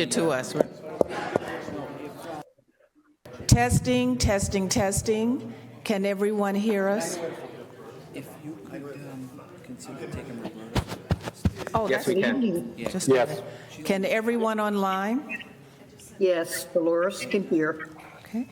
it to us. Testing, testing, testing. Can everyone hear us? If you could consider taking Roberta. Oh, Yes, that's we can. just Yes. Can everyone online? Yes, Dolores can hear. Okay.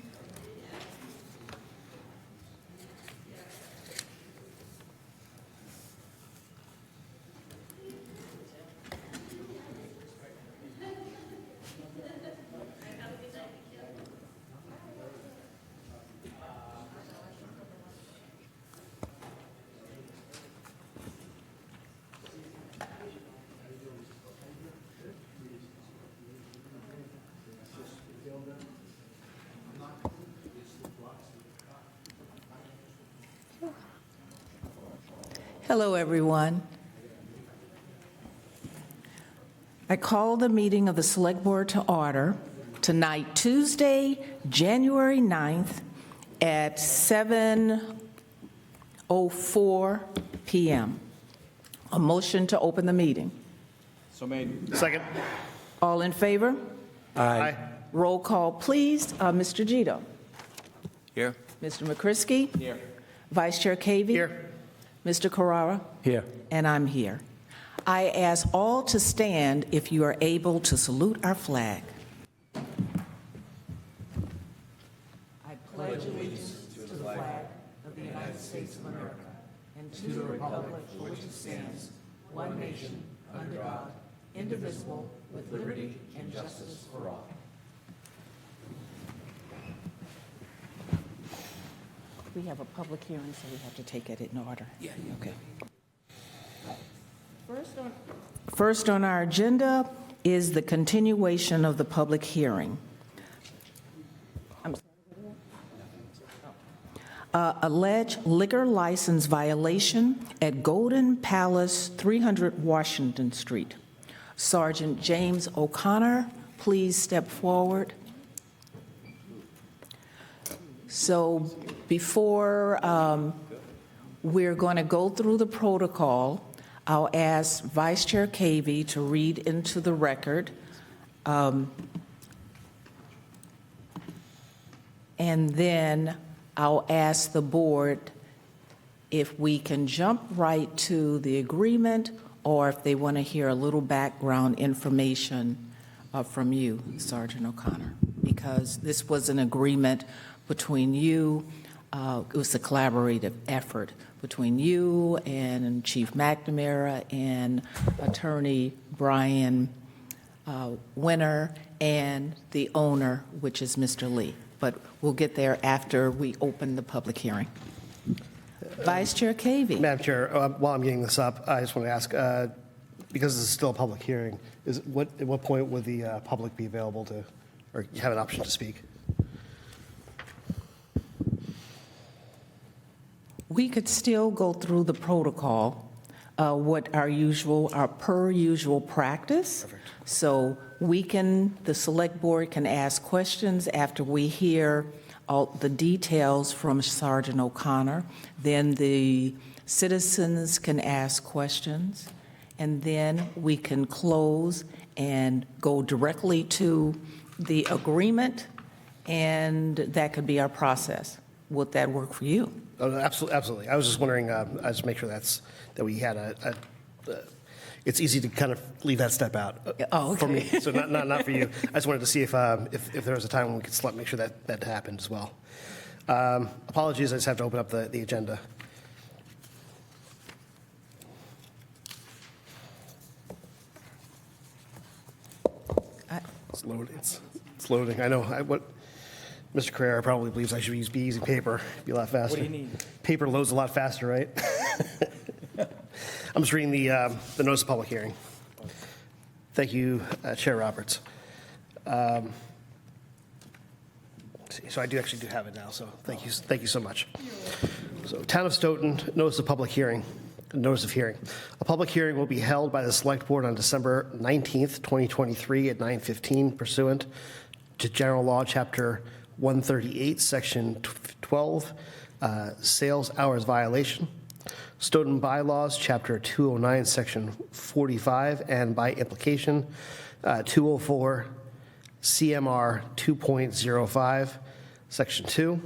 Hello, everyone. I call the meeting of the Select Board to order tonight, Tuesday, January 9th at 7:04 p.m. A motion to open the meeting. So made. Second. All in favor? Aye. Roll call, please. Mr. Gito. Here. Mr. McCrisky. Here. Vice Chair Cavey. Here. Mr. Carrara. Here. And I'm here. I ask all to stand if you are able to salute our flag. I pledge allegiance to the flag of the United States of America and to the republic for which it stands, one nation, under God, indivisible, with liberty and justice for all. We have a public hearing, so we have to take it in order. Yeah. Okay. First on our agenda is the continuation of the public hearing. Alleged liquor license violation at Golden Palace, 300 Washington Street. Sergeant James O'Connor, please step forward. So before we're going to go through the protocol, I'll ask Vice Chair Cavey to read into the record. And then I'll ask the board if we can jump right to the agreement or if they want to hear a little background information from you, Sergeant O'Connor, because this was an agreement between you. It was a collaborative effort between you and Chief McNamara and Attorney Brian Winter and the owner, which is Mr. Lee. But we'll get there after we open the public hearing. Vice Chair Cavey. Madam Chair, while I'm getting this up, I just want to ask, because this is still a public hearing, at what point would the public be available to, or have an option to speak? We could still go through the protocol, what our per usual practice. Perfect. So the select board can ask questions after we hear all the details from Sergeant O'Connor. Then the citizens can ask questions, and then we can close and go directly to the agreement, and that could be our process. Would that work for you? Oh, no, absolutely. I was just wondering, I just make sure that we had it's easy to kind of leave that step out for me, so not for you. I just wanted to see if there was a time when we could make sure that happened as well. Apologies, I just have to open up the agenda. It's loading. It's loading. I know. Mr. Carrera probably believes I should be using paper. It'd be a lot faster. What do you need? Paper loads a lot faster, right? I'm just reading the notice of public hearing. Thank you, Chair Roberts. So I actually do have it now, so thank you so much. So Town of Stoughton, notice of public hearing. Notice of hearing. A public hearing will be held by the Select Board on December 19th, 2023 at 9:15 pursuant to General Law, Chapter 138, Section 12, Sales Hours Violation, Stoughton Bylaws, Chapter 209, Section 45, and by implication, 204 CMR 2.05, Section 2,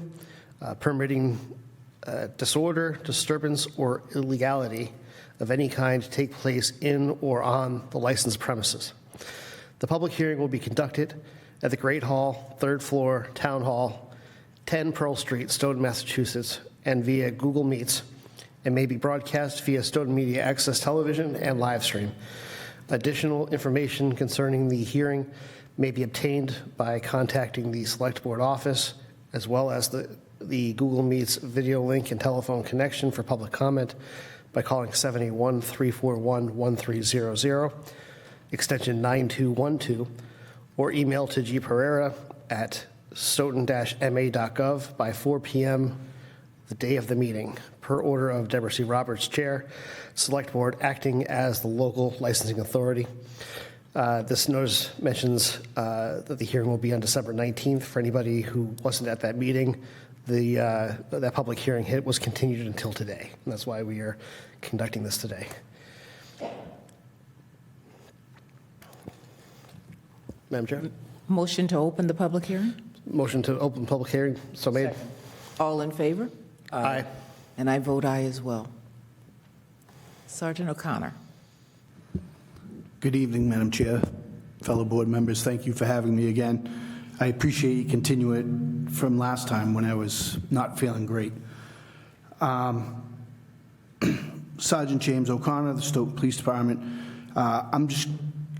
permitting disorder, disturbance, or illegality of any kind to take place in or on the licensed premises. The public hearing will be conducted at the Great Hall, 3rd floor, Town Hall, 10 Pearl Street, Stoughton, Massachusetts, and via Google Meets, and may be broadcast via Stoughton Media Access Television and live stream. Additional information concerning the hearing may be obtained by contacting the Select Board office, as well as the Google Meets video link and telephone connection for public comment by calling 781-341-1300, extension 9212, or email to gpereira@stoughton-ma.gov by 4 p.m. the day of the meeting, per order of Deborah C. Roberts, Chair, Select Board, acting as the local licensing authority. This notice mentions that the hearing will be on December 19th. For anybody who wasn't at that meeting, that public hearing was continued until today. And that's why we are conducting this today. Madam Chair? Motion to open the public hearing? Motion to open public hearing, so made. All in favor? Aye. And I vote aye as well. Sergeant O'Connor. Good evening, Madam Chair, fellow board members. Thank you for having me again. I appreciate you continue it from last time when I was not feeling great. Sergeant James O'Connor, the Stoughton Police Department.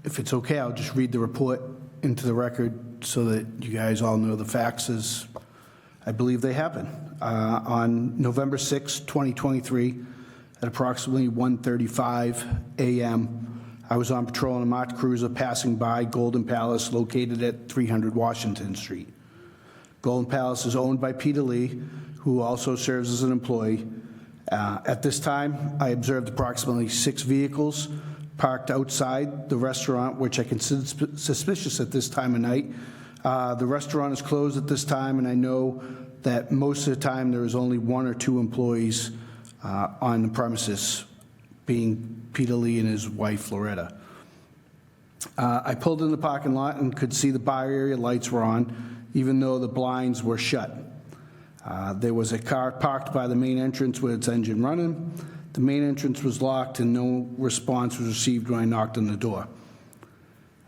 If it's okay, I'll just read the report into the record so that you guys all know the facts as I believe they happen. On November 6, 2023, at approximately 1:35 a.m., I was on patrol in a marked cruiser passing by Golden Palace located at 300 Washington Street. Golden Palace is owned by Peter Lee, who also serves as an employee. At this time, I observed approximately 6 vehicles parked outside the restaurant, which I considered suspicious at this time of night. The restaurant is closed at this time, and I know that most of the time there is only 1 or 2 employees on the premises, being Peter Lee and his wife, Loretta. I pulled in the parking lot and could see the bar area lights were on, even though the blinds were shut. There was a car parked by the main entrance with its engine running. The main entrance was locked and no response was received when I knocked on the door.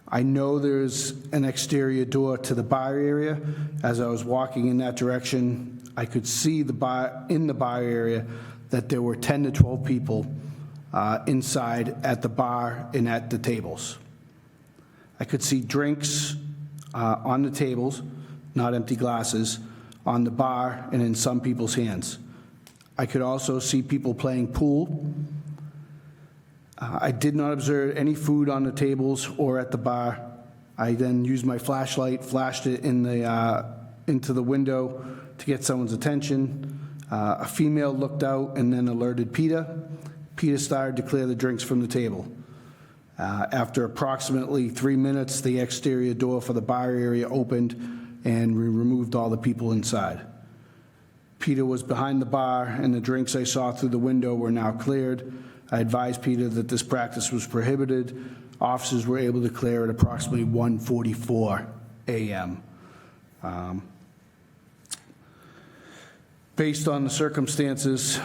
I know there's an exterior door to the bar area. As I was walking in that direction, I could see in the bar area that there were 10 to 12 people inside at the bar and at the tables. I could see drinks on the tables, not empty glasses, on the bar and in some people's hands. I could also see people playing pool. I did not observe any food on the tables or at the bar. I then used my flashlight, flashed it into the window to get someone's attention. A female looked out and then alerted Peter. Peter started to clear the drinks from the table. After approximately 3 minutes, the exterior door for the bar area opened and we removed all the people inside. Peter was behind the bar and the drinks I saw through the window were now cleared. I advised Peter that this practice was prohibited. Officers were able to clear at approximately 1:44 a.m. Based on the circumstances,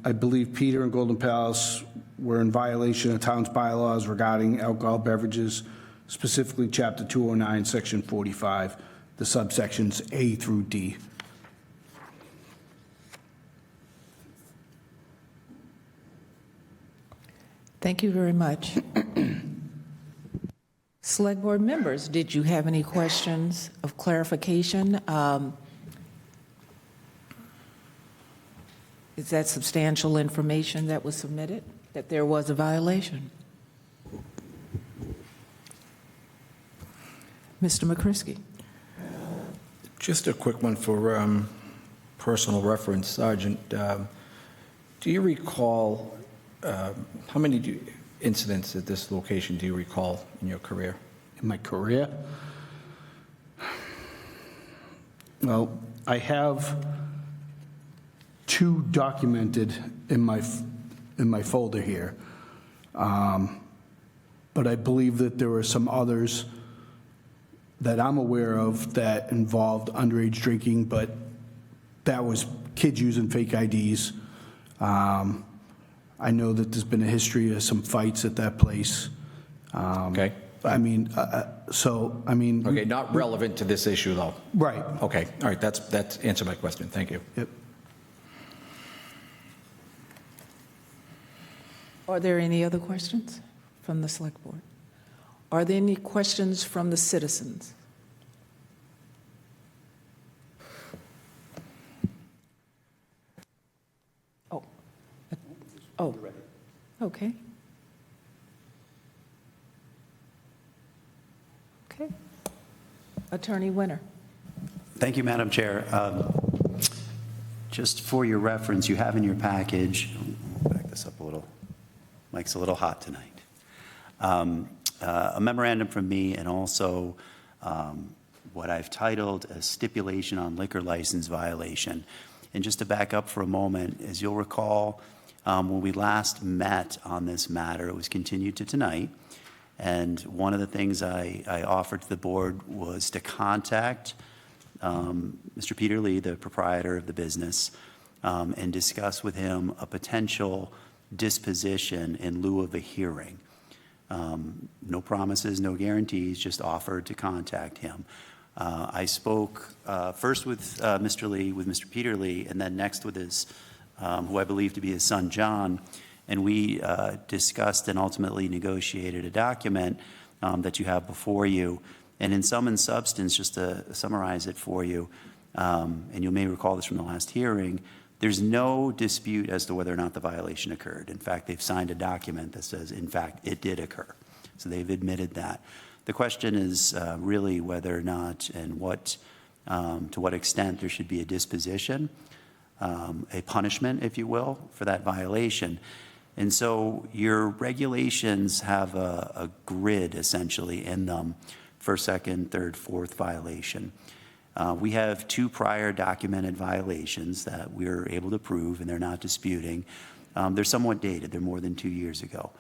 I believe Peter and Golden Palace were in violation of town's bylaws regarding alcohol beverages, specifically Chapter 209, Section 45, the subsections A through D. Thank you very much. Select Board members, did you have any questions of clarification? Is that substantial information that was submitted, that there was a violation? Mr. McCrisky. Just a quick one for personal reference, Sergeant. Do you recall, how many incidents at this location do you recall in your career? In my career? Well, I have 2 documented in my folder here. But I believe that there were some others that I'm aware of that involved underage drinking, but that was kids using fake IDs. I know that there's been a history of some fights at that place. Okay? I mean, Okay, not relevant to this issue, though. right. Okay, all right, that's answered my question. Thank you. Yep. Are there any other questions from the Select Board? Are there any questions from the citizens? Oh, okay. Okay. Attorney Winter. Thank you, Madam Chair. Just for your reference, you have in your package, back this up a little, Mike's a little hot tonight, a memorandum from me and also what I've titled a stipulation on liquor license violation. And just to back up for a moment, as you'll recall, when we last met on this matter, it was continued to tonight. And one of the things I offered to the board was to contact Mr. Peter Lee, the proprietor of the business, and discuss with him a potential disposition in lieu of a hearing. No promises, no guarantees, just offered to contact him. I spoke first with Mr. Lee, with Mr. Peter Lee, and then next with his, who I believe to be his son, John, and we discussed and ultimately negotiated a document that you have before you. And in sum and substance, just to summarize it for you, and you may recall this from the last hearing, there's no dispute as to whether or not the violation occurred. In fact, they've signed a document that says, in fact, it did occur. So they've admitted that. The question is really whether or not and what, to what extent there should be a disposition, a punishment, if you will, for that violation. And so your regulations have a grid essentially in them: first, second, third, fourth violation. We have 2 prior documented violations that we're able to prove, and they're not disputing. They're somewhat dated. They're more than 2 years ago.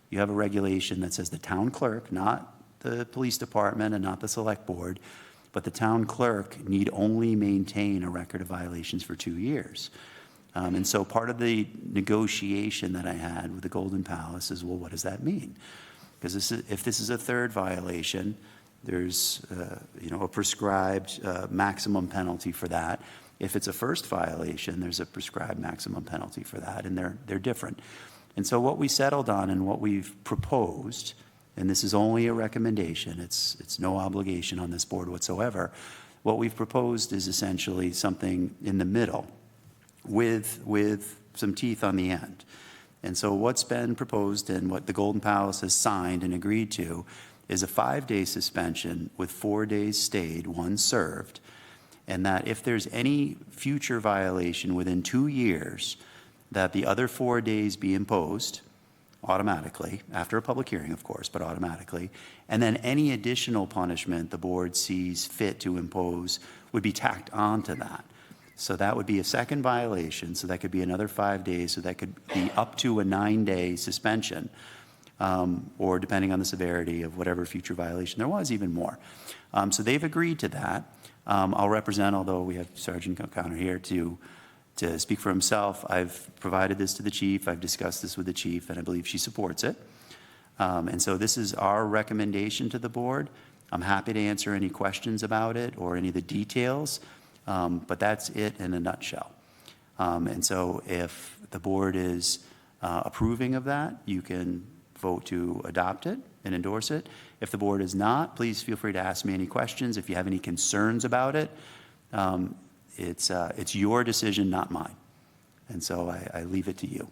You have a regulation that says the town clerk, not the police department and not the select board, but the town clerk need only maintain a record of violations for 2 years. And so part of the negotiation that I had with the Golden Palace is, well, what does that mean? Because if this is a third violation, there's a prescribed maximum penalty for that. If it's a first violation, there's a prescribed maximum penalty for that, and they're different. And so what we settled on and what we've proposed, and this is only a recommendation, it's no obligation on this board whatsoever, what we've proposed is essentially something in the middle with some teeth on the end. And so what's been proposed and what the Golden Palace has signed and agreed to is a 5-day suspension with 4 days stayed, 1 served, and that if there's any future violation within 2 years, that the other 4 days be imposed automatically, after a public hearing, of course, but automatically, and then any additional punishment the board sees fit to impose would be tacked onto that. So that would be a second violation, so that could be another 5 days, so that could be up to a 9-day suspension, or depending on the severity of whatever future violation there was, even more. So they've agreed to that. I'll represent, although we have Sergeant O'Connor here to speak for himself. I've provided this to the chief. I've discussed this with the chief, and I believe she supports it. And so this is our recommendation to the board. I'm happy to answer any questions about it or any of the details, but that's it in a nutshell. And so if the board is approving of that, you can vote to adopt it and endorse it. If the board is not, please feel free to ask me any questions. If you have any concerns about it, it's your decision, not mine. And so I leave it to you.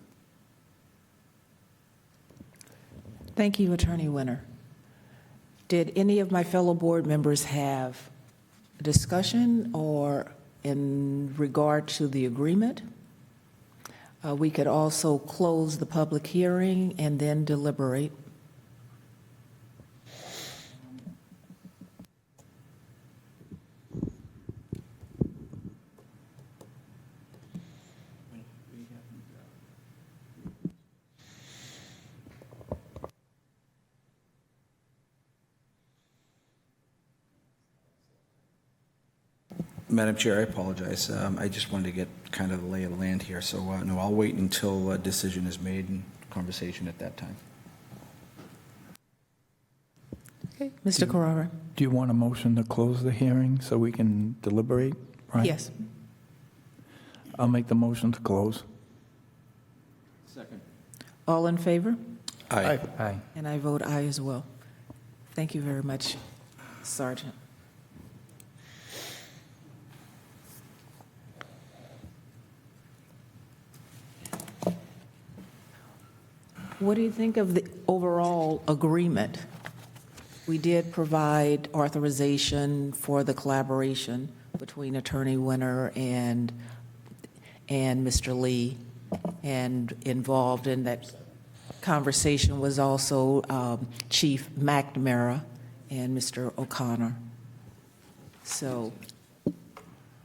Thank you, Attorney Winter. Did any of my fellow board members have a discussion or in regard to the agreement? We could also close the public hearing and then deliberate. Madam Chair, I apologize. I just wanted to get kind of the lay of the land here, so no, I'll wait until a decision is made and conversation at that time. Okay. Mr. Carrara? Do you want a motion to close the hearing so we can deliberate, Brian? Yes. I'll make the motion to close. Second. All in favor? Aye. Aye. And I vote aye as well. Thank you very much, Sergeant. What do you think of the overall agreement? We did provide authorization for the collaboration between Attorney Winter and Mr. Lee, and involved in that conversation was also Chief McNamara and Mr. O'Connor. So,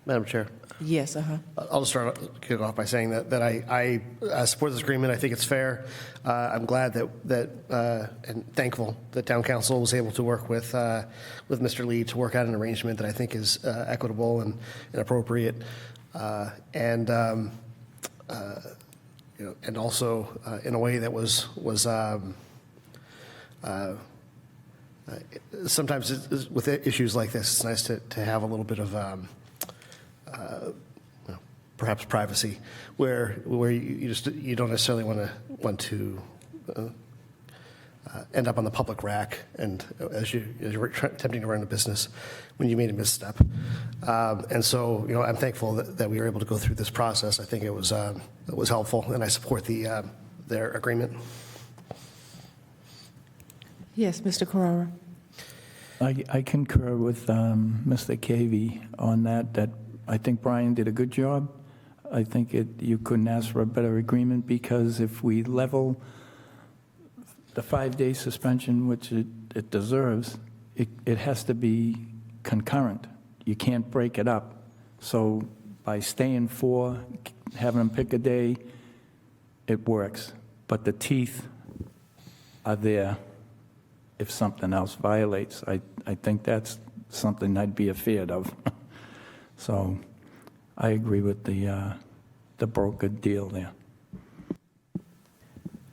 Madam Chair. yes, I'll just kick off by saying that I support this agreement. I think it's fair. I'm glad that and thankful that Town Council was able to work with Mr. Lee to work out an arrangement that I think is equitable and appropriate, and also in a way that was sometimes with issues like this, it's nice to have a little bit of perhaps privacy, where you don't necessarily want to end up on the public rack, and as you're attempting to run a business when you made a misstep. And so, I'm thankful that we were able to go through this process. I think it was helpful, and I support their agreement. yes, Mr. Carrara. I concur with Mr. Cavey on that I think Brian did a good job. I think you couldn't ask for a better agreement, because if we level the 5-day suspension, which it deserves, it has to be concurrent. You can't break it up. So by staying 4, having them pick a day, it works. But the teeth are there if something else violates. I think that's something I'd be afraid of. So I agree with the brokered deal there.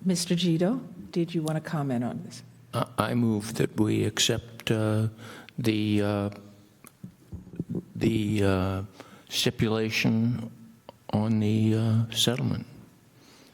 Mr. Gito, did you want to comment on this? I move that we accept the stipulation on the settlement.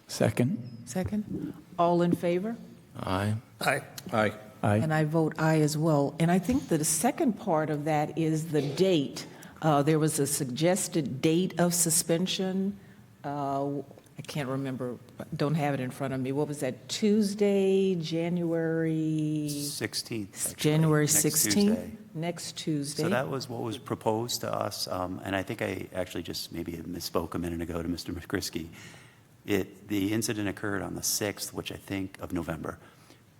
Second? Second? All in favor? Aye. Aye. Aye. Aye. And I vote aye as well. And I think that the second part of that is the date. There was a suggested date of suspension. I can't remember, don't have it in front of me. What was that, Tuesday, January? 16th. actually, January next 16th? Tuesday. Next Tuesday. So that was what was proposed to us, and I think I actually just maybe misspoke a minute ago to Mr. McCrisky. The incident occurred on the 6th, of November,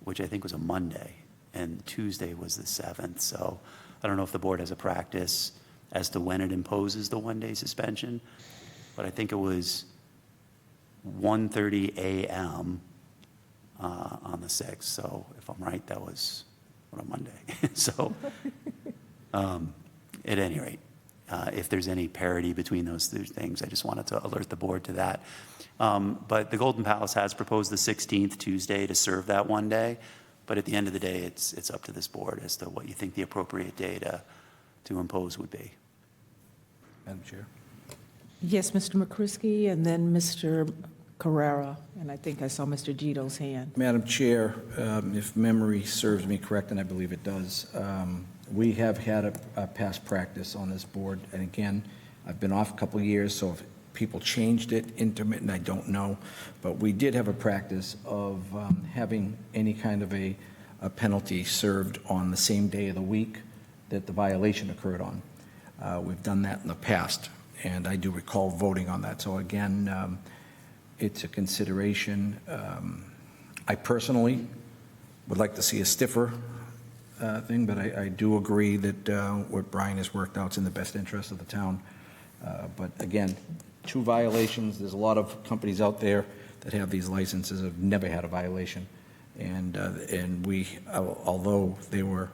which I think was a Monday, and Tuesday was the 7th. So I don't know if the board has a practice as to when it imposes the 1-day suspension, but I think it was 1:30 a.m. On the 6th. So if I'm right, that was on a Monday. So at any rate, if there's any parity between those two things, I just wanted to alert the board to that. But the Golden Palace has proposed the 16th, Tuesday, to serve that 1 day. But at the end of the day, it's up to this board as to what you think the appropriate day to impose would be. Madam Chair. Yes, Mr. McCrisky, and then Mr. Carrera, and I think I saw Mr. Gito's hand. Madam Chair, if memory serves me correct, and I believe it does, we have had a past practice on this board, and again, I've been off a couple of years, so if people changed it intermittent, I don't know, but we did have a practice of having any kind of a penalty served on the same day of the week that the violation occurred on. We've done that in the past, and I do recall voting on that. So again, it's a consideration. I personally would like to see a stiffer thing, but I do agree that what Brian has worked out is in the best interest of the town. But again, 2 violations. There's a lot of companies out there that have these licenses have never had a violation, and we, although they were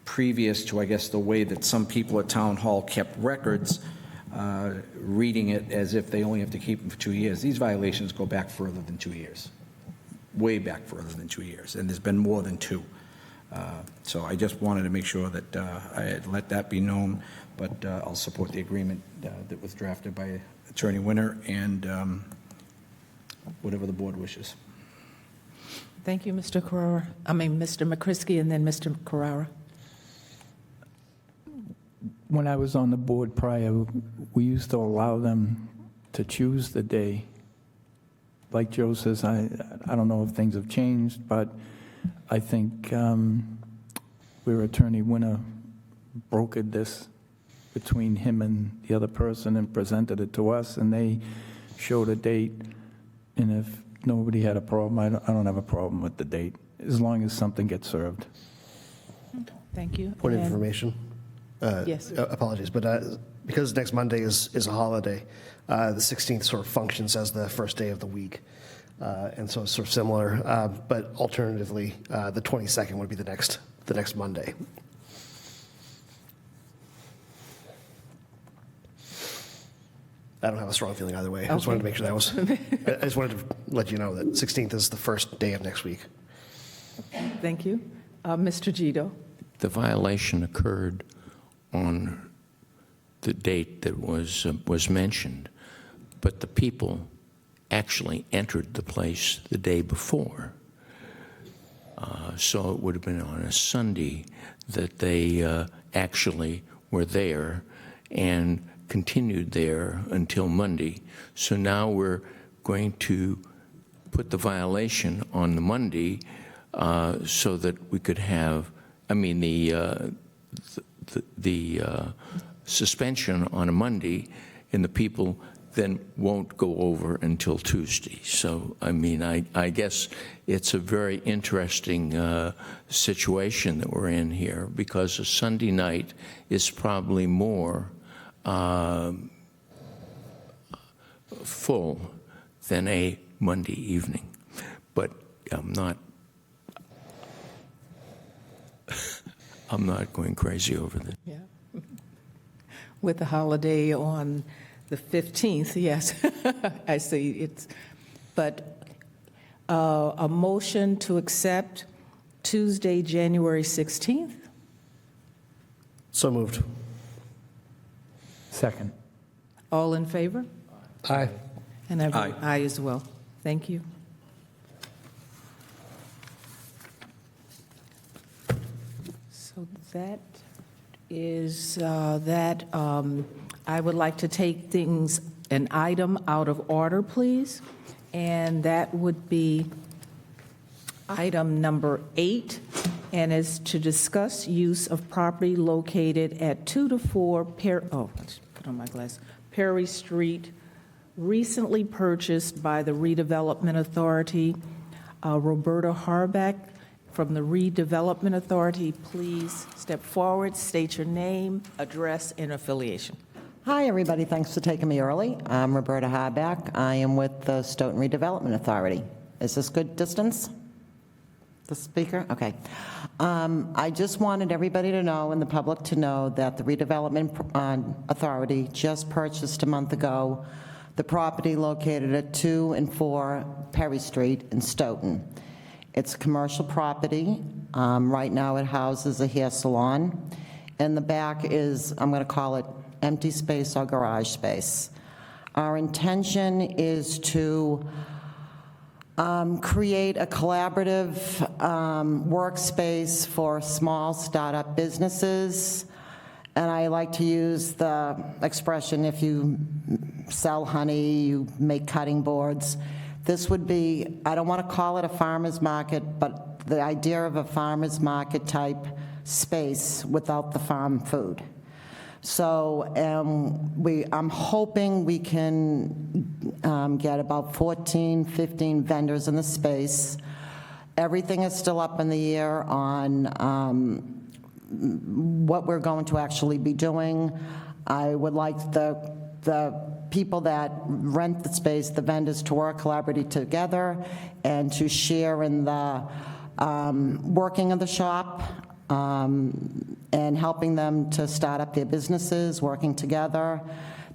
previous to, I guess, the way that some people at Town Hall kept records, reading it as if they only have to keep them for 2 years. These violations go back further than 2 years, way back further than 2 years, and there's been more than 2. So I just wanted to make sure that I had let that be known, but I'll support the agreement that was drafted by Attorney Winter and whatever the board wishes. Thank you, Mr. Carrara. Mr. McCrisky and then Mr. Carrara. When I was on the board prior, we used to allow them to choose the day. Like Joe says, I don't know if things have changed, but I think where Attorney Winter brokered this between him and the other person and presented it to us, and they showed a date, and if nobody had a problem, I don't have a problem with the date, as long as something gets served. Thank you. Point of And- information. Yes. Apologies, but because next Monday is a holiday, the 16th sort of functions as the first day of the week. And so it's sort of similar, but alternatively, the 22nd would be the next Monday. I don't have a strong feeling either way. I just wanted to make sure that was, I just wanted to let you know that 16th is the first day of next week. Thank you. Mr. Gito. The violation occurred on the date that was mentioned, but the people actually entered the place the day before. So it would have been on a Sunday that they actually were there and continued there until Monday. So now we're going to put the violation on the Monday so that we could have, the suspension on a Monday, and the people then won't go over until Tuesday. So, I guess it's a very interesting situation that we're in here, because a Sunday night is probably more full than a Monday evening. But I'm not going crazy over this. Yeah. With the holiday on the 15th, yes, I see it's, but a motion to accept Tuesday, January 16th? So moved. Second. All in favor? Aye. And I vote Aye. aye as well. Thank you. So that is that. I would like to take things, an item out of order, please. And that would be item number 8, and is to discuss use of property located at 2 to 4 let's put on my glass, Perry Street, recently purchased by the Redevelopment Authority. Roberta Harbeck from the Redevelopment Authority, please step forward, state your name, address, and affiliation. Hi, everybody. Thanks for taking me early. I'm Roberta Harback. I am with the Stoughton Redevelopment Authority. Is this good distance? The speaker? Okay. I just wanted everybody to know and the public to know that the Redevelopment Authority just purchased a month ago the property located at 2 and 4 Perry Street in Stoughton. It's commercial property. Right now it houses a hair salon. In the back is, I'm going to call it empty space or garage space. Our intention is to create a collaborative workspace for small startup businesses. And I like to use the expression, if you sell honey, you make cutting boards. This would be, I don't want to call it a farmer's market, but the idea of a farmer's market type space without the farm food. So I'm hoping we can get about 14, 15 vendors in the space. Everything is still up in the air on what we're going to actually be doing. I would like the people that rent the space, the vendors, to work collaboratively together and to share in the working of the shop. and helping them to start up their businesses, working together.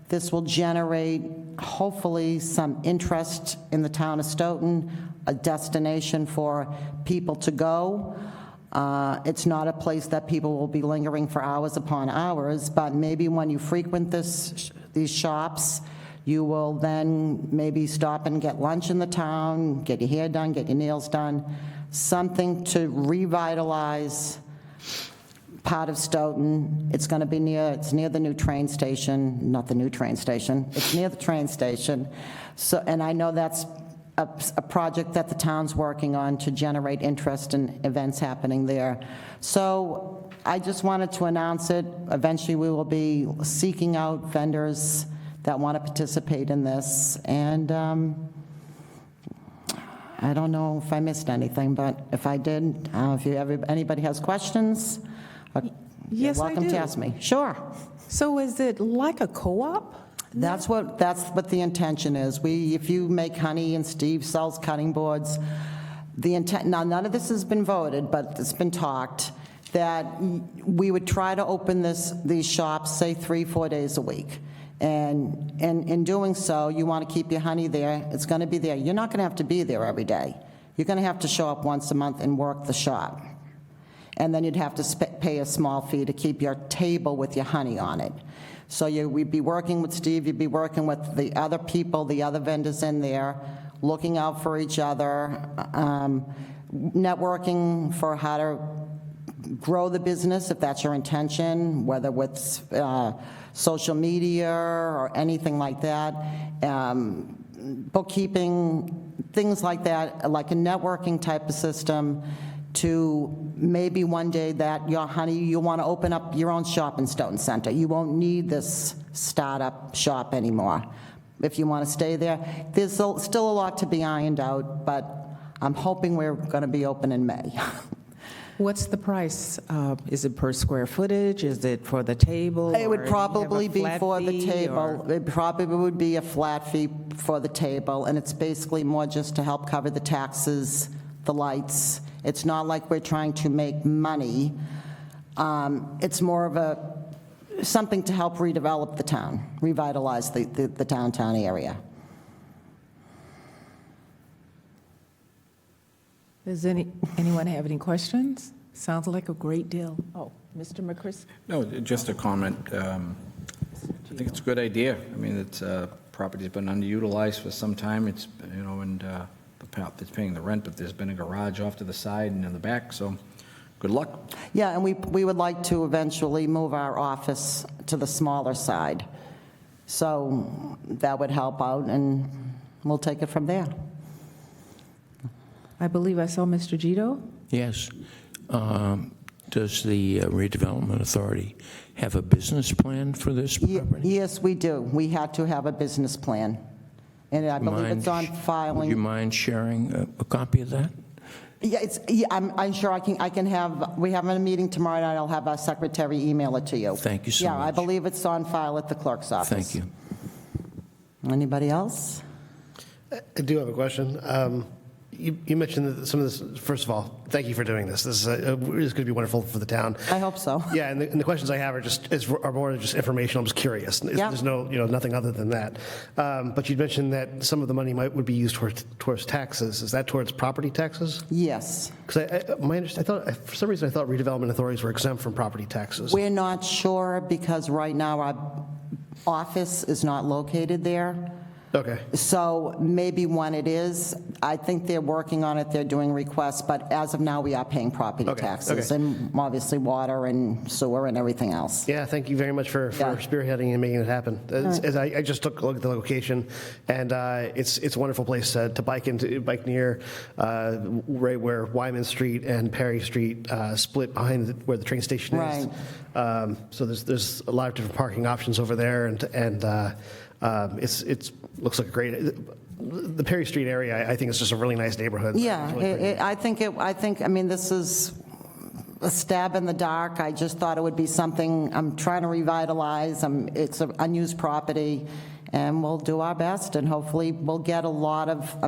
This will generate, hopefully, some interest in the town of Stoughton, a destination for people to go. It's not a place that people will be lingering for hours upon hours, but maybe when you frequent these shops, you will then maybe stop and get lunch in the town, get your hair done, get your nails done, something to revitalize part of Stoughton. It's going to be it's near the new train station, not the new train station, it's near the train station. So, and I know that's a project that the town's working on to generate interest in events happening there. So I just wanted to announce it. Eventually, we will be seeking out vendors that want to participate in this. And I don't know if I missed anything, but if I did, if anybody has questions, Yes, you're I welcome do. to ask me. Sure. So is it like a co-op? That's what the intention is. If you make honey and Steve sells cutting boards, the intent, now none of this has been voted, but it's been talked, that we would try to open these shops, say 3-4 days a week. And in doing so, you want to keep your honey there. It's going to be there. You're not going to have to be there every day. You're going to have to show up once a month and work the shop. And then you'd have to pay a small fee to keep your table with your honey on it. So we'd be working with Steve, you'd be working with the other people, the other vendors in there, looking out for each other, networking for how to grow the business, if that's your intention, whether with social media or anything like that, bookkeeping, things like that, like a networking type of system, to maybe one day that your honey, you want to open up your own shop in Stoughton Center. You won't need this startup shop anymore. If you want to stay there, there's still a lot to be ironed out, but I'm hoping we're going to be open in May. What's the price? Is it per square footage? Is it for the table? It would or do you have a probably be flat for the fee, table. or- It probably would be a flat fee for the table, and it's basically more just to help cover the taxes, the lights. It's not like we're trying to make money. It's more of something to help redevelop the town, revitalize the downtown area. Does anyone have any questions? Sounds like a great deal. Oh, Mr. McChrist? No, just a comment. I think it's a good idea. I mean, it's, property's been underutilized for some time. It's, and the path that's paying the rent, but there's been a garage off to the side and in the back, so good luck. Yeah, and we would like to eventually move our office to the smaller side. So that would help out, and we'll take it from there. I believe I saw Mr. Gito. Yes. Does the redevelopment authority have a business plan for this property? Yes, we do. We had to have a business plan, and I believe it's on Would you filing. mind sharing a copy of that? Yeah, I'm sure I can have, we have a meeting tomorrow night, I'll have our secretary email it to you. Thank you so Yeah, I much. believe it's on file at the clerk's office. Thank you. Anybody else? I do have a question. You mentioned that some of this, first of all, thank you for doing this. This is going to be wonderful for the town. I hope so. Yeah, and the questions I have are more just informational. I'm just curious. Yeah. There's nothing other than that. But you mentioned that some of the money would be used towards taxes. Is that towards property taxes? Yes. Because I thought for some reason I thought redevelopment authorities were exempt from property taxes. We're not sure because right now our office is not located there. Okay. So maybe when it is, I think they're working on it, they're doing requests, but as of now, we are paying property Okay, taxes, okay. and obviously water and sewer and everything else. Yeah, thank you very much for Yeah. spearheading and making it happen. As I just took a look at the location, and it's a wonderful place to bike near, right where Wyman Street and Perry Street split behind where the train station is. Right. So there's a lot of different parking options over there, and it's looks like a great. The Perry Street area, I think, is just a really nice neighborhood. Yeah, It's really pretty. I mean, this is a stab in the dark. I just thought it would be something I'm trying to revitalize. It's an unused property, and we'll do our best, and hopefully we'll get a lot of, I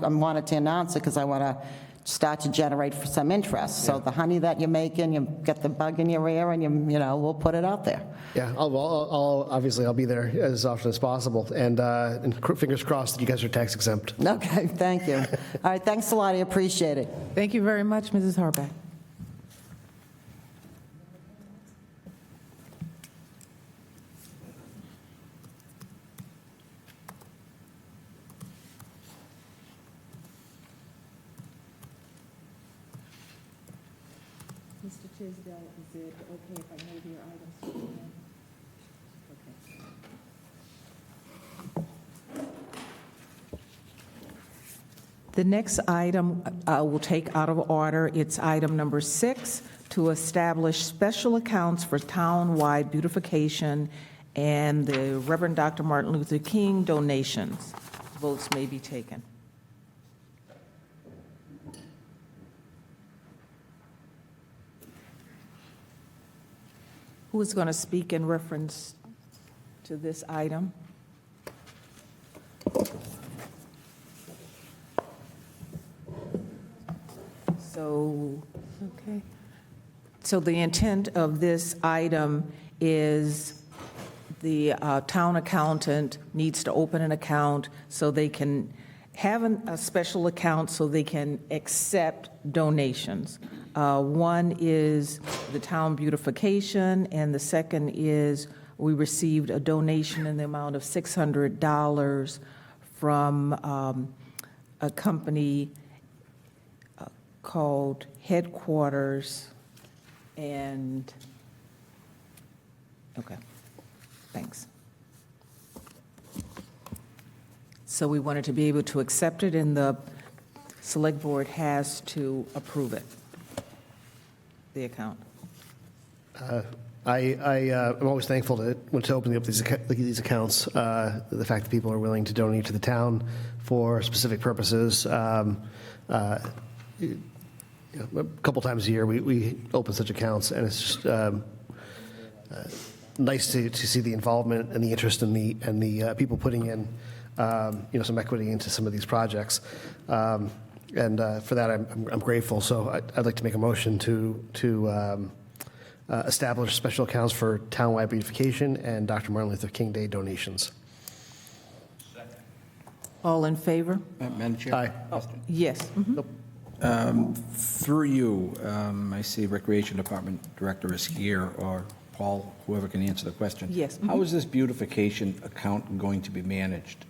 wanted to announce it because I want to start to generate for some interest. So the honey that you're making, you get the bug in your ear, and we'll put it out there. Yeah, obviously I'll be there as often as possible, and fingers crossed that you guys are tax exempt. Okay, thank you. All right, thanks a lot, I appreciate it. Thank you very much, Mrs. Harback. Mr. Tisdale, is it okay if I move your items to the end? Okay. The next item we'll take out of order. It's item number 6, to establish special accounts for town-wide beautification and the Reverend Dr. Martin Luther King donations. Votes may be taken. Who is going to speak in reference to this item? Okay. So the intent of this item is the town accountant needs to open an account so they can have a special account so they can accept donations. One is the town beautification, and the second is we received a donation in the amount of $600 from a company called Headquarters, and, okay, thanks. So we wanted to be able to accept it, and the select board has to approve it, the account. I'm always thankful to open up these accounts. The fact that people are willing to donate to the town for specific purposes. A couple times a year we open such accounts, and it's just nice to see the involvement and the interest and the people putting in some equity into some of these projects. And for that, I'm grateful. So I'd like to make a motion to establish special accounts for townwide beautification and Dr. Martin Luther King Day donations. All in favor? Madam Chair? Aye. Yes. Mhm. Through you, I see Recreation Department Director is here, or Paul, whoever can answer the question. Yes. How is this beautification account going to be managed?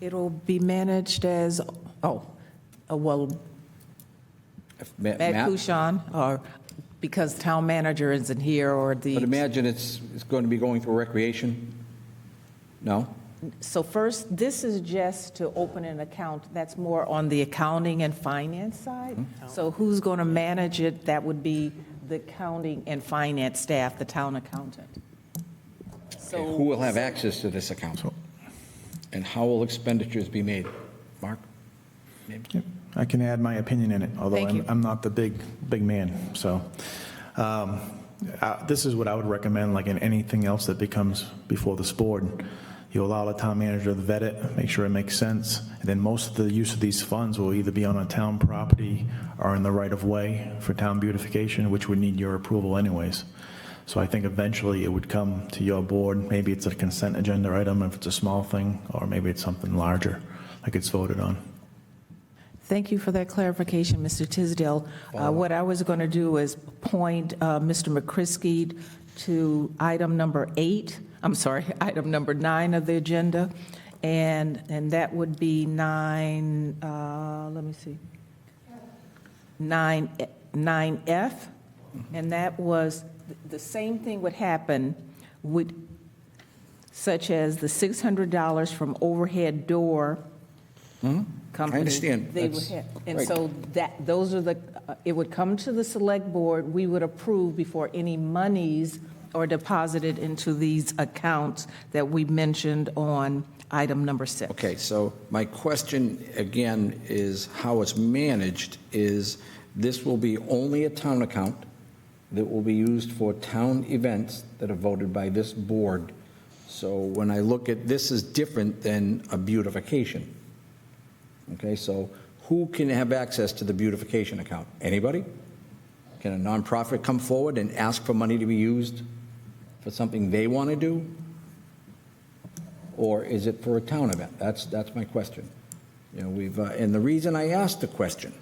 It'll be managed as, well, If Matt Kuchan, or because town manager isn't here, or the... But imagine it's going to be going through recreation? No? So first, this is just to open an account. That's more on the accounting and finance side. So who's going to manage it? That would be the accounting and finance staff, the town accountant. Okay, who will have access to this account? And how will expenditures be made? Mark? Yep, I can add my opinion in it, although Thank you. I'm not the big man. So this is what I would recommend, like in anything else that becomes before this board. You allow the town manager to vet it, make sure it makes sense, and then most of the use of these funds will either be on a town property or in the right-of-way for town beautification, which would need your approval anyways. So I think eventually it would come to your board. Maybe it's a consent agenda item if it's a small thing, or maybe it's something larger, like it's voted on. Thank you for that clarification, Mr. Tisdale. What I was going to do is point Mr. McCrisky to item number 9 of the agenda, and that would be 9F, and that was, the same thing would happen, such as the $600 from Overhead Door Company. I understand. They would have, and so those are it would come to the select board, we would approve before any monies are deposited into these accounts that we mentioned on item number 6. Okay, so my question again is how it's managed is this will be only a town account that will be used for town events that are voted by this board. So when I look at this is different than a beautification. Okay, so who can have access to the beautification account? Anybody? Can a nonprofit come forward and ask for money to be used for something they want to do? Or is it for a town event? That's my question. You know, and the reason I asked the question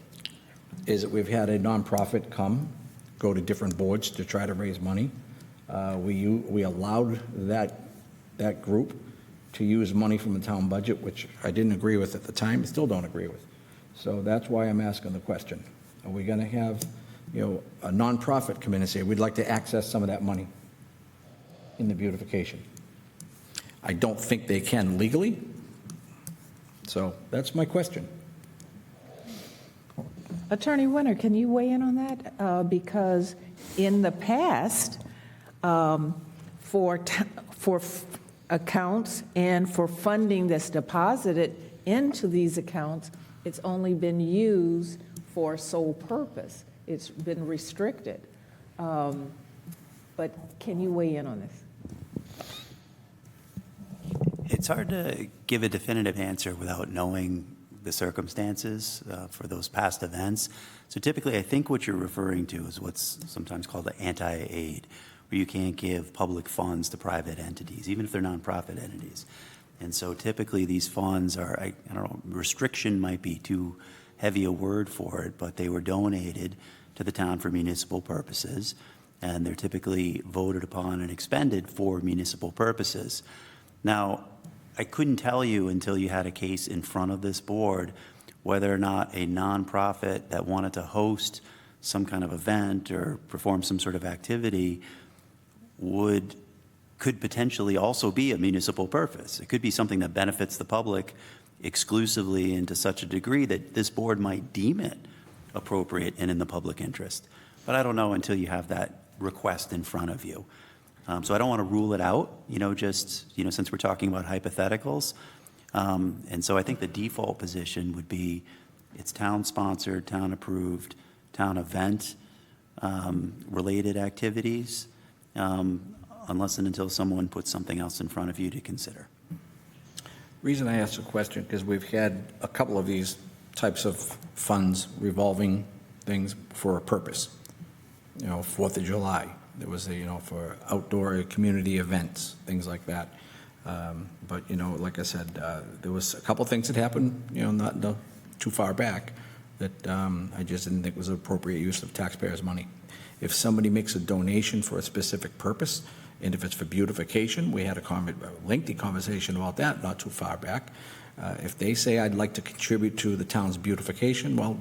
is that we've had a nonprofit go to different boards to try to raise money. We allowed that group to use money from the town budget, which I didn't agree with at the time, still don't agree with. So that's why I'm asking the question. Are we going to have, you know, a nonprofit come in and say, we'd like to access some of that money in the beautification? I don't think they can legally. So that's my question. Attorney Winter, can you weigh in on that? Because in the past, for accounts and for funding that's deposited into these accounts, it's only been used for sole purpose. It's been restricted. But can you weigh in on this? It's hard to give a definitive answer without knowing the circumstances for those past events. So typically, I think what you're referring to is what's sometimes called the anti-aid, where you can't give public funds to private entities, even if they're nonprofit entities. And so typically these funds are, I don't know, restriction might be too heavy a word for it, but they were donated to the town for municipal purposes, and they're typically voted upon and expended for municipal purposes. Now, I couldn't tell you until you had a case in front of this board whether or not a nonprofit that wanted to host some kind of event or perform some sort of activity could potentially also be a municipal purpose. It could be something that benefits the public exclusively and to such a degree that this board might deem it appropriate and in the public interest. But I don't know until you have that request in front of you. So I don't want to rule it out, since we're talking about hypotheticals. And so I think the default position would be it's town-sponsored, town-approved, town event related activities, unless and until someone puts something else in front of you to consider. Reason I asked the question, because we've had a couple of these types of funds, revolving things for a purpose. 4th of July. There was for outdoor community events, things like that. But, like I said, there was a couple things that happened, not too far back that I just didn't think was appropriate use of taxpayers' money. If somebody makes a donation for a specific purpose, and if it's for beautification, we had a lengthy conversation about that not too far back. If they say, I'd like to contribute to the town's beautification, well,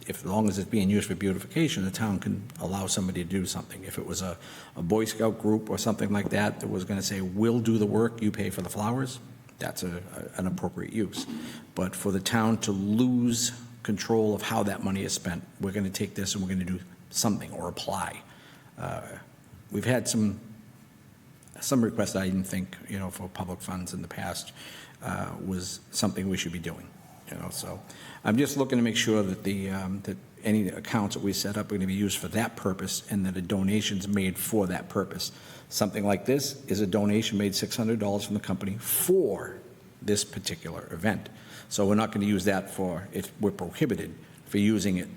as long as it's being used for beautification, the town can allow somebody to do something. If it was a Boy Scout group or something like that that was going to say, we'll do the work, you pay for the flowers, that's an appropriate use. But for the town to lose control of how that money is spent, we're going to take this and we're going to do something or apply. We've had some requests I didn't think, for public funds in the past was something we should be doing. So I'm just looking to make sure that that any accounts that we set up are going to be used for that purpose and that a donation's made for that purpose. Something like this is a donation made $600 from the company for this particular event. So we're not going to use that we're prohibited for using it,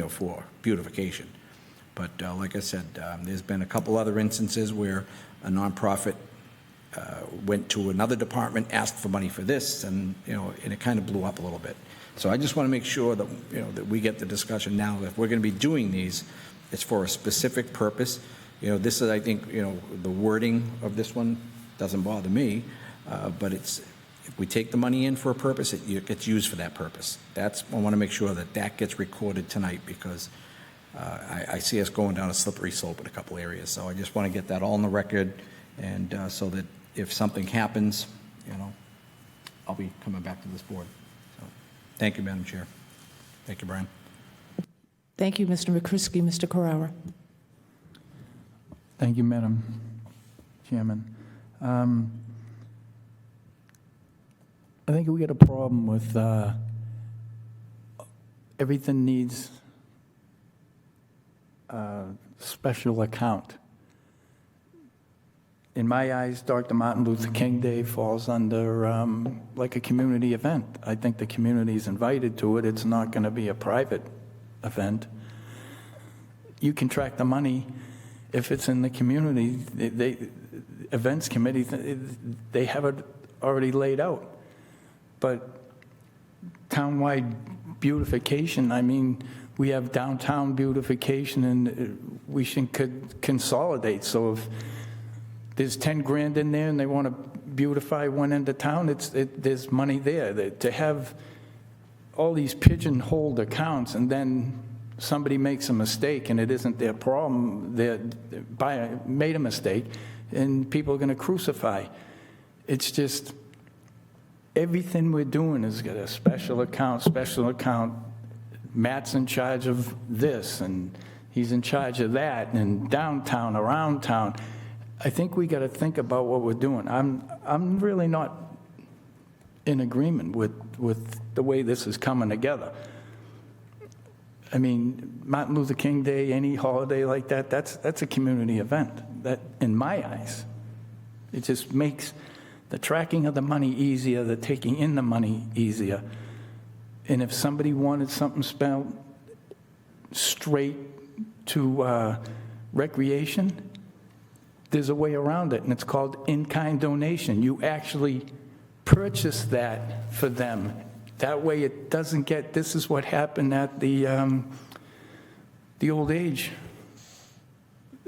for beautification. But like I said, there's been a couple other instances where a nonprofit went to another department, asked for money for this, and and it kind of blew up a little bit. So I just want to make sure that that we get the discussion now. If we're going to be doing these, it's for a specific purpose. This is, I think, the wording of this one doesn't bother me, but if we take the money in for a purpose, it gets used for that purpose. I want to make sure that gets recorded tonight because I see us going down a slippery slope in a couple areas. So I just want to get that all on the record, and so that if something happens, I'll be coming back to this board. So, thank you, Madam Chair. Thank you, Brian. Thank you, Mr. McCrisky. Mr. Carrara. Thank you, Madam Chairman. I think we got a problem with everything needs a special account. in my eyes, Dr. Martin Luther King Day falls under like a community event. I think the community is invited to it. It's not going to be a private event. You can track the money if it's in the community. Events committee, they have it already laid out. But townwide beautification, I mean, we have downtown beautification, and we should consolidate. So if there's 10 grand in there and they want to beautify one end of town, there's money there. To have all these pigeonholed accounts and then somebody makes a mistake and it isn't their problem, they made a mistake, and people are going to crucify. It's just, everything we're doing has got a special account. Matt's in charge of this, and he's in charge of that, and downtown, around town. I think we got to think about what we're doing. I'm really not in agreement with the way this is coming together. I mean, Martin Luther King Day, any holiday like that, that's a community event. That, in my eyes, it just makes the tracking of the money easier, the taking in the money easier. And if somebody wanted something spelled straight to recreation, there's a way around it, and it's called in-kind donation. You actually purchase that for them. That way it doesn't get, this is what happened at the old age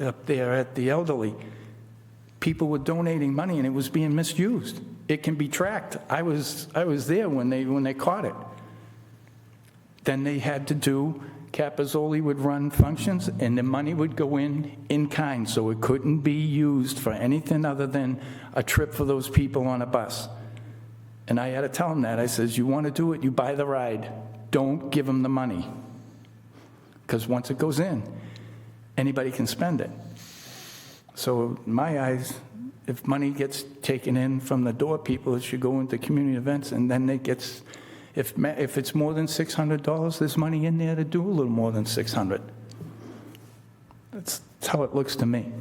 up there at the elderly. People were donating money and it was being misused. It can be tracked. I was there when they caught it. Then they had to do, Capizoli would run functions and the money would go in kind, so it couldn't be used for anything other than a trip for those people on a bus. And I had to tell them that. I says, you want to do it, you buy the ride. Don't give them the money. Because once it goes in, anybody can spend it. So in my eyes, if money gets taken in from the door people, it should go into community events, and then it gets, if it's more than $600, there's money in there to do a little more than $600. That's how it looks to me.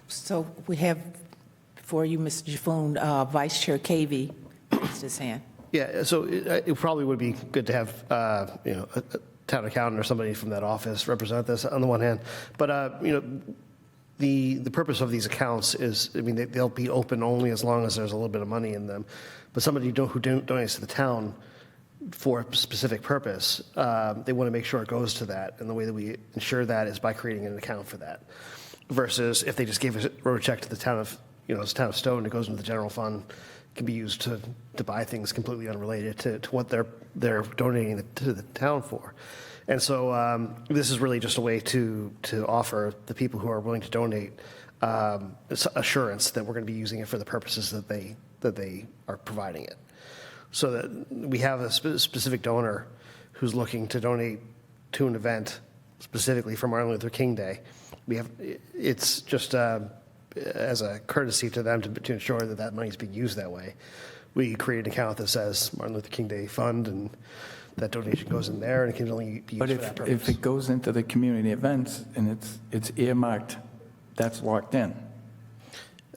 So we have for you, Mr. Jaffoon, Vice Chair Cavey raised his hand. Yeah, so it probably would be good to have, a town accountant or somebody from that office represent this on the one hand. But, the purpose of these accounts is, I mean, they'll be open only as long as there's a little bit of money in them. But somebody who donates to the town for a specific purpose, they want to make sure it goes to that. And the way that we ensure that is by creating an account for that. Versus if they just gave a road check to the town of, it's the town of Stoughton, it goes into the general fund, can be used to buy things completely unrelated to what they're donating to the town for. And so this is really just a way to offer the people who are willing to donate assurance that we're going to be using it for the purposes that they are providing it. So that we have a specific donor who's looking to donate to an event specifically for Martin Luther King Day. It's just as a courtesy to them to ensure that money is being used that way. We create an account that says Martin Luther King Day Fund, and that donation goes in there, and it can only be used for that purpose. If it goes into the community events and it's earmarked, that's locked in.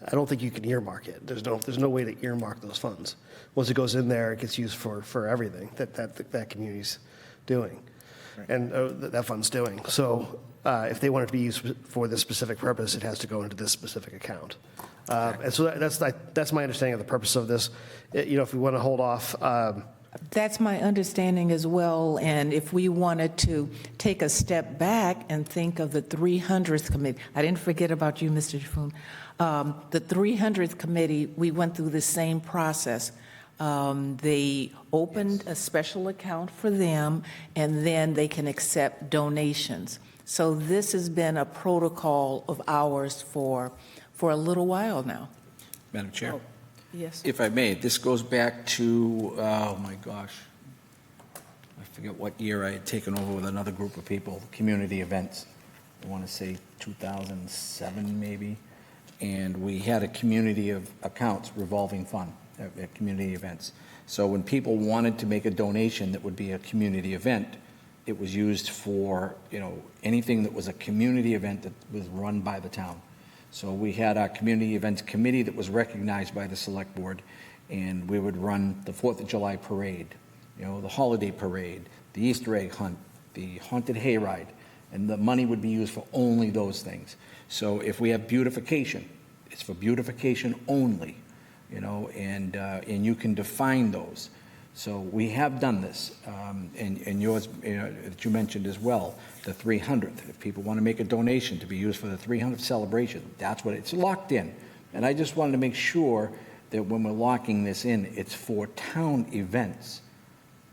I don't think you can earmark it. There's no way to earmark those funds. Once it goes in there, it gets used for everything that community's doing, and that fund's doing. So if they want it to be used for this specific purpose, it has to go into this specific account. And so that's my understanding of the purpose of this. If we want to hold off. That's my understanding as well, and if we wanted to take a step back and think of the 300th committee, I didn't forget about you, Mr. Jaffoon. The 300th committee, we went through the same process. They opened a special account for them, and then they can accept donations. So this has been a protocol of ours for a little while now. Madam Chair. Oh, yes. If I may, this goes back to, oh my gosh, I forget what year I had taken over with another group of people, community events. I want to say 2007 maybe. And we had a community of accounts revolving fund at community events. So when people wanted to make a donation that would be a community event, It was used for, anything that was a community event that was run by the town. So we had our community events committee that was recognized by the select board, and we would run the 4th of July parade, the holiday parade, the Easter egg hunt, the haunted hayride, and the money would be used for only those things. So if we have beautification, it's for beautification only, and you can define those. So we have done this, and yours, that you mentioned as well, the 300th. If people want to make a donation to be used for the 300th celebration, that's what it's locked in. And I just wanted to make sure that when we're locking this in, it's for town events,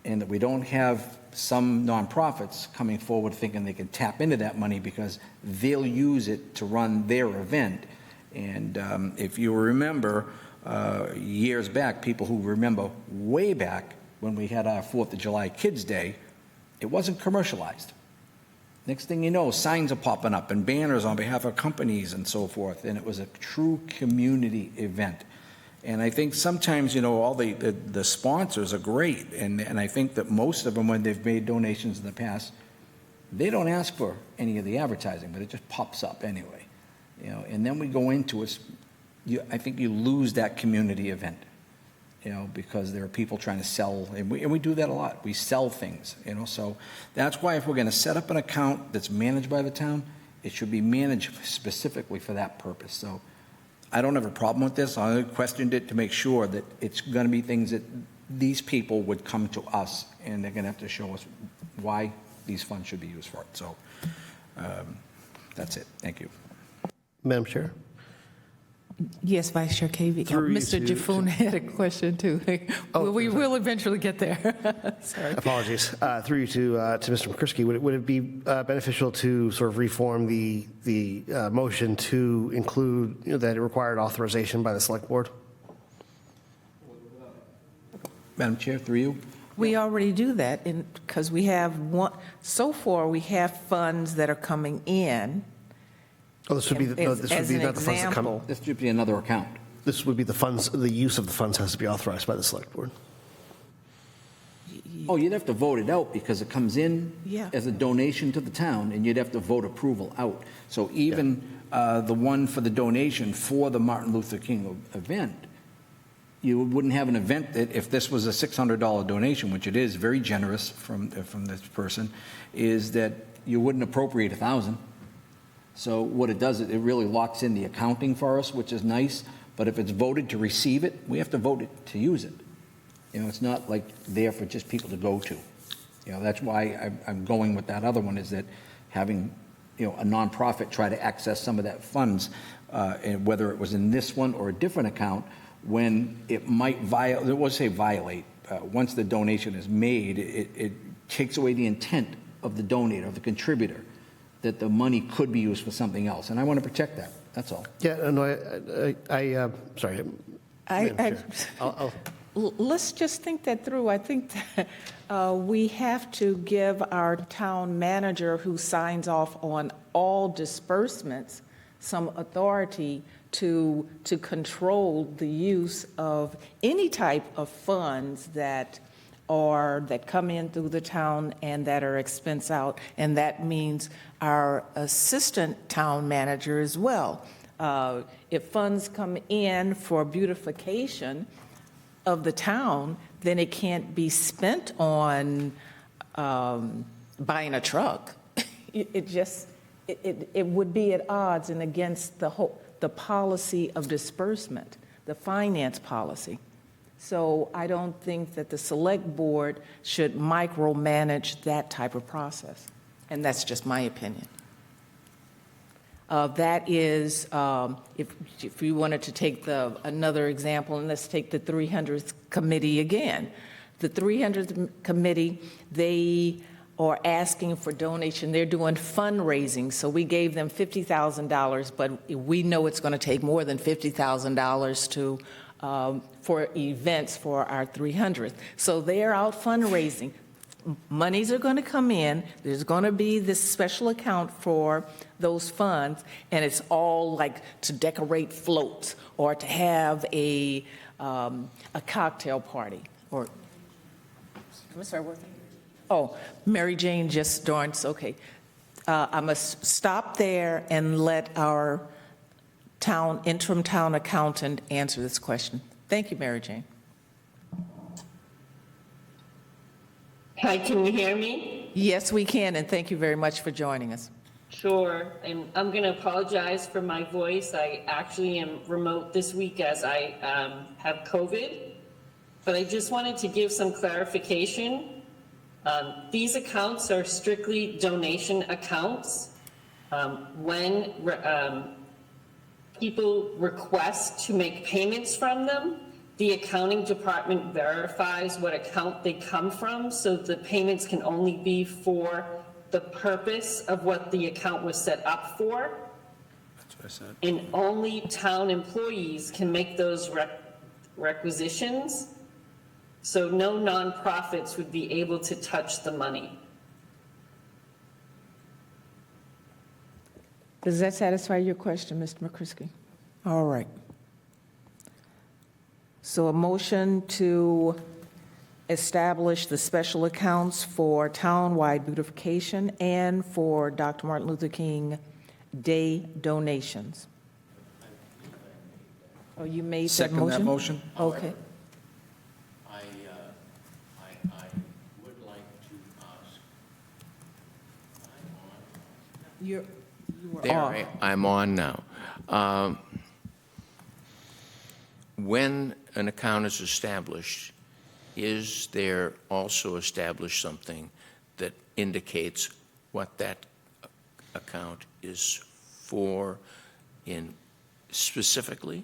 and that we don't have some nonprofits coming forward thinking they can tap into that money because they'll use it to run their event. And if you remember, years back, people who remember way back when we had our 4th of July Kids Day, it wasn't commercialized. Next thing you know, signs are popping up and banners on behalf of companies and so forth, and it was a true community event. And I think sometimes, all the sponsors are great, and I think that most of them, when they've made donations in the past, they don't ask for any of the advertising, but it just pops up anyway. And then we go into it. I think you lose that community event, because there are people trying to sell, and we do that a lot. We sell things, so that's why if we're going to set up an account that's managed by the town, it should be managed specifically for that purpose. So I don't have a problem with this. I questioned it to make sure that it's going to be things that these people would come to us, and they're going to have to show us why these funds should be used for it. So that's it. Thank you. Madam Chair? Yes, Vice Chair Cavey. Through you Mr. to- Jaffoon had a question, too. We will eventually get there. Sorry. Apologies. Through you to Mr. McCrisky, would it be beneficial to sort of reform the motion to include that it required authorization by the select board? Madam Chair, through you. We already do that, because we have one, so far, we have funds that are coming in. Oh, this would be As this would be an not the funds that come. example. This should be another account. This would be the funds. The use of the funds has to be authorized by the select board. Oh, you'd have to vote it out because it comes in Yeah. as a donation to the town, and you'd have to vote approval out. So even the one for the donation for the Martin Luther King event, you wouldn't have an event that, if this was a $600 donation, which it is, very generous from this person, is that you wouldn't appropriate $1,000. So what it does, it really locks in the accounting for us, which is nice. But if it's voted to receive it, we have to vote it to use it. It's not like there for just people to go to. That's why I'm going with that other one, is that having, a nonprofit try to access some of that funds, and whether it was in this one or a different account, when it might violate, it was say violate, once the donation is made, it takes away the intent of the donor, of the contributor, that the money could be used for something else. And I want to protect that. That's all. Yeah, no, sorry. Madam Chair. I'll- Let's just think that through. I think that we have to give our town manager, who signs off on all disbursements, some authority to control the use of any type of funds that come in through the town and that are expense out, and that means our assistant town manager as well. If funds come in for beautification of the town, then it can't be spent on buying a truck. It would be at odds and against the policy of disbursement, the finance policy. So I don't think that the select board should micromanage that type of process. And that's just my opinion. That is, if you wanted to take another example, and let's take the 300th committee again. The 300th committee, they are asking for donation. They're doing fundraising. So we gave them $50,000, but we know it's going to take more than $50,000 for events for our 300th. So they're out fundraising. Monies are going to come in. There's going to be this special account for those funds, and it's all like to decorate floats or to have a cocktail party. Or, can we start working? Oh, Mary Jane just darned, okay. I must stop there and let our interim town accountant answer this question. Thank you, Mary Jane. Hi, can you hear me? Yes, we can, and thank you very much for joining us. Sure. And I'm going to apologize for my voice. I actually am remote this week as I have COVID, but I just wanted to give some clarification. These accounts are strictly donation accounts. When people request to make payments from them, the accounting department verifies what account they come from, so the payments can only be for the purpose of what the account was set up for. That's what I said. And only town employees can make those requisitions. So no nonprofits would be able to touch the money. Does that satisfy your question, Mr. McCrisky? All right. So a motion to establish the special accounts for town-wide beautification and for Dr. Martin Luther King Day donations. Oh, you made that motion? Second that motion? Okay. I would like to ask, You were there, off. I'm on now. When an account is established, is there also established something that indicates what that account is for in specifically?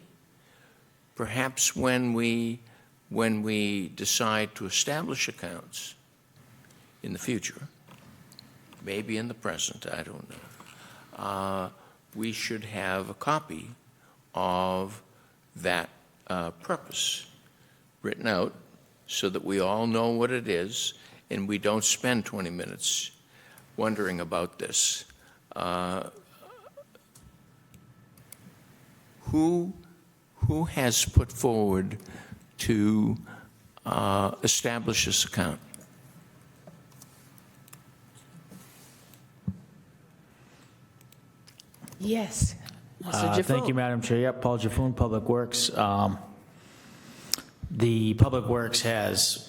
Perhaps when we decide to establish accounts in the future, maybe in the present, I don't know, we should have a copy of that purpose written out so that we all know what it is and we don't spend 20 minutes wondering about this. Who has put forward to establish this account? Yes. Mr. Jaffoon. Thank you, Madam Chair. Yep, Paul Jaffoon, Public Works. The Public Works has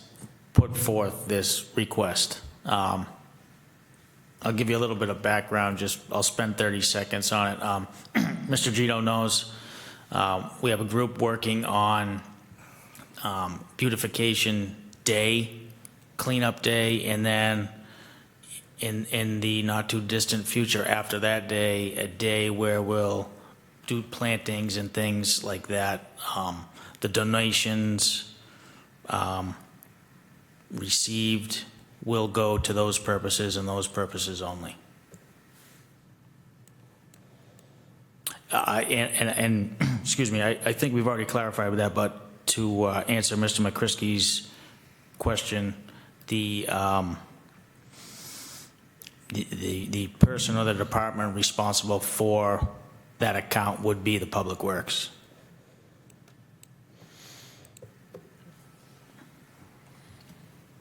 put forth this request. I'll give you a little bit of background, I'll spend 30 seconds on it. Mr. Gito knows we have a group working on beautification day, cleanup day, and then in the not too distant future after that day, a day where we'll do plantings and things like that. The donations received will go to those purposes and those purposes only. Excuse me, I think we've already clarified with that, but to answer Mr. McCrisky's question, the person or the department responsible for that account would be the Public Works.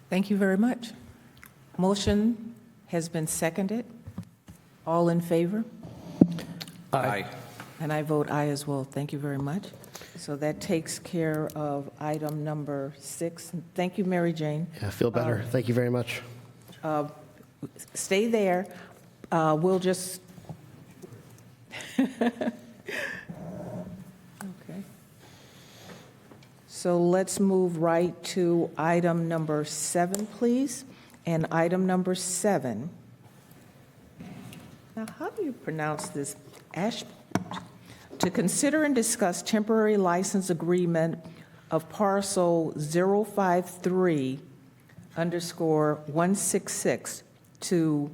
Thank you very much. Motion has been seconded. All in favor? Aye. And I vote aye as well. Thank you very much. So that takes care of item number 6. Thank you, Mary Jane. Yeah, I feel better. Thank you very much. Stay there. We'll just... Okay. So let's move right to item number 7, please. And item number 7. Now, how do you pronounce this? To consider and discuss temporary license agreement of parcel 053_166 to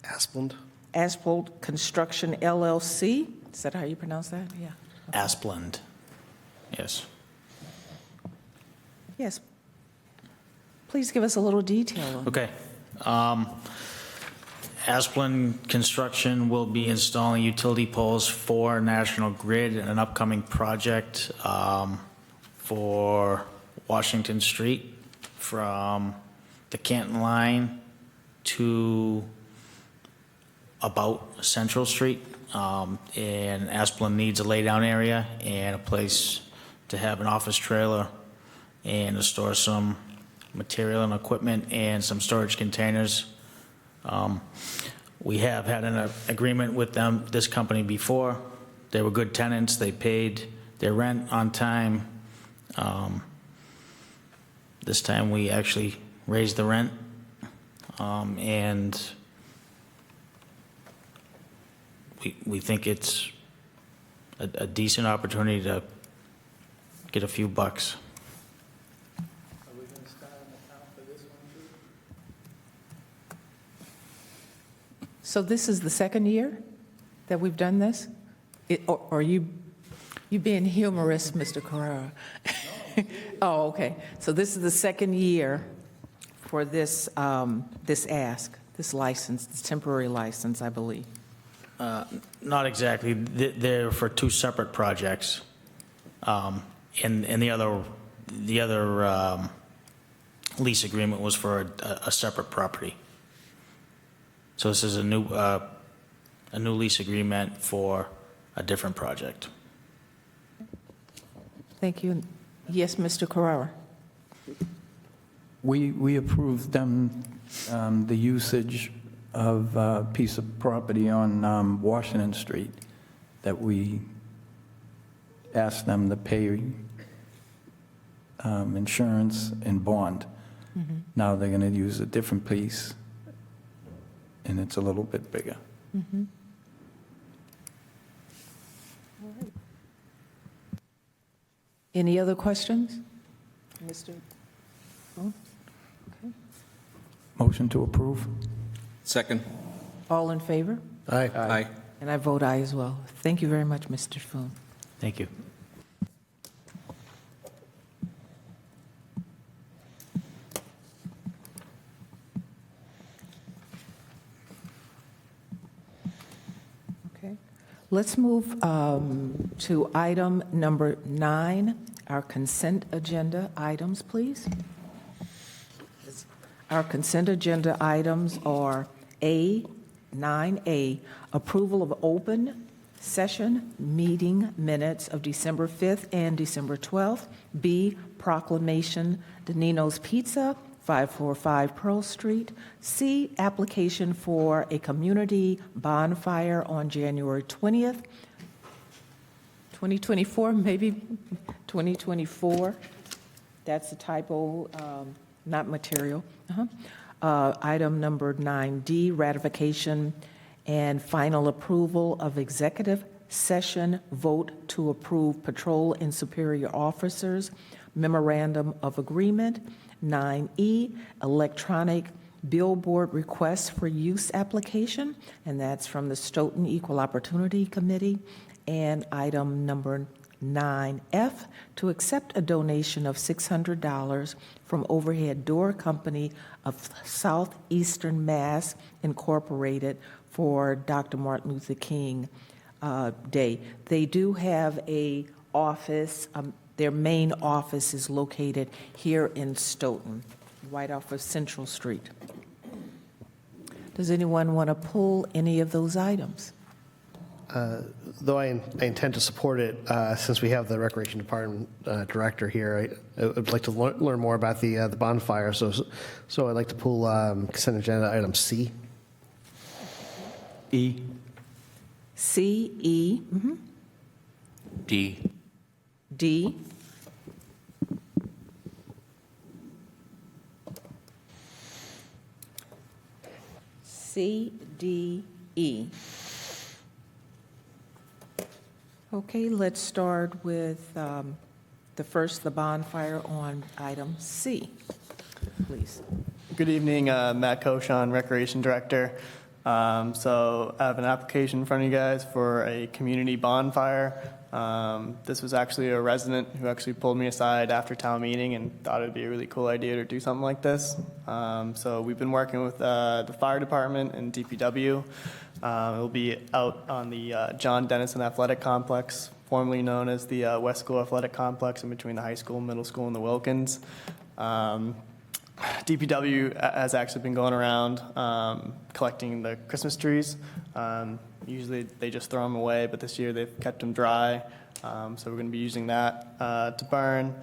Asplund. Asphalt Construction LLC. Is that how you pronounce that? Yeah. Asplund. Yes. Yes. Please give us a little detail on Okay. Asplund Construction will be installing utility poles for National Grid in an upcoming project for Washington Street from the Canton line to about Central Street. And Asplin needs a laydown area and a place to have an office trailer and to store some material and equipment and some storage containers. We have had an agreement with this company before. They were good tenants. They paid their rent on time. This time we actually raised the rent, and we think it's a decent opportunity to get a few bucks. Are we going to start an account for this one too? So this is the second year that we've done this? Or are you being humorous, Mr. Carrera? Oh, okay. So this is the second year for this, this license, this temporary license, I believe. Not exactly. They're for two separate projects. And the other lease agreement was for a separate property. So this is a new lease agreement for a different project. Thank you. Yes, Mr. Carrera? We approved them, the usage of a piece of property on Washington Street that we asked them to pay insurance and bond. Now they're going to use a different piece, and it's a little bit bigger. Any other questions? Mr. Oh, okay. Motion to approve? Second. All in favor? Aye. Aye. And I vote aye as well. Thank you very much, Mr. Foon. Thank you. Okay. Let's move to item number 9, our consent agenda items, please. Our consent agenda items are A, 9A, approval of open session meeting minutes of December 5th and December 12th. B, proclamation Danino's Pizza, 545 Pearl Street. C, application for a community bonfire on January 20th, 2024, maybe 2024. That's a typo, not material. Item number 9D, ratification and final approval of executive session vote to approve patrol and superior officers memorandum of agreement. 9E, electronic billboard request for use application, and that's from the Stoughton Equal Opportunity Committee. And item number 9F, to accept a donation of $600 from Overhead Door Company of Southeastern Mass Incorporated for Dr. Martin Luther King Day. They do have a office, their main office is located here in Stoughton, right off of Central Street. Does anyone want to pull any of those items? Though I intend to support it, since we have the Recreation Department Director here, I would like to learn more about the bonfire. So I'd like to pull consent agenda item C. E? C, E, D. D, C, D, E. Okay, let's start with the bonfire on item C, please. Good evening, Matt Koshan, Recreation Director. So I have an application in front of you guys for a community bonfire. This was actually a resident who actually pulled me aside after town meeting and thought it'd be a really cool idea to do something like this. So we've been working with the fire department and DPW. It'll be out on the John Dennison Athletic Complex, formerly known as the West School Athletic Complex, in between the high school, middle school, and the Wilkins. DPW has actually been going around collecting the Christmas trees. Usually they just throw them away, but this year they've kept them dry. So we're going to be using that to burn.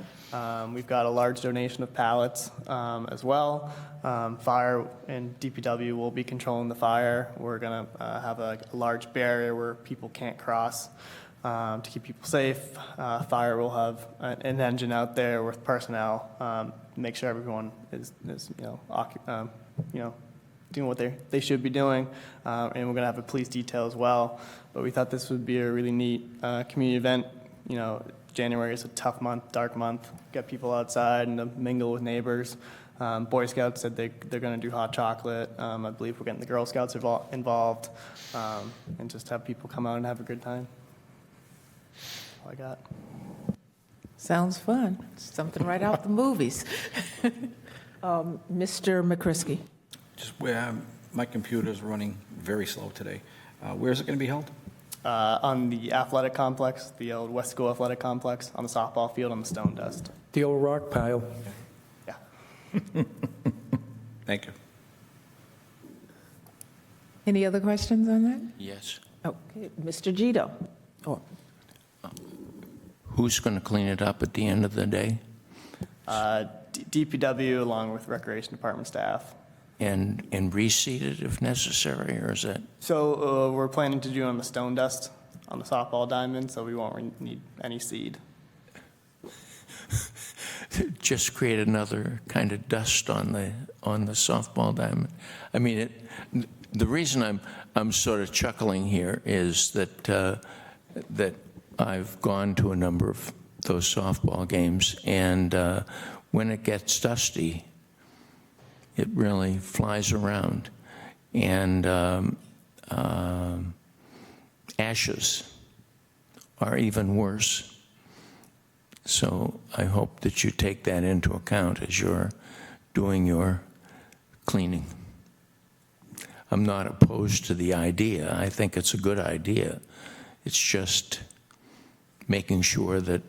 We've got a large donation of pallets as well. Fire and DPW will be controlling the fire. We're going to have a large barrier where people can't cross to keep people safe. Fire will have an engine out there with personnel, make sure everyone is doing what they should be doing. And we're going to have a police detail as well. But we thought this would be a really neat community event. You know, January is a tough month, dark month. Get people outside and to mingle with neighbors. Boy Scouts said they're going to do hot chocolate. I believe we're getting the Girl Scouts involved, and just have people come out and have a good time. That's all I got. Sounds fun. Something right out the movies. Mr. McCrisky. Just where my computer's running very slow today. Where is it going to be held? On the athletic complex, the old West School Athletic Complex, on the softball field on the stone dust. The old rock pile. Yeah. Thank you. Any other questions on that? Yes. Okay, Mr. Gito. Oh, Who's going to clean it up at the end of the day? DPW along with Recreation Department staff. And reseed it if necessary, or is that? So we're planning to do it on the stone dust on the softball diamond, so we won't need any seed. Just create another kind of dust on the softball diamond. I mean, the reason I'm sort of chuckling here is that that I've gone to a number of those softball games, and when it gets dusty, it really flies around, and ashes are even worse. So I hope that you take that into account as you're doing your cleaning. I'm not opposed to the idea. I think it's a good idea. It's just making sure that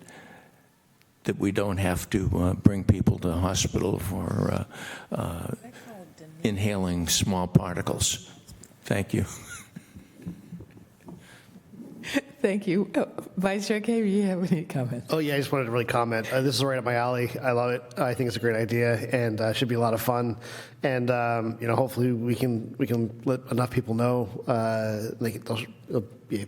we don't have to bring people to the hospital for inhaling small particles. Thank you. thank you. Vice Chair Cavey, you have any comments? Oh, yeah, I just wanted to really comment. This is right up my alley. I love it. I think it's a great idea, and should be a lot of fun. And hopefully we can let enough people know. They'll be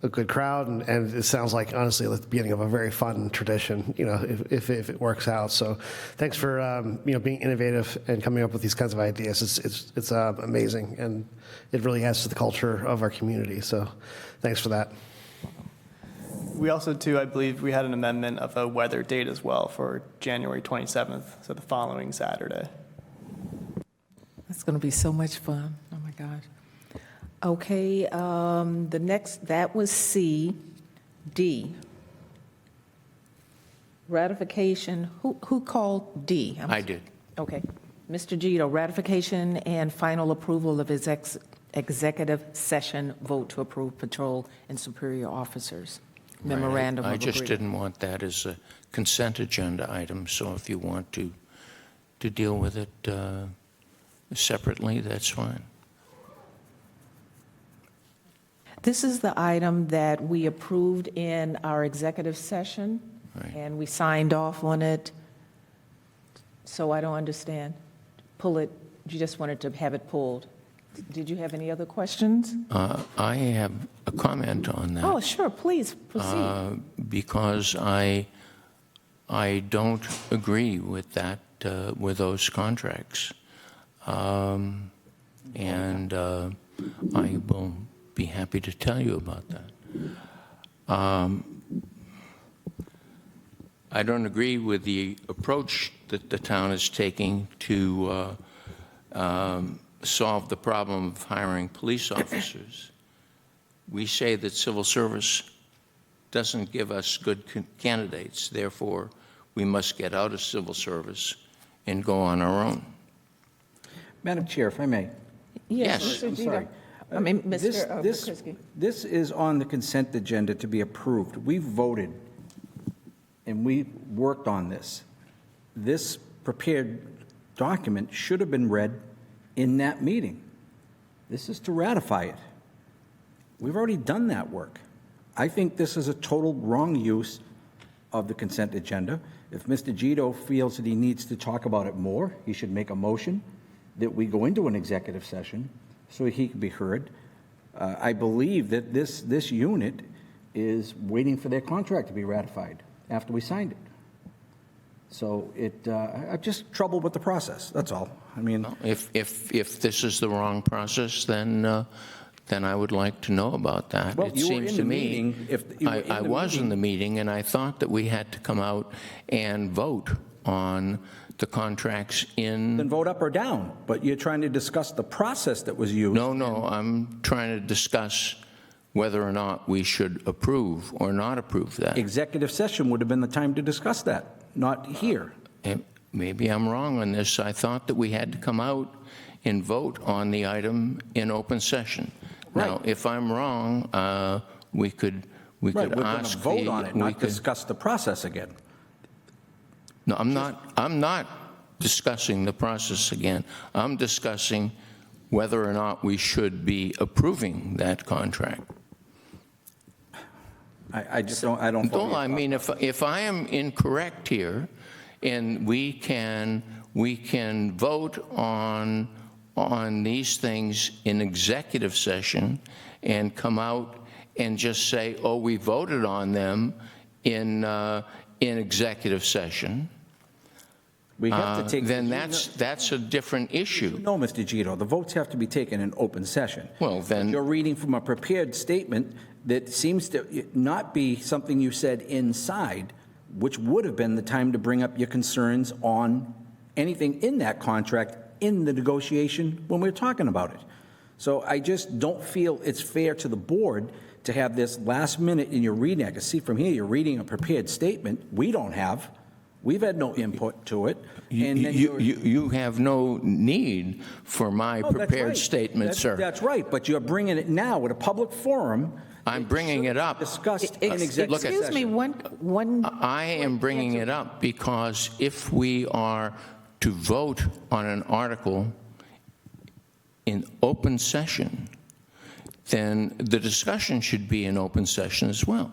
a good crowd, and it sounds like, honestly, the beginning of a very fun tradition, if it works out. So thanks for, being innovative and coming up with these kinds of ideas. It's amazing, and it really adds to the culture of our community. So thanks for that. We also, too, I believe we had an amendment of a weather date as well for January 27th, so the following Saturday. That's going to be so much fun. Oh, my gosh. Okay, the next, that was C. D. Ratification, who called D? I did. Okay. Mr. Gito, ratification and final approval of his executive session vote to approve patrol and superior officers. Memorandum of I just agreement. didn't want that as a consent agenda item, so if you want to deal with it separately, that's fine. This is the item that we approved in our executive session, Right. and we signed off on it. So I don't understand. Pull it, you just wanted to have it pulled. Did you have any other questions? I have a comment on that. Oh, sure, please, proceed. Because I don't agree with that, with those contracts. And I will be happy to tell you about that. I don't agree with the approach that the town is taking to solve the problem of hiring police officers. We say that civil service doesn't give us good candidates, therefore we must get out of civil service and go on our own. Madam Chair, if I may. Yes. Mr. I'm Gito. sorry. I mean, Mr. This McCrisky. This is on the consent agenda to be approved. We voted, and we worked on this. This prepared document should have been read in that meeting. This is to ratify it. We've already done that work. I think this is a total wrong use of the consent agenda. If Mr. Gito feels that he needs to talk about it more, he should make a motion that we go into an executive session so he can be heard. I believe that this unit is waiting for their contract to be ratified after we signed it. So I'm just troubled with the process, that's all. I mean, If this is the wrong process, then I would like to know about that. Well, It you were seems in to the me, meeting. If you were in I the was in meeting- the meeting, and I thought that we had to come out and vote on the contracts then in. vote up or down, but you're trying to discuss the process that was used. No, I'm trying to discuss whether or not we should approve or not approve that. Executive session would have been the time to discuss that, not here. And maybe I'm wrong on this. I thought that we had to come out and vote on the item in open session. Now, Right. if I'm wrong, we could Right, we're going ask to vote on it, not could- discuss the process again. No, I'm not discussing the process again. I'm discussing whether or not we should be approving that contract. I just don't, I don't. follow No, your I thought. mean, if I am incorrect here, and we can vote on these things in executive session and come out and just say, oh, we voted on them in executive session, We have to take. then that's a different issue. No, Mr. Gito, the votes have to be taken in open session. Well, then- You're reading from a prepared statement that seems to not be something you said inside, which would have been the time to bring up your concerns on anything in that contract in the negotiation when we're talking about it. So I just don't feel it's fair to the board to have this last minute in your reading. I can see from here, you're reading a prepared statement. We don't have. We've had no input to it. And then You have no need for my Oh, that's prepared right. statement, sir. That's right, but you're bringing it now at a public forum. I'm bringing it up. Discussed in executive Look at- session. Excuse me, one. I am bringing it up because if we are to vote on an article in open session, then the discussion should be in open session as well.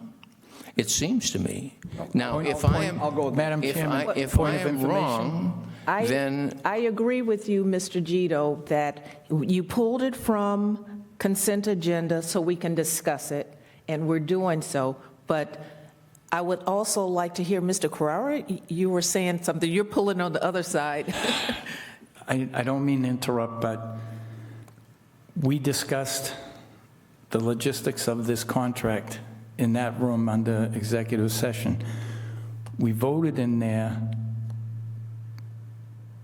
It seems to me. Now, if I am, I'll go with Madam Chairman, if point I of am information. wrong, then I agree with you, Mr. Gito, that you pulled it from consent agenda so we can discuss it, and we're doing so. But I would also like to hear, Mr. Carrara, you were saying something. You're pulling on the other side. I don't mean to interrupt, but we discussed the logistics of this contract in that room under executive session. We voted in there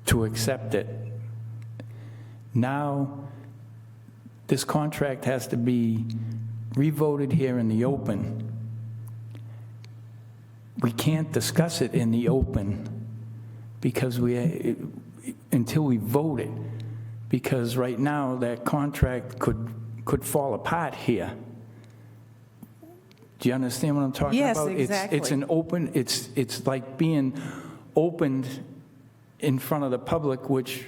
to accept it. Now, this contract has to be revoted here in the open. We can't discuss it in the open because until we vote it, because right now that contract could fall apart here. Do you understand what I'm talking Yes, about? exactly. It's an open, it's like being opened in front of the public, which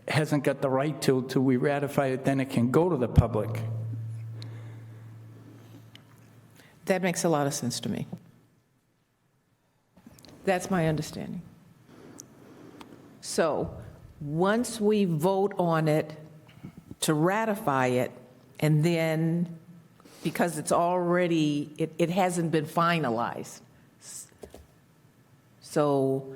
hasn't got the right till we ratify it, then it can go to the public. That makes a lot of sense to me. That's my understanding. So, once we vote on it to ratify it, and then, because it's already, it hasn't been finalized. So,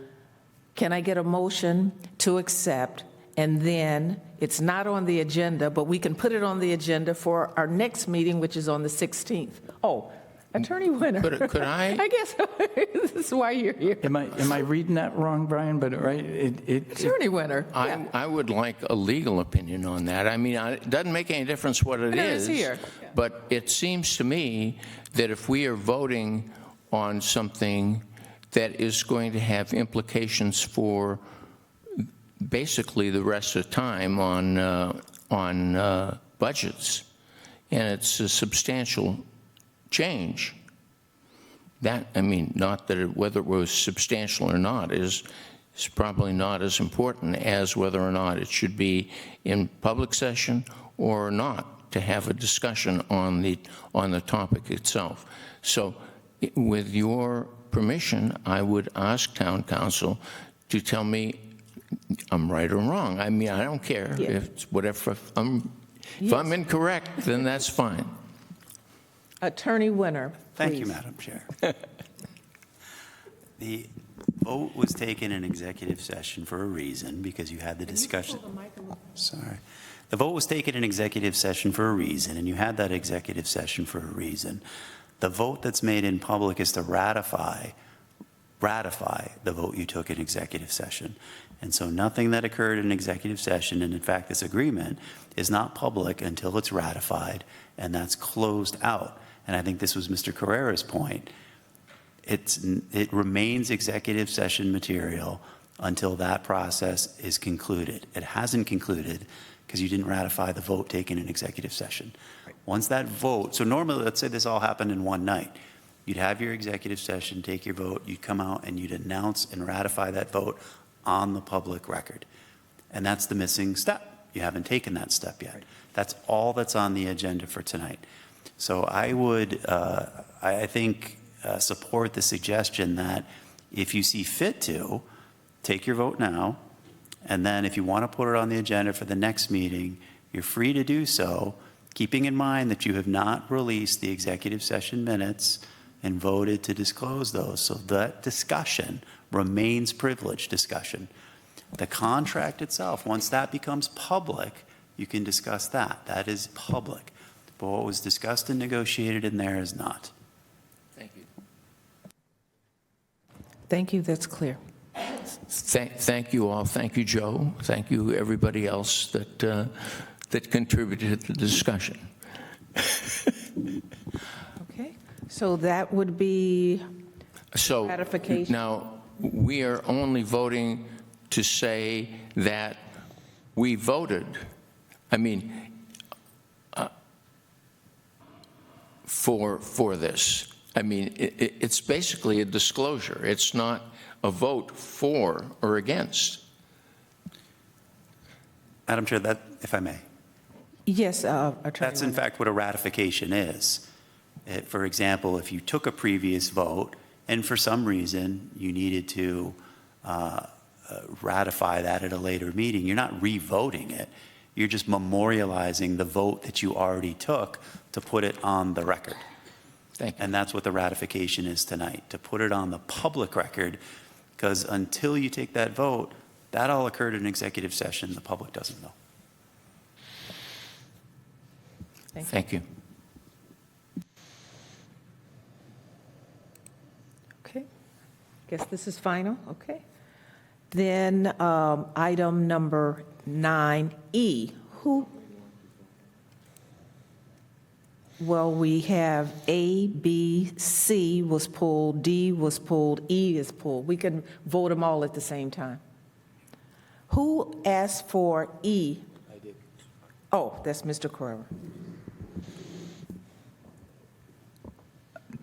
can I get a motion to accept, and then it's not on the agenda, but we can put it on the agenda for our next meeting, which is on the 16th? Oh, Attorney Winter. Could I? I guess this is why you're here. Am I reading that wrong, Brian? But right, Attorney Winter. Yeah. I would like a legal opinion on that. I mean, it doesn't make any difference what it I know it's is. here. But it seems to me that if we are voting on something that is going to have implications for basically the rest of the time on budgets, and it's a substantial change, that, I mean, not that whether it was substantial or not is is probably not as important as whether or not it should be in public session or not, to have a discussion on the topic itself. So with your permission, I would ask town council to tell me I'm right or wrong. I mean, I don't care. Yeah. If it's whatever, if I'm Yes. incorrect, then that's fine. Attorney Winter, Thank you, please. Madam Chair. The vote was taken in executive session for a reason, because you had the discussion. Sorry. The vote was taken in executive session for a reason, and you had that executive session for a reason. The vote that's made in public is to ratify the vote you took in executive session. And so nothing that occurred in executive session, and in fact, this agreement is not public until it's ratified, and that's closed out. And I think this was Mr. Carrera's point. It remains executive session material until that process is concluded. It hasn't concluded because you didn't ratify the vote taken in executive session. Once that vote, so normally, let's say this all happened in one night. You'd have your executive session, take your vote, you'd come out and you'd announce and ratify that vote on the public record. And that's the missing step. You haven't taken that step yet. That's all that's on the agenda for tonight. So I would, I think, support the suggestion that if you see fit to, take your vote now, and then if you want to put it on the agenda for the next meeting, you're free to do so, keeping in mind that you have not released the executive session minutes and voted to disclose those. So that discussion remains privileged discussion. The contract itself, once that becomes public, you can discuss that. That is public. But what was discussed and negotiated in there is not. Thank you. Thank you, that's clear. Thank you all. Thank you, Joe. Thank you, everybody else that contributed to the discussion. Okay, so that would be So ratification. now, we are only voting to say that we voted. I mean, for this. I mean, it's basically a disclosure. It's not a vote for or against. Madam Chair, that, if I may. Yes, Attorney That's in Winter. fact what a ratification is. For example, if you took a previous vote and for some reason you needed to ratify that at a later meeting, you're not re-voting it. You're just memorializing the vote that you already took to put it on the record. Thank you. And that's what the ratification is tonight, to put it on the public record, because until you take that vote, that all occurred in executive session. The public doesn't know. Thank you. Okay, guess this is final, okay. Then item number 9E, well, we have A, B, C was pulled, D was pulled, E is pulled. We can vote them all at the same time. Who asked for E? I did. Oh, that's Mr. Carrera.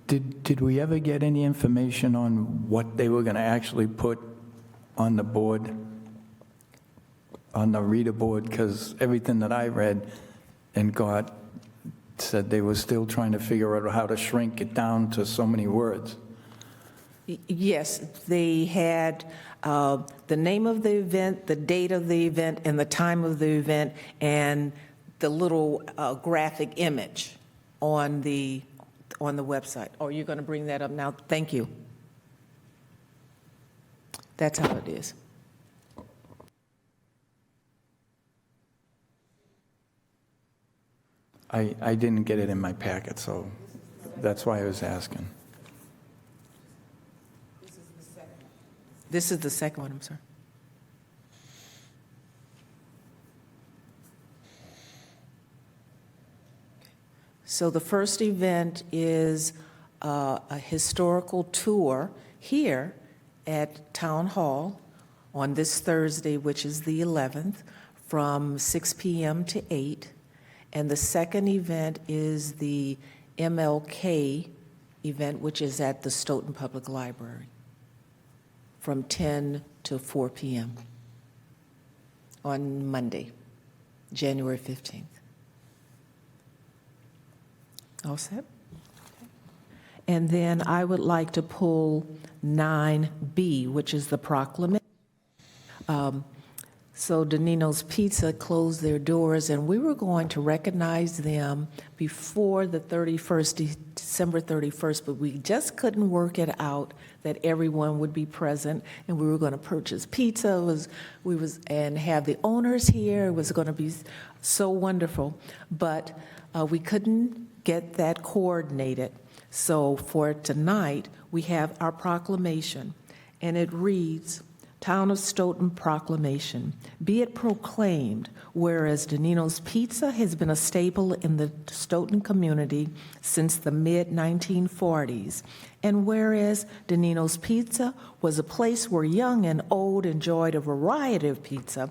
Did we ever get any information on what they were going to actually put on the board, on the reader board? Because everything that I read and got said they were still trying to figure out how to shrink it down to so many words. Yes, they had the name of the event, the date of the event, and the time of the event, and the little graphic image on the website. Oh, you're going to bring that up now? Thank you. That's how it is. I didn't get it in my packet, so that's why I was asking. This is the second one, I'm sorry. So the first event is a historical tour here at Town Hall on this Thursday, which is the 11th, from 6 p.m. to 8. And the second event is the MLK event, which is at the Stoughton Public Library from 10 to 4 p.m. on Monday, January 15th. All set? And then I would like to pull 9B, which is the proclamation. So Donino's Pizza closed their doors, and we were going to recognize them before the 31st, December 31st, but we just couldn't work it out that everyone would be present, and we were going to purchase pizza, and have the owners here. It was going to be so wonderful, but we couldn't get that coordinated. So for tonight, we have our proclamation, and it reads, Town of Stoughton Proclamation. Be it proclaimed, whereas Donino's Pizza has been a staple in the Stoughton community since the mid-1940s, and whereas Donino's Pizza was a place where young and old enjoyed a variety of pizza,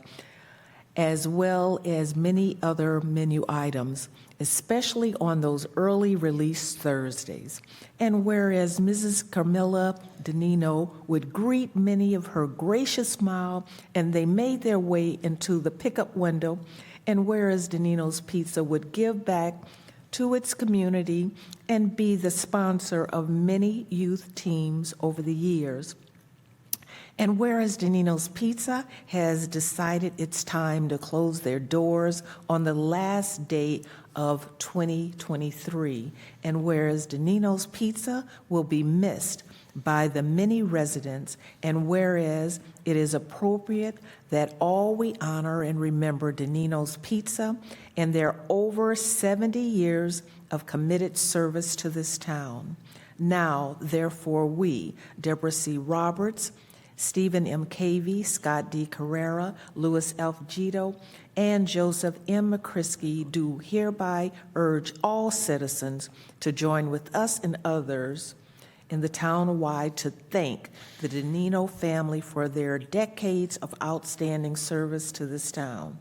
as well as many other menu items, especially on those early release Thursdays. And whereas Mrs. Carmilla Donino would greet many of her gracious smile, and they made their way into the pickup window, and whereas Donino's Pizza would give back to its community and be the sponsor of many youth teams over the years. And whereas Donino's Pizza has decided it's time to close their doors on the last day of 2023, and whereas Donino's Pizza will be missed by the many residents, and whereas it is appropriate that all we honor and remember Donino's Pizza and their over 70 years of committed service to this town. Now, therefore, we, Deborah C. Roberts, Stephen M. Cavey, Scott D. Carrera, Louis F. Gito, and Joseph M. McCrisky do hereby urge all citizens to join with us and others in the town-wide to thank the Donino family for their decades of outstanding service to this town.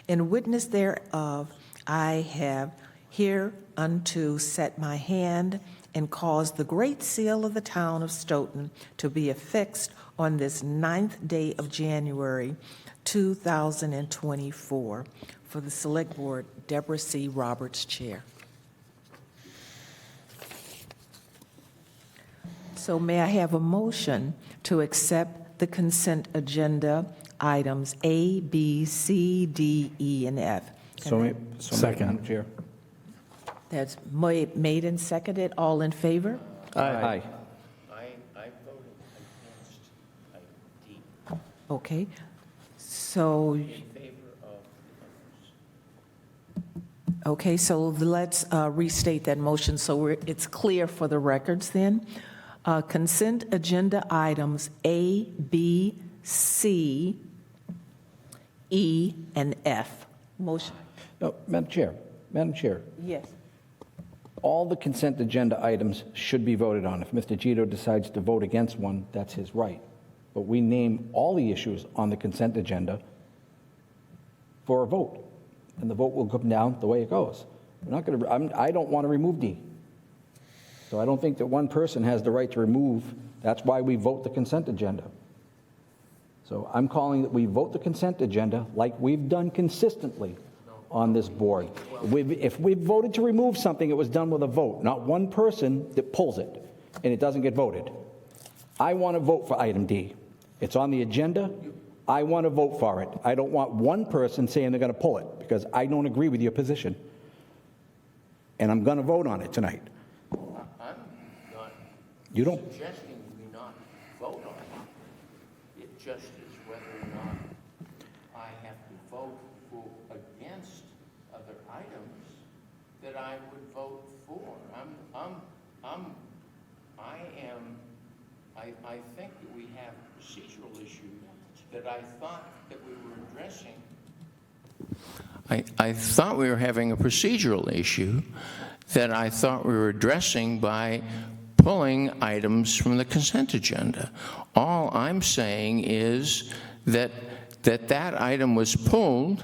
In witness thereof, I have hereunto set my hand and caused the great seal of the town of Stoughton to be affixed on this 9th day of January, 2024. For the Select Board, Deborah C. Roberts, Chair. So may I have a motion to accept the consent agenda items A, B, C, D, E, and F? Second, Madam Chair. That's made and seconded. All in favor? Aye. I voted against D. Okay. So, In favor of the others. okay, so let's restate that motion so it's clear for the records then. Consent agenda items A, B, C, E, and F. Motion. No, Madam Chair, Yes. all the consent agenda items should be voted on. If Mr. Gito decides to vote against one, that's his right. But we name all the issues on the consent agenda for a vote, and the vote will come down the way it goes. We're not going to. I don't want to remove D. So I don't think that one person has the right to remove. That's why we vote the consent agenda. So I'm calling that we vote the consent agenda like we've done consistently on this board. If we voted to remove something, it was done with a vote, not one person that pulls it, and it doesn't get voted. I want to vote for item D. It's on the agenda. I want to vote for it. I don't want one person saying they're going to pull it, because I don't agree with your position. And I'm going to vote on it tonight. I'm not You don't. suggesting we not vote on it. It just is whether or not I have to vote against other items that I would vote for. I think that we have a procedural issue that I thought that we were addressing. I thought we were having a procedural issue that I thought we were addressing by pulling items from the consent agenda. All I'm saying is that that item was pulled.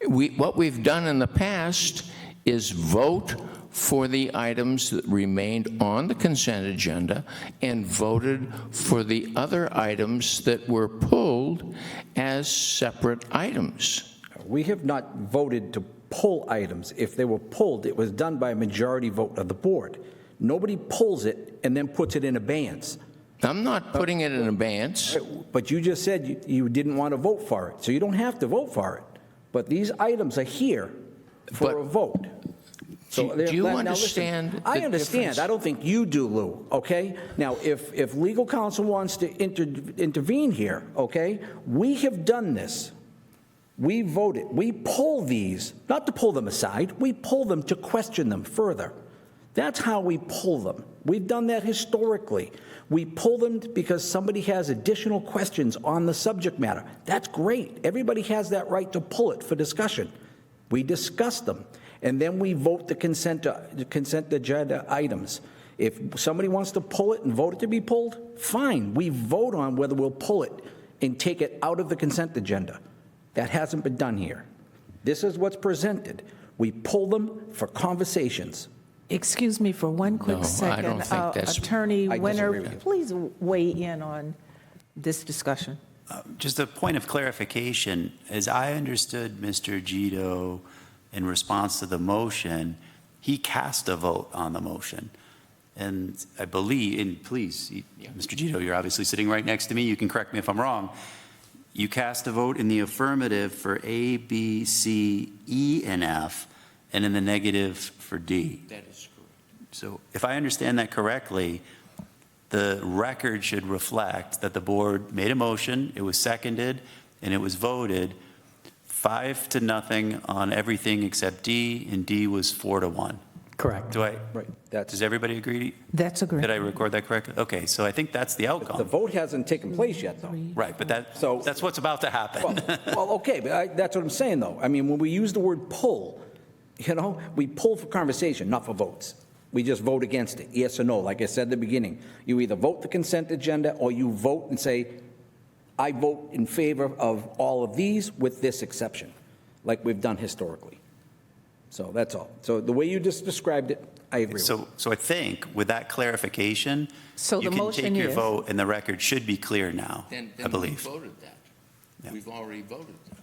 What we've done in the past is vote for the items that remained on the consent agenda and voted for the other items that were pulled as separate items. We have not voted to pull items. If they were pulled, it was done by a majority vote of the board. Nobody pulls it and then puts it in abeyance. I'm not putting it in abeyance. But you just said you didn't want to vote for it, so you don't have to vote for it. But these items are here for a vote. So Do you now, understand listen, I the understand. difference? I don't think you do, Lou, okay? Now, if legal counsel wants to intervene here, okay, we have done this. We voted. We pull these, not to pull them aside, we pull them to question them further. That's how we pull them. We've done that historically. We pull them because somebody has additional questions on the subject matter. That's great. Everybody has that right to pull it for discussion. We discuss them, and then we vote the consent agenda items. If somebody wants to pull it and vote it to be pulled, fine. We vote on whether we'll pull it and take it out of the consent agenda. That hasn't been done here. This is what's presented. We pull them for conversations. Excuse me for one quick No, second. I don't think that's- Attorney I Winter, disagree with you. please weigh in on this discussion. Just a point of clarification, as I understood Mr. Gito in response to the motion, he cast a vote on the motion. And I believe, and please, Mr. Gito, you're obviously sitting right next to me, you can correct me if I'm wrong. You cast a vote in the affirmative for A, B, C, E, and F, and in the negative for D. That is correct. So if I understand that correctly, the record should reflect that the board made a motion, it was seconded, and it was voted 5-0 on everything except D, and D was 4-1. Correct. Do I, Right. does everybody agree? That's agreed. Did I record that correctly? Okay, so I think that's the The outcome. vote hasn't taken place yet, though. Right, but So- that's what's about to happen. Well, okay, but that's what I'm saying, though. I mean, when we use the word pull, we pull for conversation, not for votes. We just vote against it, yes or no. Like I said at the beginning, you either vote the consent agenda or you vote and say, I vote in favor of all of these with this exception, like we've done historically. So that's all. So the way you just described it, I agree with. So I think with that clarification, So you the can motion take your is- vote and the record should be clear now, Then I we believe. voted that. Yeah. We've already voted that.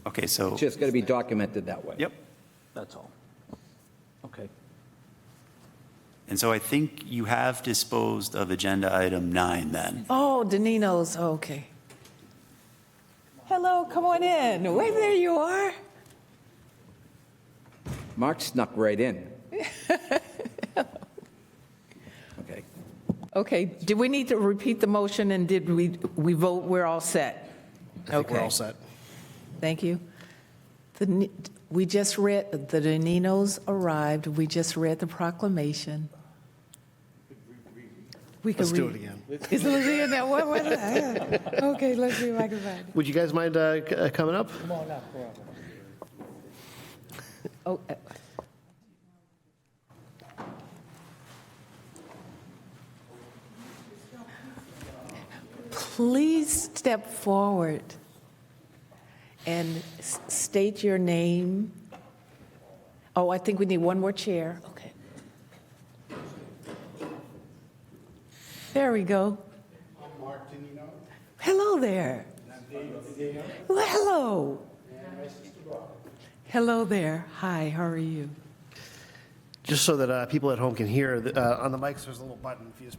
Okay, so, It's just got to be documented that way. yep. That's all. Okay. And so I think you have disposed of agenda item 9 then. Oh, Danino's, okay. Hello, come on in. Wait, there you are. Mark snuck right in. Okay. Okay, did we need to repeat the motion, and did we vote, we're all set? I think we're Okay. all set. Thank you. We just read, the Daninos arrived, we just read the proclamation. We could Let's do read- it again. Is it again? Now, what was it? Okay, let's see if I can find it. Would you guys mind coming up? Oh, please step forward and state your name. Oh, I think we need one more chair. Okay. There we go. I'm Mark Danino. Hello there. Well, hello. Hello there. Hi, how are you? Just so that people at home can hear, on the mics, there's a little button. If you just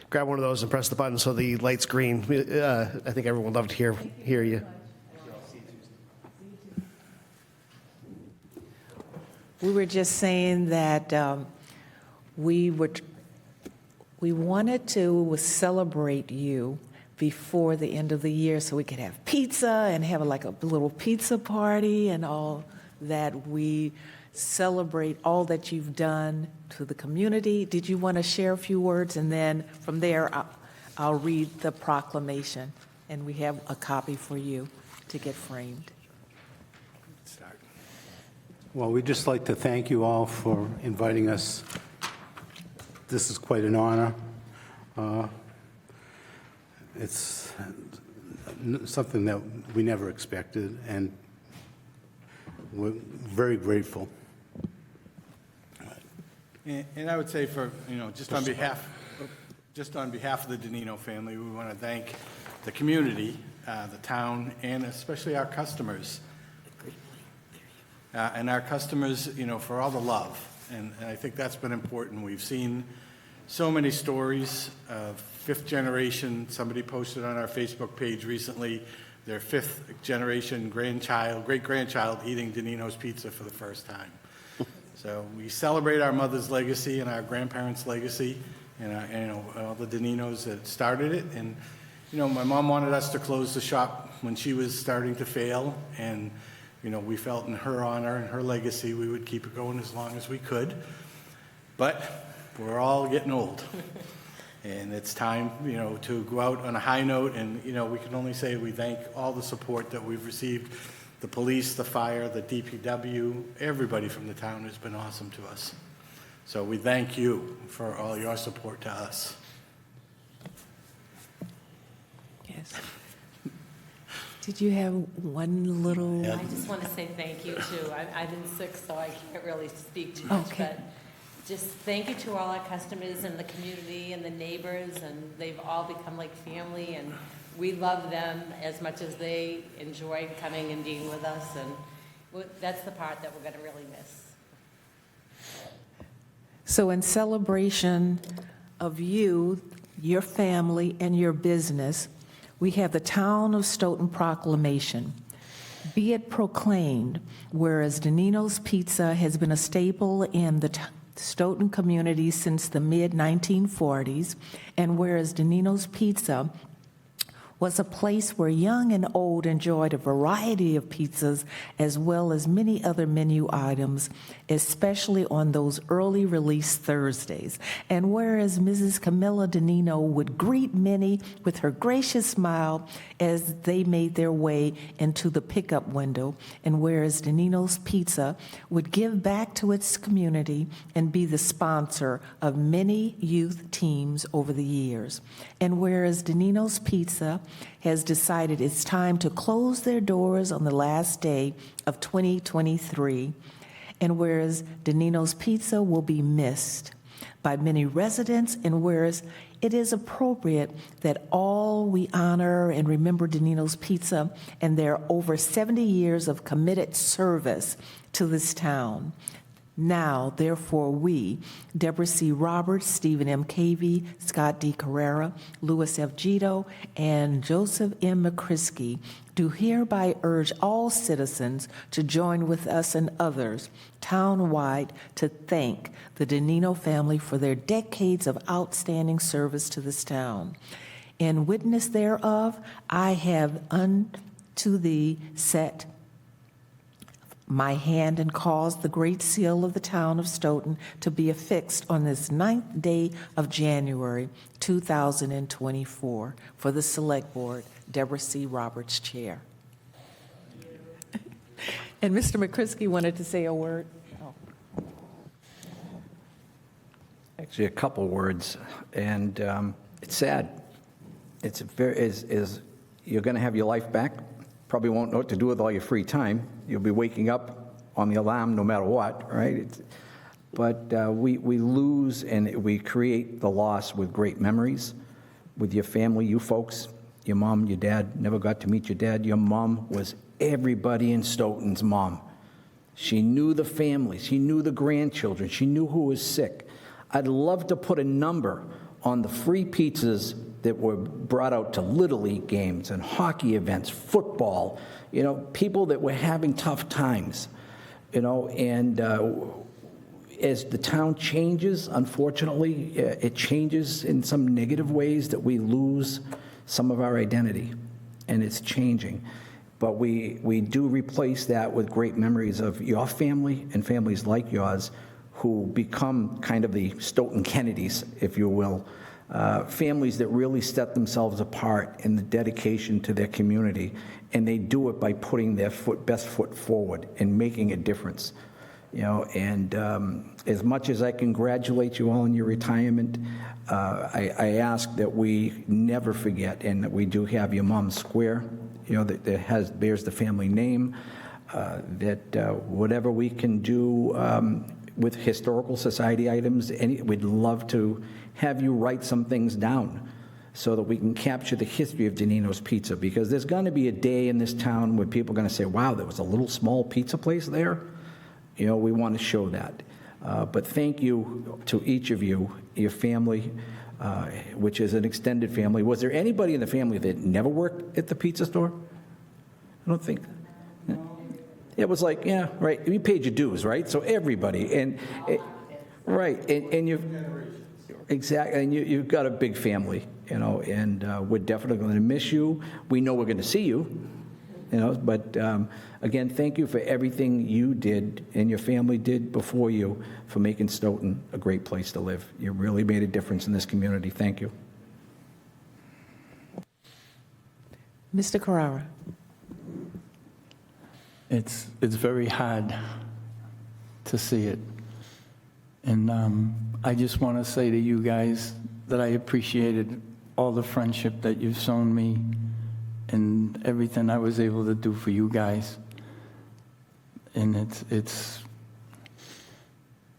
grab one of those and press the button so the light's green, I think everyone would love to hear you. We were just saying that we wanted to celebrate you before the end of the year so we could have pizza and have like a little pizza party and all that. We celebrate all that you've done to the community. Did you want to share a few words? And then from there, I'll read the proclamation, and we have a copy for you to get framed. Well, we'd just like to thank you all for inviting us. This is quite an honor. It's something that we never expected, and We're very grateful. And I would say just on behalf of the Donino family, we want to thank the community, the town, and especially our customers. And our customers, for all the love. And I think that's been important. We've seen so many stories of fifth generation. Somebody posted on our Facebook page recently their fifth generation great-grandchild eating Donino's pizza for the first time. So we celebrate our mother's legacy and our grandparents' legacy, and all the Doninos that started it. And my mom wanted us to close the shop when she was starting to fail, and we felt in her honor and her legacy we would keep it going as long as we could. But we're all getting old, and it's time to go out on a high note. And we can only say we thank all the support that we've received. The police, the fire, the DPW, everybody from the town has been awesome to us. So we thank you for all your support to us. Yes. Did you have one little? I just want to say thank you too. I've been sick, so I can't really speak too much, but just thank you to all our customers and the community and the neighbors, and they've all become like family, and we love them as much as they enjoy coming and being with us, and that's the part that we're going to really miss. So in celebration of you, your family, and your business, we have the Town of Stoughton Proclamation. Be it proclaimed, whereas Donino's Pizza has been a staple in the Stoughton community since the mid-1940s, and whereas Donino's Pizza was a place where young and old enjoyed a variety of pizzas as well as many other menu items, especially on those early release Thursdays. And whereas Mrs. Camilla Donino would greet many with her gracious smile as they made their way into the pickup window, and whereas Donino's Pizza would give back to its community and be the sponsor of many youth teams over the years, and whereas Donino's Pizza has decided it's time to close their doors on the last day of 2023, and whereas Donino's Pizza will be missed by many residents, and whereas it is appropriate that all we honor and remember Donino's Pizza and their over 70 years of committed service to this town. Now, therefore, we, Deborah C. Roberts, Stephen M. Cavey, Scott D. Carrera, Louis F. Gito, and Joseph M. McCrisky, do hereby urge all citizens to join with us and others town-wide to thank the Donino family for their decades of outstanding service to this town. In witness thereof, I have unto thee set my hand and caused the great seal of the town of Stoughton to be affixed on this 9th day of January, 2024. For the Select Board, Deborah C. Roberts, Chair. And Mr. McCrisky wanted to say a word. Oh. Actually, a couple words, and it's sad. It's you're going to have your life back. Probably won't know what to do with all your free time. You'll be waking up on the alarm no matter what, right? But we lose and we create the loss with great memories, with your family, you folks. Your mom, your dad, never got to meet your dad. Your mom was everybody in Stoughton's mom. She knew the family. She knew the grandchildren. She knew who was sick. I'd love to put a number on the free pizzas that were brought out to Little League games and hockey events, football, people that were having tough times, and as the town changes, unfortunately, it changes in some negative ways that we lose some of our identity, and it's changing. But we do replace that with great memories of your family and families like yours who become kind of the Stoughton Kennedys, if you will, families that really set themselves apart in the dedication to their community, and they do it by putting their best foot forward and making a difference. And as much as I congratulate you all on your retirement, I ask that we never forget, and that we do have your mom's square, that bears the family name. that whatever we can do with historical society items, we'd love to have you write some things down so that we can capture the history of Danino's Pizza, because there's going to be a day in this town where people are going to say, wow, there was a little small pizza place there. You know, we want to show that. But thank you to each of you, your family, which is an extended family. Was there anybody in the family that never worked at the pizza store? I don't think. It was like, yeah, right, you paid your dues, right? So everybody, right, and you've, exactly, and you've got a big family, you know, and we're definitely going to miss you. We know we're going to see you, you know, but again, thank you for everything you did and your family did before you for making Stoughton a great place to live. You really made a difference in this community. Thank you. Mr. Carrara. It's very hard to see it. And I just want to say to you guys that I appreciated all the friendship that you've shown me and everything I was able to do for you guys. And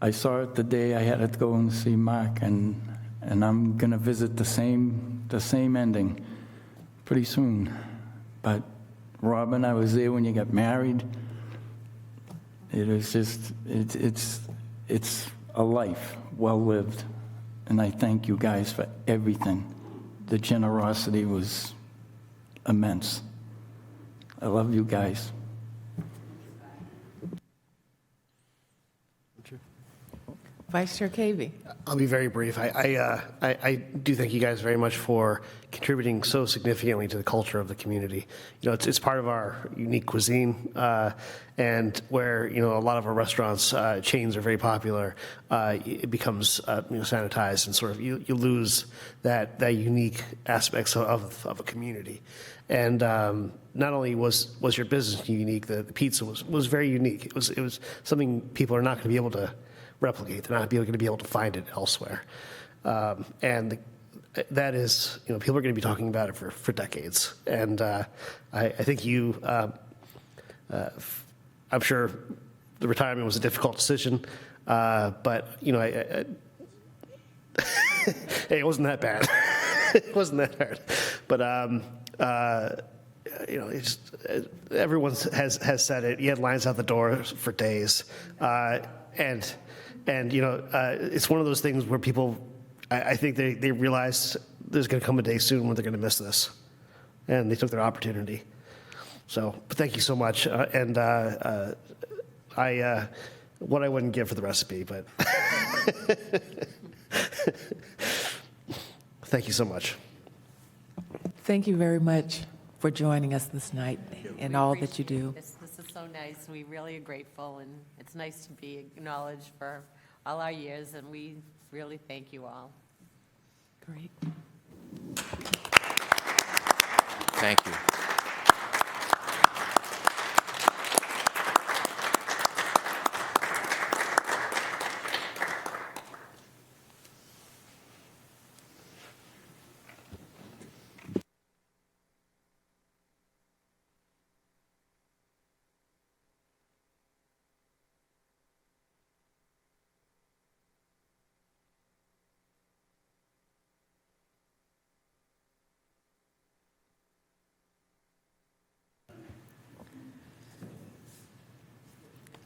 I saw it the day I had to go and see Mark, and I'm going to visit the same ending pretty soon. But Robin, I was there when you got married. It was just, it's a life well lived. And I thank you guys for everything. The generosity was immense. I love you guys. Vice Chair Cavey. I'll be very brief. I do thank you guys very much for contributing so significantly to the culture of the community. You know, it's part of our unique cuisine, and where, you know, a lot of our restaurants, chains are very popular, it becomes, sanitized, and sort of you lose that unique aspects of a community. And not only was your business unique, the pizza was very unique. It was something people are not going to be able to replicate. They're not going to be able to find it elsewhere. And that is, people are going to be talking about it for decades. And I think you, I'm sure the retirement was a difficult decision, but, hey, it wasn't that bad. It wasn't that hard. But, it's just, everyone has said it. You had lines out the door for days. And it's one of those things where people, I think they realize there's going to come a day soon when they're going to miss this, and they took their opportunity. So, but thank you so much. What I wouldn't give for the recipe, but thank you so much. Thank you very much for joining us this night and all that you do. This is so nice. We really are grateful, and it's nice to be acknowledged for all our years, and we really thank you all. Great. Thank you.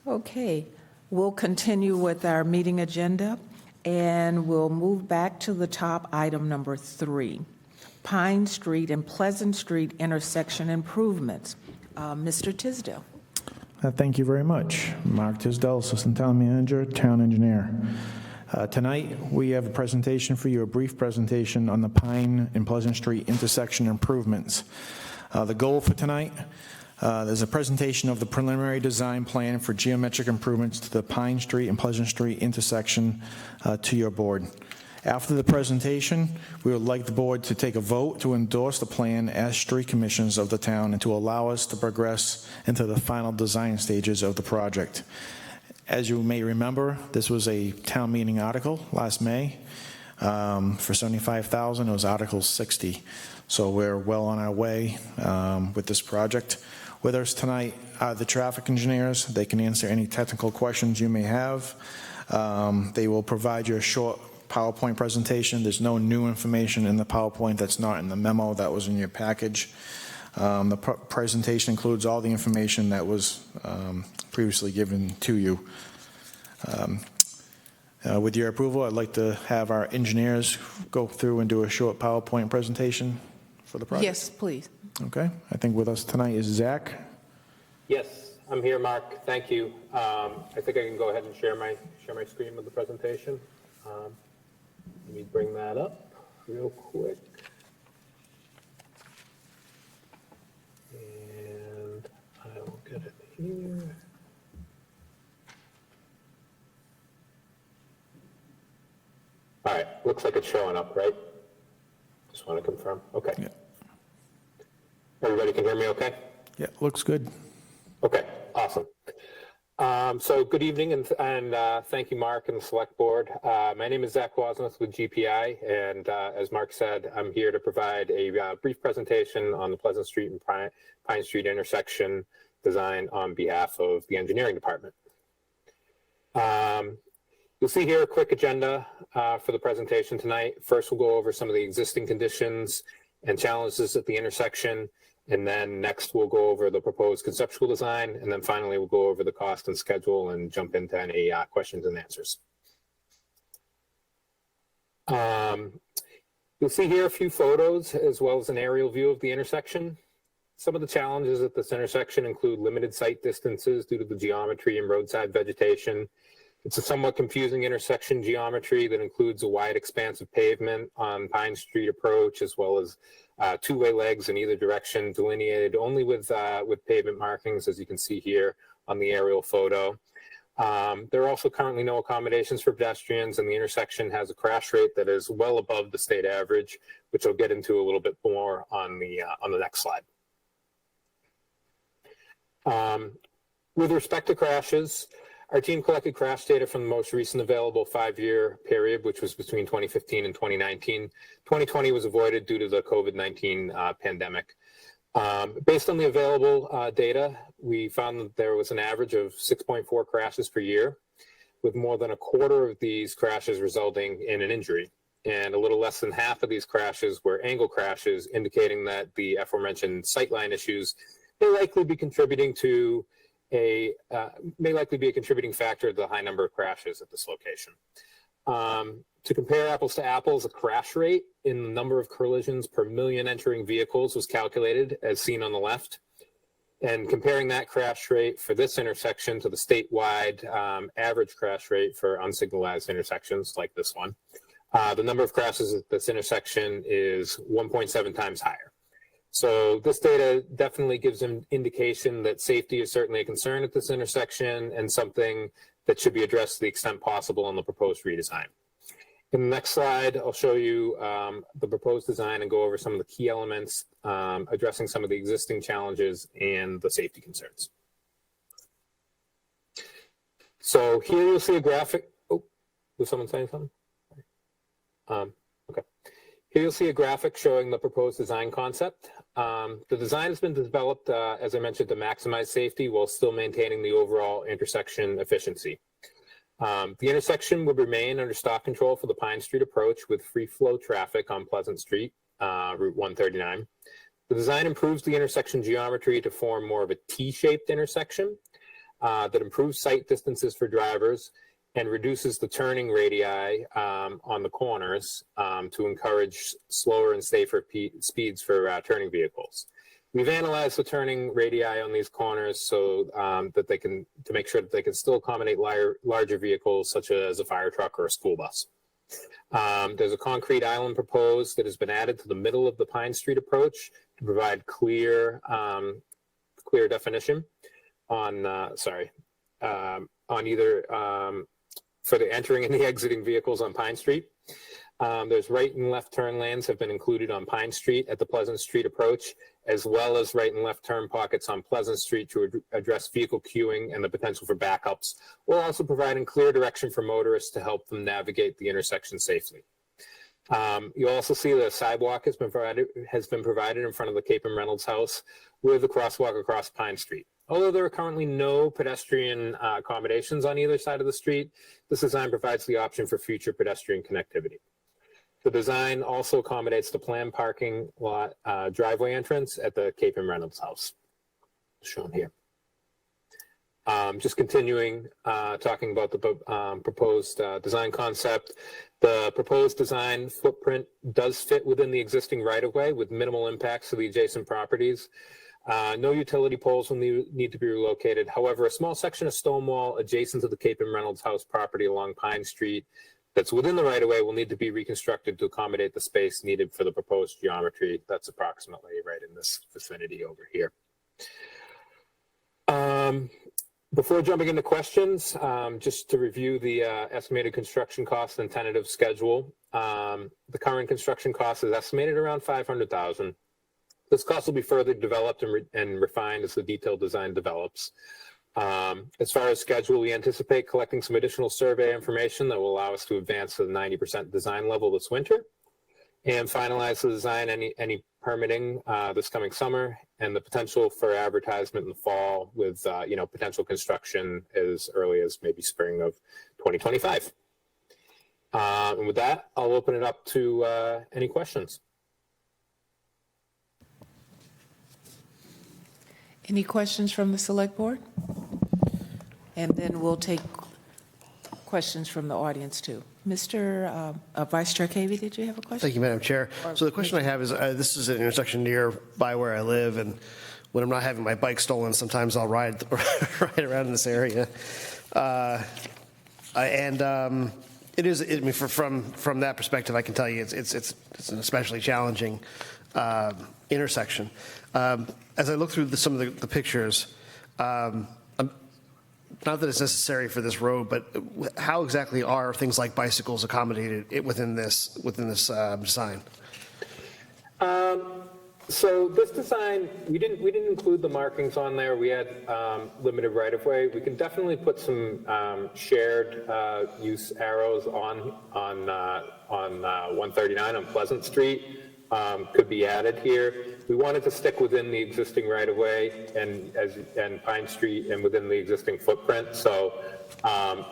Okay, we'll continue with our meeting agenda, and we'll move back to the top item number 3, Pine Street and Pleasant Street intersection improvements. Mr. Tisdale. Thank you very much. Mark Tisdale, Assistant Town Manager, Town Engineer. Tonight, we have a presentation for you, a brief presentation on the Pine and Pleasant Street intersection improvements. The goal for tonight, there's a presentation of the preliminary design plan for geometric improvements to the Pine Street and Pleasant Street intersection to your board. After the presentation, we would like the board to take a vote to endorse the plan as street commissioners of the town and to allow us to progress into the final design stages of the project. As you may remember, this was a town meeting article last May for $75,000. It was Article 60. So we're well on our way with this project. With us tonight are the traffic engineers. They can answer any technical questions you may have. They will provide you a short PowerPoint presentation. There's no new information in the PowerPoint that's not in the memo that was in your package. The presentation includes all the information that was previously given to you. With your approval, I'd like to have our engineers go through and do a short PowerPoint presentation for the project. Yes, please. Okay. I think with us tonight is Zach. Yes, I'm here, Mark. Thank you. I think I can go ahead and share my screen with the presentation. Let me bring that up real quick. And I will get it here. All right, looks like it's showing up, right? Just want to confirm. Okay. Yeah. Everybody can hear me okay? Yeah, looks good. Okay, awesome. So good evening, and thank you, Mark and the Select Board. My name is Zach Wasmuth with GPI, and as Mark said, I'm here to provide a brief presentation on the Pleasant Street and Pine Street intersection design on behalf of the engineering department. You'll see here a quick agenda for the presentation tonight. First, we'll go over some of the existing conditions and challenges at the intersection. And then next, we'll go over the proposed conceptual design. And then finally, we'll go over the cost and schedule and jump into any questions and answers. You'll see here a few photos as well as an aerial view of the intersection. Some of the challenges at this intersection include limited sight distances due to the geometry and roadside vegetation. It's a somewhat confusing intersection geometry that includes a wide expanse of pavement on Pine Street approach, as well as two-way legs in either direction, delineated only with pavement markings, as you can see here on the aerial photo. There are also currently no accommodations for pedestrians, and the intersection has a crash rate that is well above the state average, which I'll get into a little bit more on the next slide. With respect to crashes, our team collected crash data from the most recent available 5-year period, which was between 2015 and 2019. 2020 was avoided due to the COVID-19 pandemic. Based on the available data, we found that there was an average of 6.4 crashes per year, with more than a quarter of these crashes resulting in an injury. And a little less than half of these crashes were angle crashes, indicating that the aforementioned sightline issues may likely be a contributing factor to the high number of crashes at this location. To compare apples to apples, a crash rate in the number of collisions per million entering vehicles was calculated, as seen on the left. And comparing that crash rate for this intersection to the statewide average crash rate for unsignalized intersections like this one, the number of crashes at this intersection is 1.7 times higher. So this data definitely gives an indication that safety is certainly a concern at this intersection and something that should be addressed to the extent possible in the proposed redesign. In the next slide, I'll show you the proposed design and go over some of the key elements addressing some of the existing challenges and the safety concerns. So here you'll see a graphic. Oh, was someone saying something? Okay. Here you'll see a graphic showing the proposed design concept. The design has been developed, as I mentioned, to maximize safety while still maintaining the overall intersection efficiency. The intersection would remain under stock control for the Pine Street approach with free flow traffic on Pleasant Street, Route 139. The design improves the intersection geometry to form more of a T-shaped intersection that improves sight distances for drivers and reduces the turning radii on the corners to encourage slower and safer speeds for turning vehicles. We've analyzed the turning radii on these corners so that to make sure that they can still accommodate larger vehicles such as a fire truck or a school bus. There's a concrete island proposed that has been added to the middle of the Pine Street approach to provide clear definition on either for the entering and the exiting vehicles on Pine Street. There's right and left turn lanes have been included on Pine Street at the Pleasant Street approach, as well as right and left turn pockets on Pleasant Street to address vehicle queuing and the potential for backups, while also providing clear direction for motorists to help them navigate the intersection safely. You also see the sidewalk has been provided in front of the Cape and Reynolds house with a crosswalk across Pine Street. Although there are currently no pedestrian accommodations on either side of the street, this design provides the option for future pedestrian connectivity. The design also accommodates the planned parking lot driveway entrance at the Cape and Reynolds house, shown here. Just continuing talking about the proposed design concept. The proposed design footprint does fit within the existing right-of-way with minimal impacts to the adjacent properties. No utility poles will need to be relocated. However, a small section of stone wall adjacent to the Cape and Reynolds house property along Pine Street that's within the right-of-way will need to be reconstructed to accommodate the space needed for the proposed geometry. That's approximately right in this vicinity over here. Before jumping into questions, just to review the estimated construction costs and tentative schedule. The current construction cost is estimated around $500,000. This cost will be further developed and refined as the detailed design develops. As far as schedule, we anticipate collecting some additional survey information that will allow us to advance to the 90% design level this winter and finalize the design, any permitting this coming summer, and the potential for advertisement in the fall with potential construction as early as maybe spring of 2025. And with that, I'll open it up to any questions. Any questions from the Select Board? And then we'll take questions from the audience, too. Mr. Vice Chair Cavey, did you have a question? Thank you, Madam Chair. So the question I have is, this is an intersection nearby where I live, and when I'm not having my bike stolen, sometimes I'll ride around in this area. It is, I mean, from that perspective, I can tell you it's an especially challenging intersection. As I look through some of the pictures, not that it's necessary for this road, but how exactly are things like bicycles accommodated within this design? So this design, we didn't include the markings on there. We had limited right-of-way. We can definitely put some shared use arrows on 139 on Pleasant Street. Could be added here. We wanted to stick within the existing right-of-way and Pine Street and within the existing footprint. So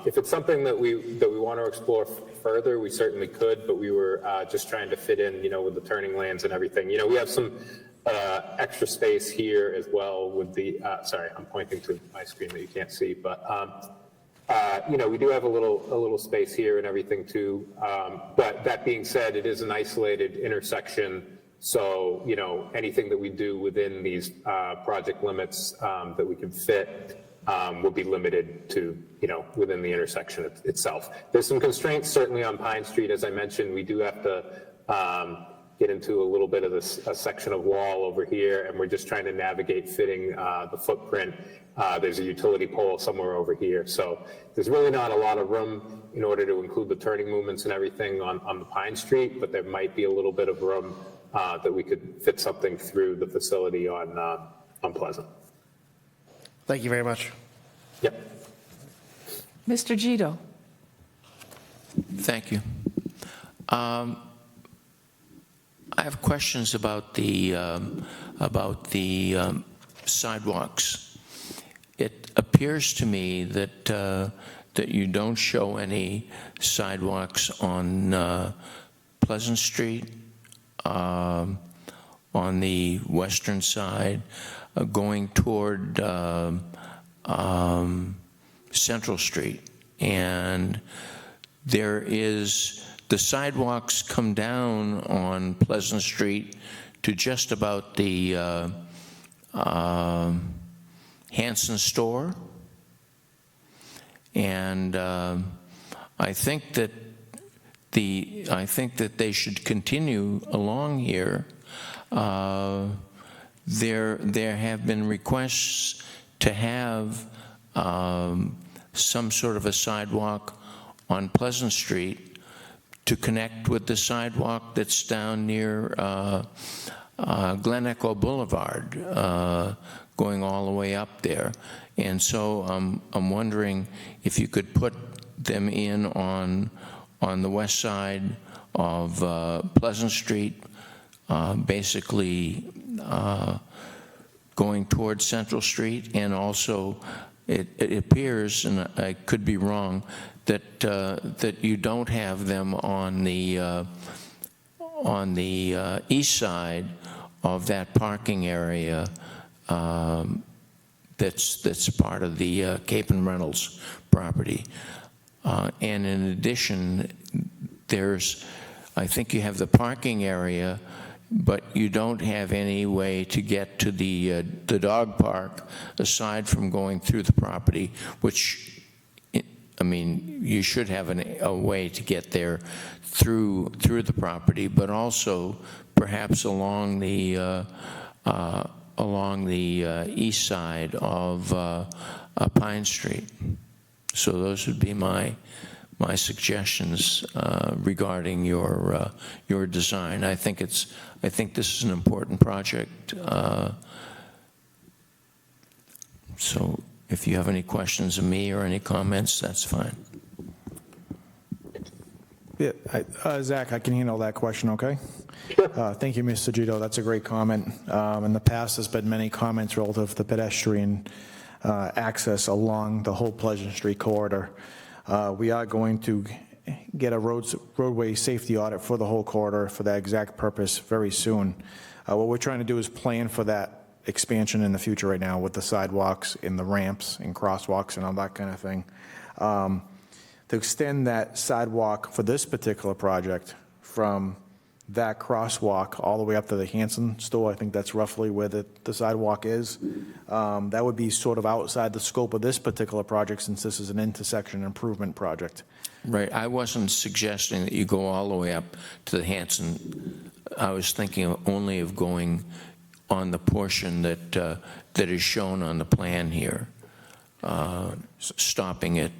if it's something that we want to explore further, we certainly could, but we were just trying to fit in, with the turning lanes and everything. We have some extra space here as well with the, sorry, I'm pointing to my screen that you can't see, but we do have a little space here and everything too. But that being said, it is an isolated intersection. So, anything that we do within these project limits that we can fit will be limited to, within the intersection itself. There's some constraints certainly on Pine Street. As I mentioned, we do have to get into a little bit of a section of wall over here, and we're just trying to navigate fitting the footprint. There's a utility pole somewhere over here. So there's really not a lot of room in order to include the turning movements and everything on the Pine Street, but there might be a little bit of room that we could fit something through the facility on Pleasant. Thank you very much. Yep. Mr. Gito. Thank you. I have questions about the sidewalks. It appears to me that you don't show any sidewalks on Pleasant Street, on the western side, going toward Central Street, and the sidewalks come down on Pleasant Street to just about the Hanson store, and I think that they should continue along here. There have been requests to have some sort of a sidewalk on Pleasant Street to connect with the sidewalk that's down near Glen Echo Boulevard, going all the way up there. And so I'm wondering if you could put them in on the west side of Pleasant Street, basically going towards Central Street, and also it appears, and I could be wrong, that that you don't have them on the east side of that parking area that's part of the Cape and Reynolds property. And in addition, I think you have the parking area, but you don't have any way to get to the dog park aside from going through the property, which, I mean, you should have a way to get there through the property, but also perhaps along the east side of Pine Street. So those would be my suggestions regarding your design. I think this is an important project. So if you have any questions of me or any comments, that's fine. Yeah, Zach, I can handle that question, okay? Thank you, Mr. Gito. That's a great comment. In the past, there's been many comments relative to pedestrian access along the whole Pleasant Street corridor. We are going to get a roadway safety audit for the whole corridor for that exact purpose very soon. What we're trying to do is plan for that expansion in the future right now with the sidewalks and the ramps and crosswalks and all that kind of thing. To extend that sidewalk for this particular project from that crosswalk all the way up to the Hanson store, I think that's roughly where the sidewalk is. That would be sort of outside the scope of this particular project since this is an intersection improvement project. Right. I wasn't suggesting that you go all the way up to the Hanson. I was thinking only of going on the portion that is shown on the plan here, stopping it.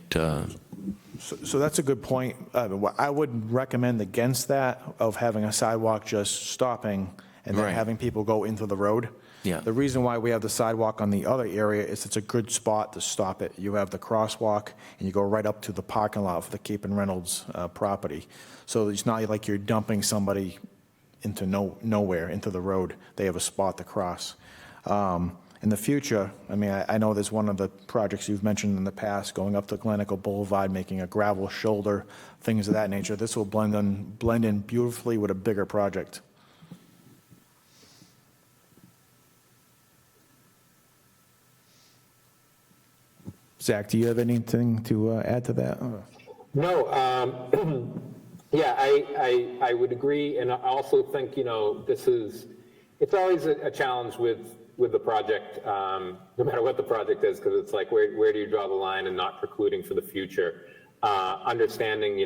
So that's a good point. I would recommend against that of having a sidewalk just stopping and then having people go into the road. Yeah. The reason why we have the sidewalk on the other area is it's a good spot to stop it. You have the crosswalk and you go right up to the parking lot for the Cape and Reynolds property. So it's not like you're dumping somebody into nowhere, into the road. They have a spot to cross. In the future, I mean, I know there's one of the projects you've mentioned in the past, going up to Glencoe Boulevard, making a gravel shoulder, things of that nature. This will blend in beautifully with a bigger project. Zach, do you have anything to add to that? No, yeah, I would agree, and I also think, it's always a challenge with the project, no matter what the project is, because it's like, where do you draw the line and not precluding for the future? Understanding,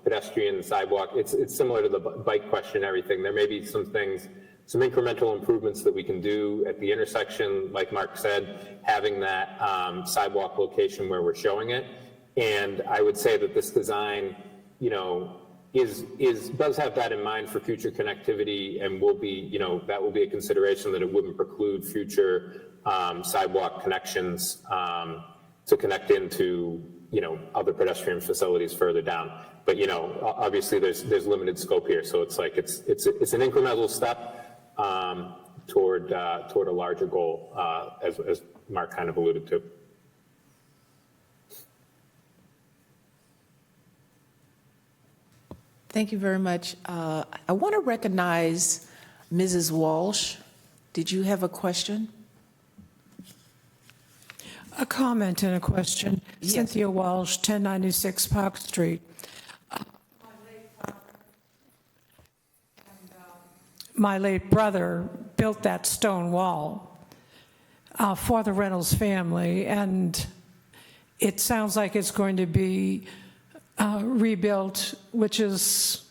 pedestrian sidewalk, it's similar to the bike question and everything. There may be some things, some incremental improvements that we can do at the intersection, like Mark said, having that sidewalk location where we're showing it. And I would say that this design, does have that in mind for future connectivity, and will be, that will be a consideration, that it wouldn't preclude future sidewalk connections to connect into, other pedestrian facilities further down. But, obviously there's limited scope here. So it's like, it's an incremental step toward a larger goal, as Mark kind of alluded to. Thank you very much. I want to recognize Mrs. Walsh. Did you have a question? A comment and a question. Yes. Cynthia Walsh, 1096 Park Street. My late brother built that stone wall for the Reynolds family, and it sounds like it's going to be rebuilt, which is,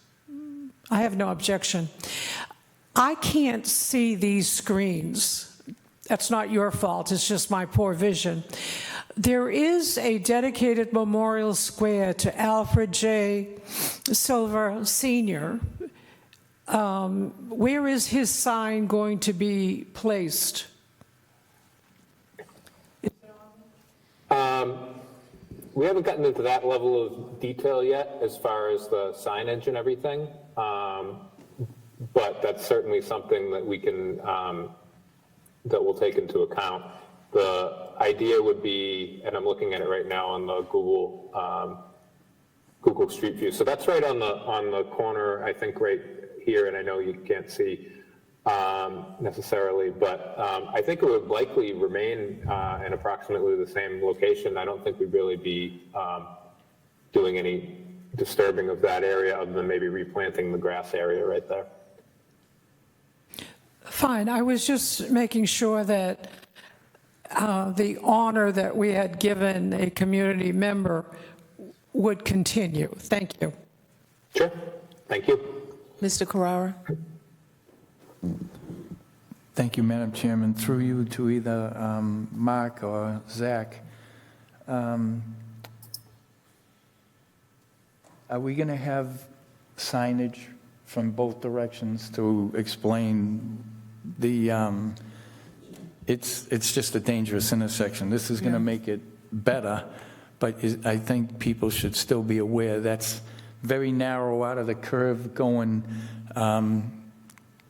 I have no objection. I can't see these screens. That's not your fault, it's just my poor vision. There is a dedicated memorial square to Alfred J. Silver Sr. Where is his sign going to be placed? We haven't gotten into that level of detail yet as far as the signage and everything. But that's certainly something that we can, that we'll take into account. The idea would be, and I'm looking at it right now on the Google Street View. So that's right on the corner, I think right here, and I know you can't see necessarily, but I think it would likely remain in approximately the same location. I don't think we'd really be doing any disturbing of that area other than maybe replanting the grass area right there. Fine, I was just making sure that the honor that we had given a community member would continue. Thank you. Sure, thank you. Mr. Carrara? Thank you, Madam Chairman. Through you to either Mark or Zach. Are we going to have signage from both directions to explain the, it's just a dangerous intersection. This is going to make it better, but I think people should still be aware that's very narrow out of the curve going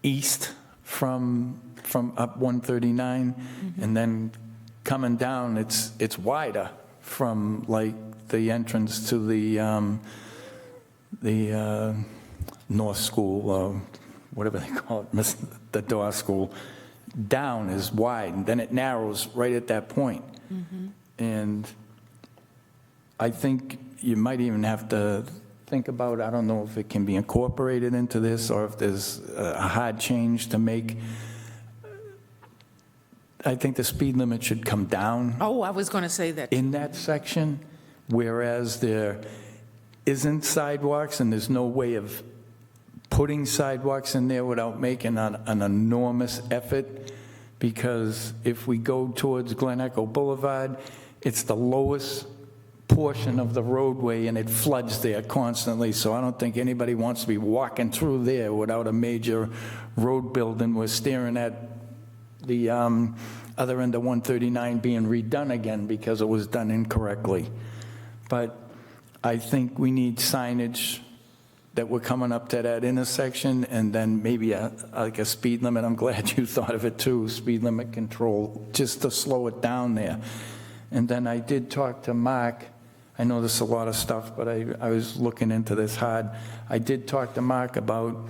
east from up 139, and then coming down, it's wider from like the entrance to the North School, or whatever they call it, the Door School, down is wide, and then it narrows right at that point. And I think you might even have to think about, I don't know if it can be incorporated into this or if there's a hard change to make. I think the speed limit should come down. Oh, I was going to say that. In that section, whereas there isn't sidewalks and there's no way of putting sidewalks in there without making an enormous effort, because if we go towards Glen Echo Boulevard, it's the lowest portion of the roadway and it floods there constantly, so I don't think anybody wants to be walking through there without a major road building. We're staring at the other end of 139 being redone again because it was done incorrectly. But I think we need signage that we're coming up to that intersection, and then maybe like a speed limit. I'm glad you thought of it too, speed limit control, just to slow it down there. And then I did talk to Mark. I know there's a lot of stuff, but I was looking into this hard. I did talk to Mark about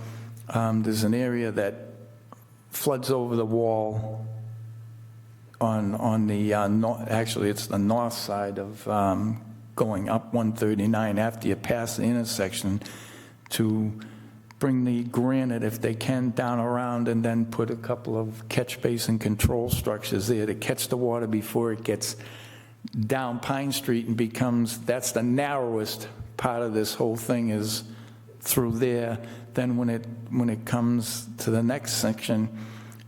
there's an area that floods over the wall on the, actually it's the north side of going up 139 after you pass the intersection, to bring the granite, if they can, down around and then put a couple of catch basin control structures there to catch the water before it gets down Pine Street and becomes, that's the narrowest part of this whole thing, is through there. Then when it comes to the next section,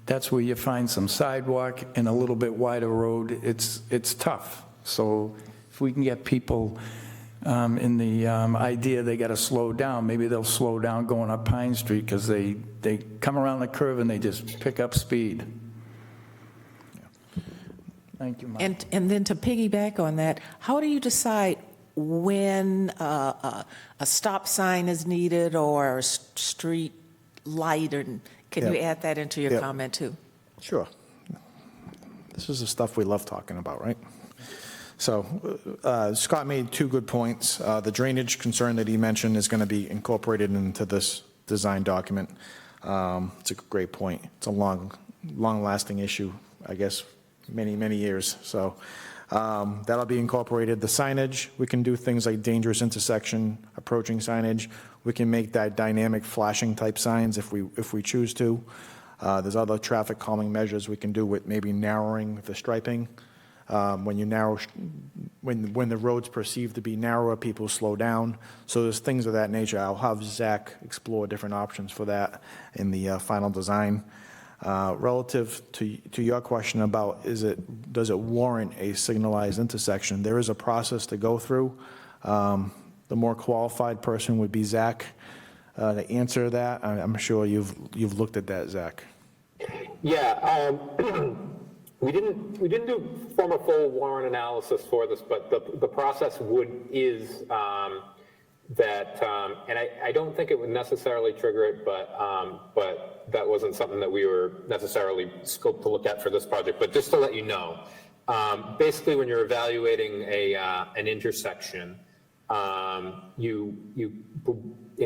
that's where you find some sidewalk and a little bit wider road. It's tough. So if we can get people in the idea they got to slow down, maybe they'll slow down going up Pine Street, because they come around the curve and they just pick up speed. Thank you, Mike. And then to piggyback on that, how do you decide when a stop sign is needed or a street light? And can you add that into your comment too? Sure. This is the stuff we love talking about, right? So Scott made two good points. The drainage concern that he mentioned is going to be incorporated into this design document. It's a great point. It's a long-lasting issue, I guess, many years. So that'll be incorporated. The signage, we can do things like dangerous intersection approaching signage. We can make that dynamic flashing type signs if we choose to. There's other traffic calming measures we can do with maybe narrowing the striping. When you narrow, when the road's perceived to be narrower, people slow down. So there's things of that nature. I'll have Zach explore different options for that in the final design. Relative to your question about does it warrant a signalized intersection, there is a process to go through. The more qualified person would be Zach to answer that. I'm sure you've looked at that, Zach. Yeah. We didn't form a full warrant analysis for this, but the process is that, and I don't think it would necessarily trigger it, but that wasn't something that we were necessarily scoped to look at for this project. But just to let you know, basically when you're evaluating an intersection, in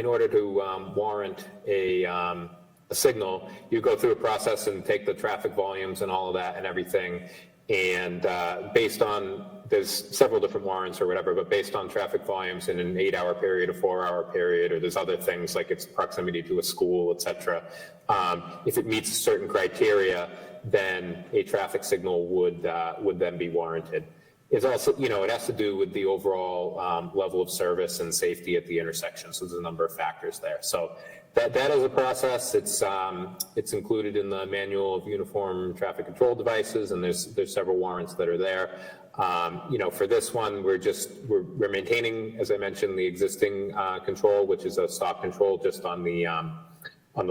order to warrant a signal, you go through a process and take the traffic volumes and all of that and everything. And based on, there's several different warrants or whatever, but based on traffic volumes in an 8-hour period, a 4-hour period, or there's other things like its proximity to a school, et cetera. If it meets certain criteria, then a traffic signal would then be warranted. It's also, it has to do with the overall level of service and safety at the intersection. So there's a number of factors there. So that is a process. It's included in the manual of uniform traffic control devices, and there's several warrants that are there. For this one, we're maintaining, as I mentioned, the existing control, which is a stop control just on the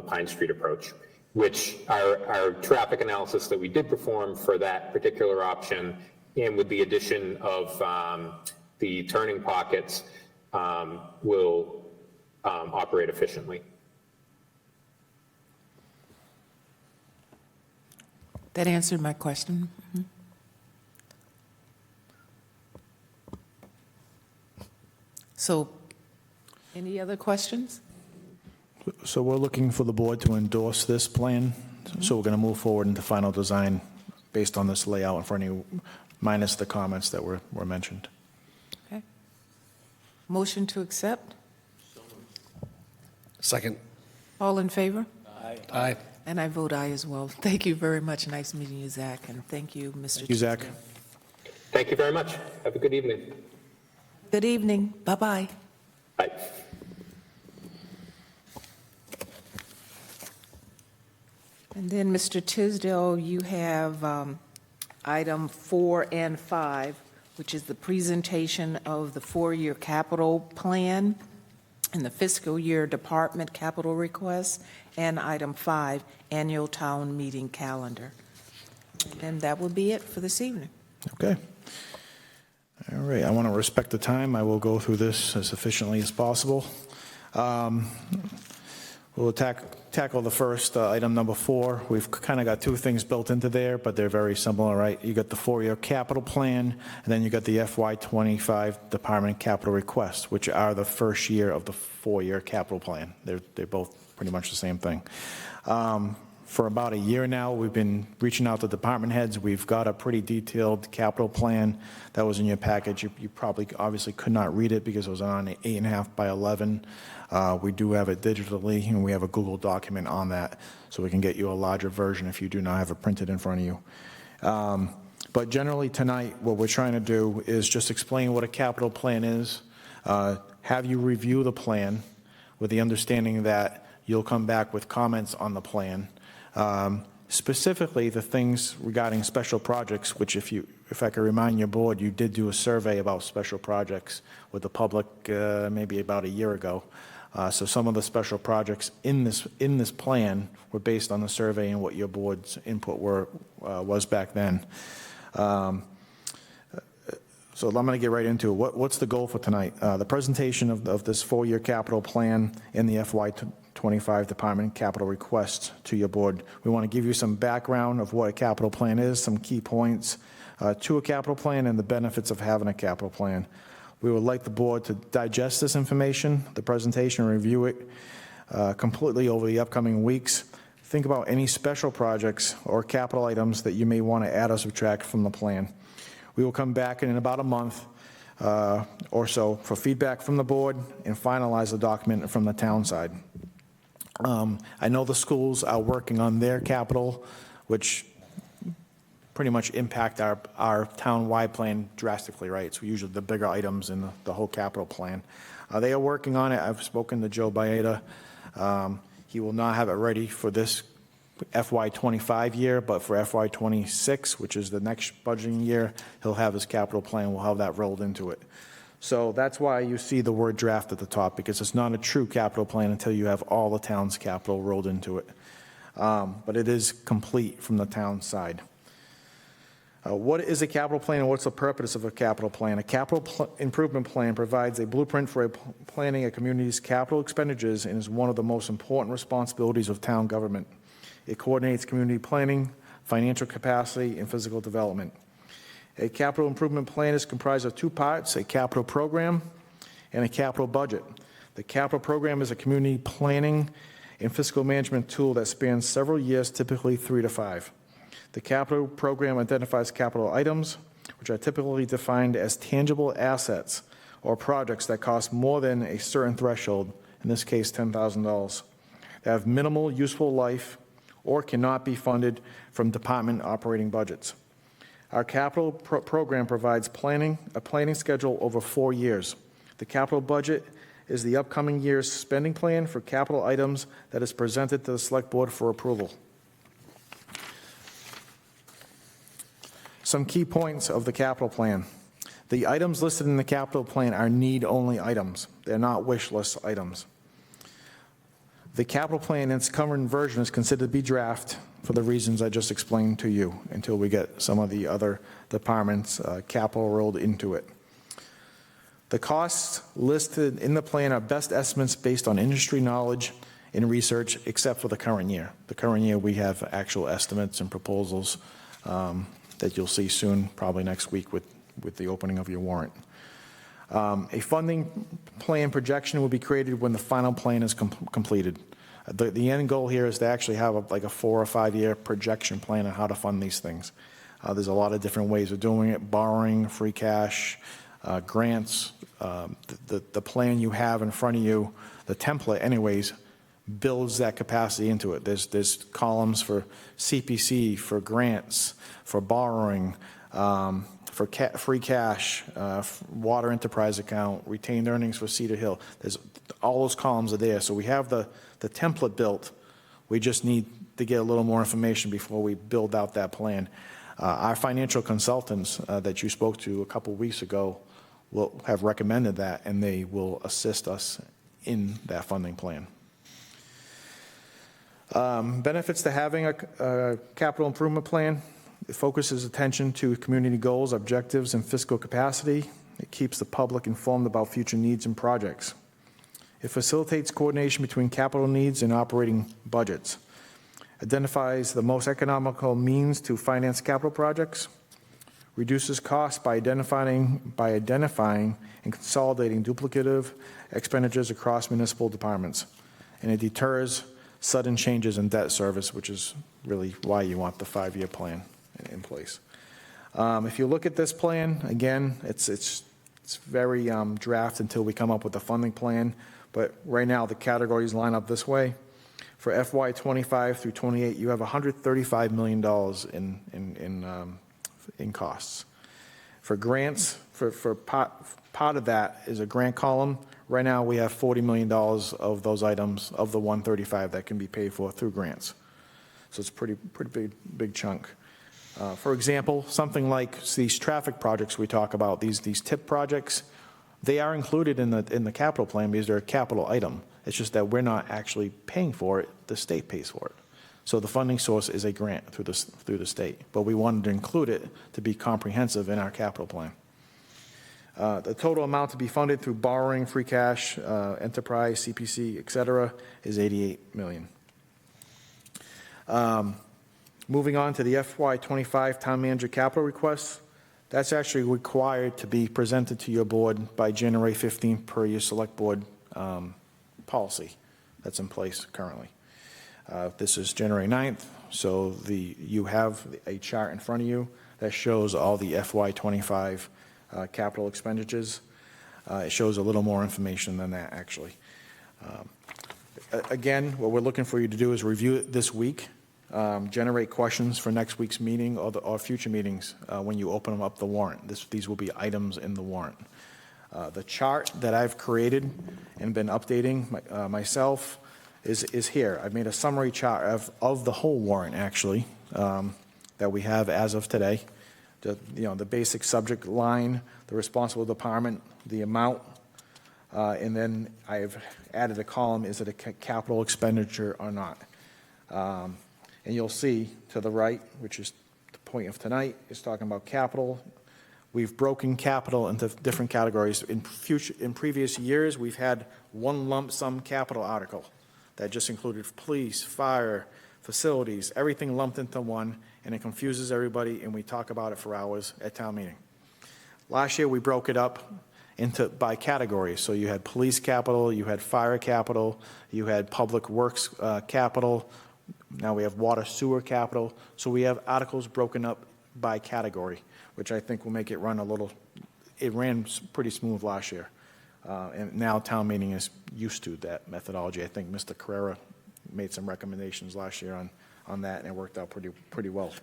Pine Street approach, which our traffic analysis that we did perform for that particular option, and with the addition of the turning pockets, will operate efficiently. That answered my question. Mm-hmm. So, any other questions? So we're looking for the board to endorse this plan. So we're going to move forward into final design based on this layout in front of you, minus the comments that were mentioned. Okay. Motion to accept? Second. All in favor? Aye. And I vote aye as well. Thank you very much. Nice meeting you, Zach, and thank you, Mr. Thank you, Zach. Tisdale. Thank you very much. Have a good evening. Good evening. Bye-bye. Bye. And then, Mr. Tisdale, you have item 4 and 5, which is the presentation of the 4-year capital plan and the fiscal year department capital requests, and item 5, annual town meeting calendar. And that will be it for this evening. Okay. All right, I want to respect the time. I will go through this as efficiently as possible. We'll tackle the first item, number 4. We've kind of got two things built into there, but they're very similar, right? You got the 4-year capital plan, and then you got the FY25 department capital requests, which are the first year of the 4-year capital plan. They're both pretty much the same thing. For about a year now, we've been reaching out to department heads. We've got a pretty detailed capital plan that was in your package. You probably obviously could not read it because it was on 8.5 by 11. We do have it digitally, and we have a Google document on that, so we can get you a larger version if you do not have it printed in front of you. But generally tonight, what we're trying to do is just explain what a capital plan is, have you review the plan with the understanding that you'll come back with comments on the plan. Specifically, the things regarding special projects, which if I could remind your board, you did do a survey about special projects with the public maybe about a year ago. So some of the special projects in this plan were based on the survey and what your board's input was back then. So I'm going to get right into it. What's the goal for tonight? The presentation of this 4-year capital plan in the FY25 department capital request to your board. We want to give you some background of what a capital plan is, some key points to a capital plan, and the benefits of having a capital plan. We would like the board to digest this information, the presentation, and review it completely over the upcoming weeks. Think about any special projects or capital items that you may want to add or subtract from the plan. We will come back in about a month or so for feedback from the board and finalize the document from the town side. I know the schools are working on their capital, which pretty much impact our town-wide plan drastically, right? So usually the bigger items in the whole capital plan. They are working on it. I've spoken to Joe Baeta. He will not have it ready for this FY25 year, but for FY26, which is the next budgeting year, he'll have his capital plan. We'll have that rolled into it. So that's why you see the word draft at the top, because it's not a true capital plan until you have all the town's capital rolled into it. But it is complete from the town side. What is a capital plan and what's the purpose of a capital plan? A capital improvement plan provides a blueprint for planning a community's capital expenditures and is one of the most important responsibilities of town government. It coordinates community planning, financial capacity, and physical development. A capital improvement plan is comprised of two parts, a capital program and a capital budget. The capital program is a community planning and fiscal management tool that spans several years, typically 3 to 5. The capital program identifies capital items, which are typically defined as tangible assets or projects that cost more than a certain threshold, in this case $10,000, that have minimal useful life or cannot be funded from department operating budgets. Our capital program provides a planning schedule over 4 years. The capital budget is the upcoming year's spending plan for capital items that is presented to the Select Board for approval. Some key points of the capital plan. The items listed in the capital plan are need-only items. They're not wish list items. The capital plan in its current version is considered to be draft for the reasons I just explained to you until we get some of the other departments' capital rolled into it. The costs listed in the plan are best estimates based on industry knowledge and research, except for the current year. The current year, we have actual estimates and proposals that you'll see soon, probably next week with the opening of your warrant. A funding plan projection will be created when the final plan is completed. The end goal here is to actually have like a 4 or 5 year projection plan on how to fund these things. There's a lot of different ways of doing it: borrowing, free cash, grants. The plan you have in front of you, the template anyways, builds that capacity into it. There's columns for CPC, for grants, for borrowing, for free cash, water enterprise account, retained earnings for Cedar Hill. There's all those columns are there. So we have the template built. We just need to get a little more information before we build out that plan. Our financial consultants that you spoke to a couple weeks ago will have recommended that, and they will assist us in that funding plan. Benefits to having a capital improvement plan: it focuses attention to community goals, objectives, and fiscal capacity. It keeps the public informed about future needs and projects. It facilitates coordination between capital needs and operating budgets. Identifies the most economical means to finance capital projects. Reduces costs by identifying and consolidating duplicative expenditures across municipal departments. And it deters sudden changes in debt service, which is really why you want the 5-year plan in place. If you look at this plan, again, it's very draft until we come up with a funding plan. But right now, the categories line up this way. For FY 25 through 28, you have $135 million in costs. For grants, for part of that is a grant column. Right now, we have $40 million of those items of the 135 that can be paid for through grants. So it's a pretty big chunk. For example, something like these traffic projects we talk about, these TIP projects, they are included in the capital plan because they're a capital item. It's just that we're not actually paying for it; the state pays for it. So the funding source is a grant through the state, but we wanted to include it to be comprehensive in our capital plan. The total amount to be funded through borrowing, free cash, enterprise, CPC, et cetera, is $88 million. Moving on to the FY25 town manager capital requests, that's actually required to be presented to your board by January 15th per your select board policy that's in place currently. This is January 9th, so you have a chart in front of you that shows all the FY25 capital expenditures. It shows a little more information than that, actually. Again, what we're looking for you to do is review it this week, generate questions for next week's meeting or future meetings when you open up the warrant. These will be items in the warrant. The chart that I've created and been updating myself is here. I've made a summary chart of the whole warrant, actually, that we have as of today. The basic subject line, the responsible department, the amount, and then I've added a column, is it a capital expenditure or not? And you'll see to the right, which is point of tonight is talking about capital. We've broken capital into different categories. In previous years, we've had one lump sum capital article that just included police, fire, facilities, everything lumped into one, and it confuses everybody, and we talk about it for hours at town meeting. Last year, we broke it up by categories. So you had police capital, you had fire capital, you had public works capital. Now we have water sewer capital. So we have articles broken up by category, which I think will make it run it ran pretty smooth last year. And now town meeting is used to that methodology. I think Mr. Carrera made some recommendations last year on that, and it worked out pretty well.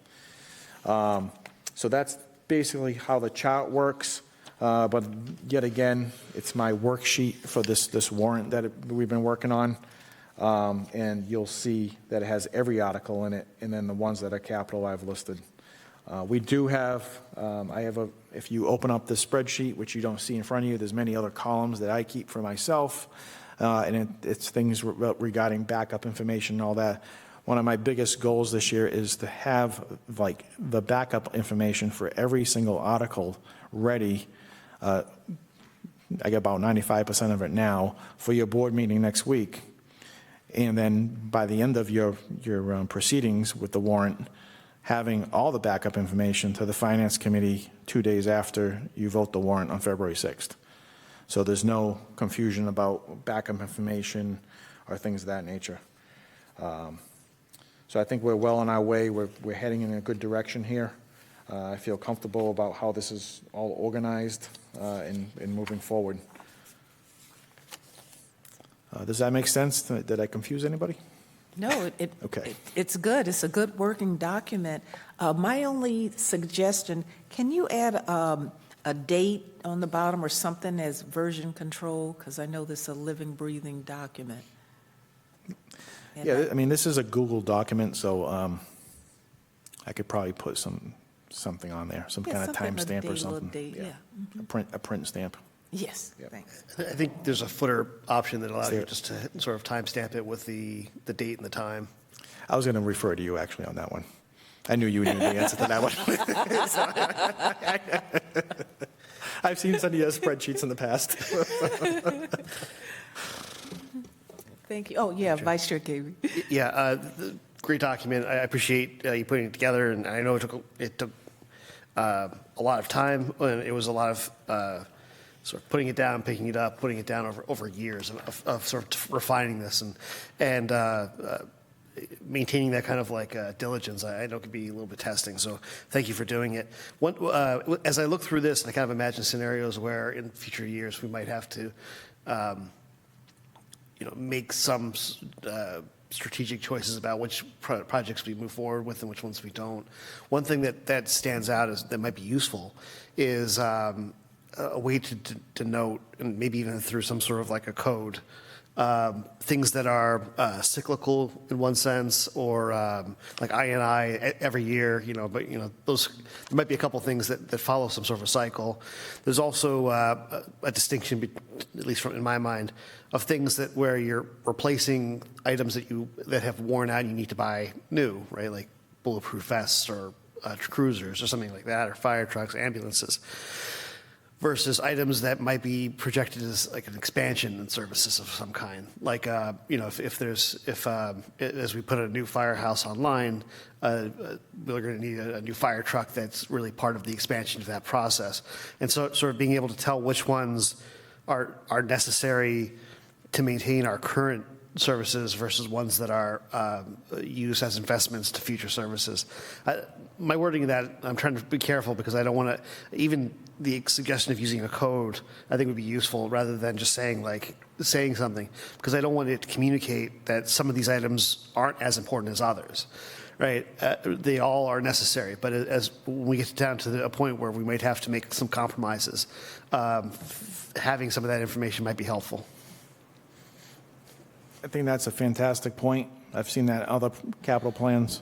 So that's basically how the chart works. But yet again, it's my worksheet for this warrant that we've been working on. And you'll see that it has every article in it, and then the ones that are capital I've listed. We do have, if you open up the spreadsheet, which you don't see in front of you, there's many other columns that I keep for myself, and it's things regarding backup information and all that. One of my biggest goals this year is to have like the backup information for every single article ready. I get about 95% of it now for your board meeting next week. And then by the end of your proceedings with the warrant, having all the backup information to the Finance Committee 2 days after you vote the warrant on February 6th. So there's no confusion about backup information or things of that nature. So I think we're well on our way. We're heading in a good direction here. I feel comfortable about how this is all organized and moving forward. Does that make sense? Did I confuse anybody? No, it's good. It's a good working document. My only suggestion, can you add a date on the bottom or something as version control? Because I know this is a living, breathing document. And yeah, I mean, this is a Google document, so I could probably put something on there, some kind of timestamp or something. Date, yeah. A print stamp. Yes, thanks. I think there's a footer option that allows you just to sort of timestamp it with the date and the time. I was going to refer to you actually on that one. I knew you would need the answer to that one. I've seen some of your spreadsheets in the past. Thank you. Oh, yeah, Vice Chair Cavey. Yeah, great document. I appreciate you putting it together, and I know it took a lot of time, and it was a lot of sort of putting it down, picking it up, putting it down over years of sort of refining this and maintaining that kind of like diligence. I know it could be a little bit testing, so thank you for doing it. As I look through this, I kind of imagine scenarios where in future years we might have to make some strategic choices about which projects we move forward with and which ones we don't. One thing that stands out that might be useful is a way to note, and maybe even through some sort of like a code, things that are cyclical in one sense, or like I&I every year, but those, there might be a couple things that follow some sort of a cycle. There's also a distinction, at least in my mind, of things where you're replacing items that have worn out and you need to buy new, right? Like bulletproof vests or cruisers or something like that, or fire trucks, ambulances, versus items that might be projected as like an expansion in services of some kind. Like, if as we put a new firehouse online, we're going to need a new fire truck that's really part of the expansion of that process. And so sort of being able to tell which ones are necessary to maintain our current services versus ones that are used as investments to future services. My wording of that, I'm trying to be careful because I don't want to, even the suggestion of using a code, I think would be useful rather than just saying something, because I don't want it to communicate that some of these items aren't as important as others, right? They all are necessary, but as when we get down to a point where we might have to make some compromises, having some of that information might be helpful. I think that's a fantastic point. I've seen that in other capital plans.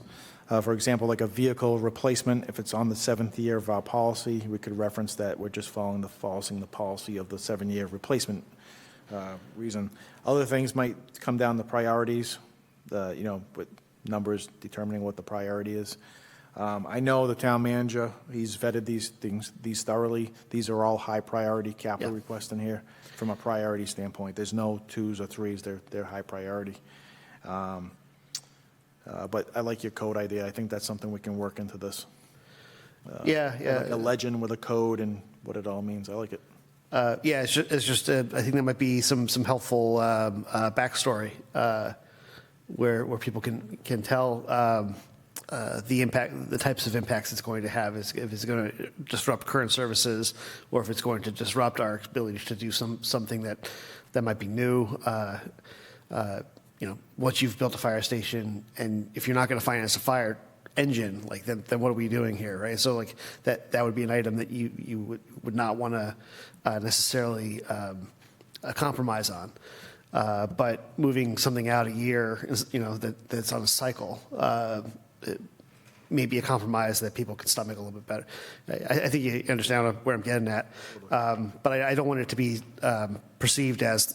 For example, like a vehicle replacement, if it's on the 7th year of our policy, we could reference that we're just following the policy of the 7-year replacement reason. Other things might come down to priorities, with numbers determining what the priority is. I know the town manager, he's vetted these thoroughly. These are all high-priority capital requests in here from a priority standpoint. There's no 2s or 3s, they're high priority. But I like your code idea. I think that's something we can work into this. Yeah. Like a legend with a code and what it all means. I like it. Yeah, it's just I think there might be some helpful backstory where people can tell the impact, the types of impacts it's going to have, if it's going to disrupt current services, or if it's going to disrupt our ability to do something that might be new. Once you've built a fire station, and if you're not going to finance a fire engine, like then what are we doing here, right? So like that would be an item that you would not want to necessarily compromise on. But moving something out a year, that's on a cycle, it may be a compromise that people can stomach a little bit better. I think you understand where I'm getting at, but I don't want it to be perceived as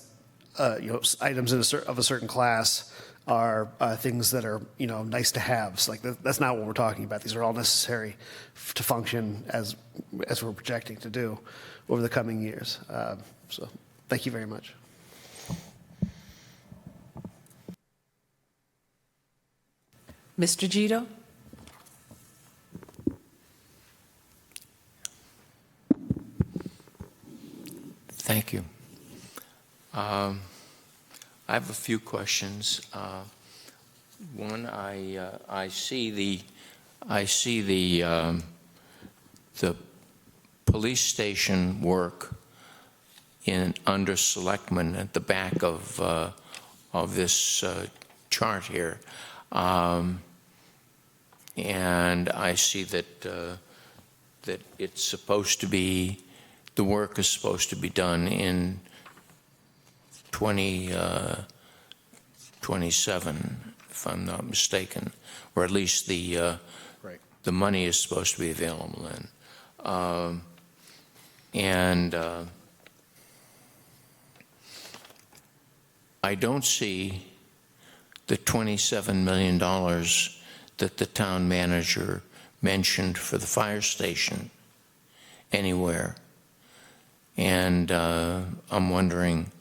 items of a certain class are things that are nice to haves. Like that's not what we're talking about. These are all necessary to function as we're projecting to do over the coming years. So thank you very much. Mr. Gito? Thank you. I have a few questions. One, I see the police station work under selectmen at the back of this chart here, and I see that it's supposed to be, the work is supposed to be done in 2027, if I'm not mistaken, or at least the money is supposed to be available then. I don't see the $27 million that the town manager mentioned for the fire station anywhere. And I'm wondering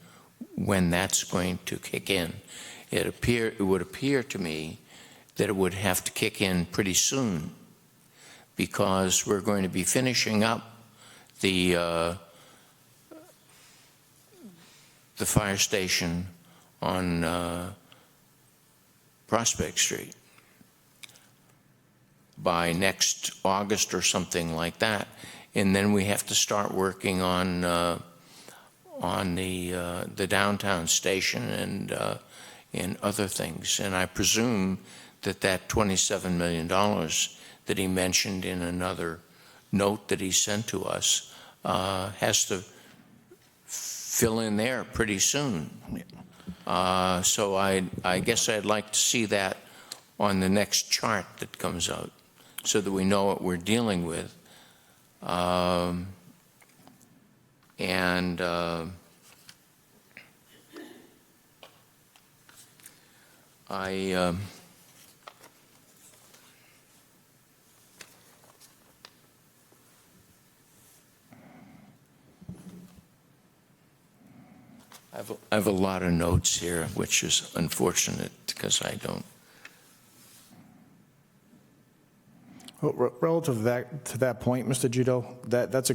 when that's going to kick in. It would appear to me that it would have to kick in pretty soon, because we're going to be finishing up the fire station on Prospect Street by next August or something like that, and then we have to start working on the downtown station and other things. And I presume that $27 million that he mentioned in another note that he sent to us has to fill in there pretty soon. So I guess I'd like to see that on the next chart that comes out, so that we know what we're dealing with. I have a lot of notes here, which is unfortunate because I don't. Well, relative to that point, Mr. Gito, that's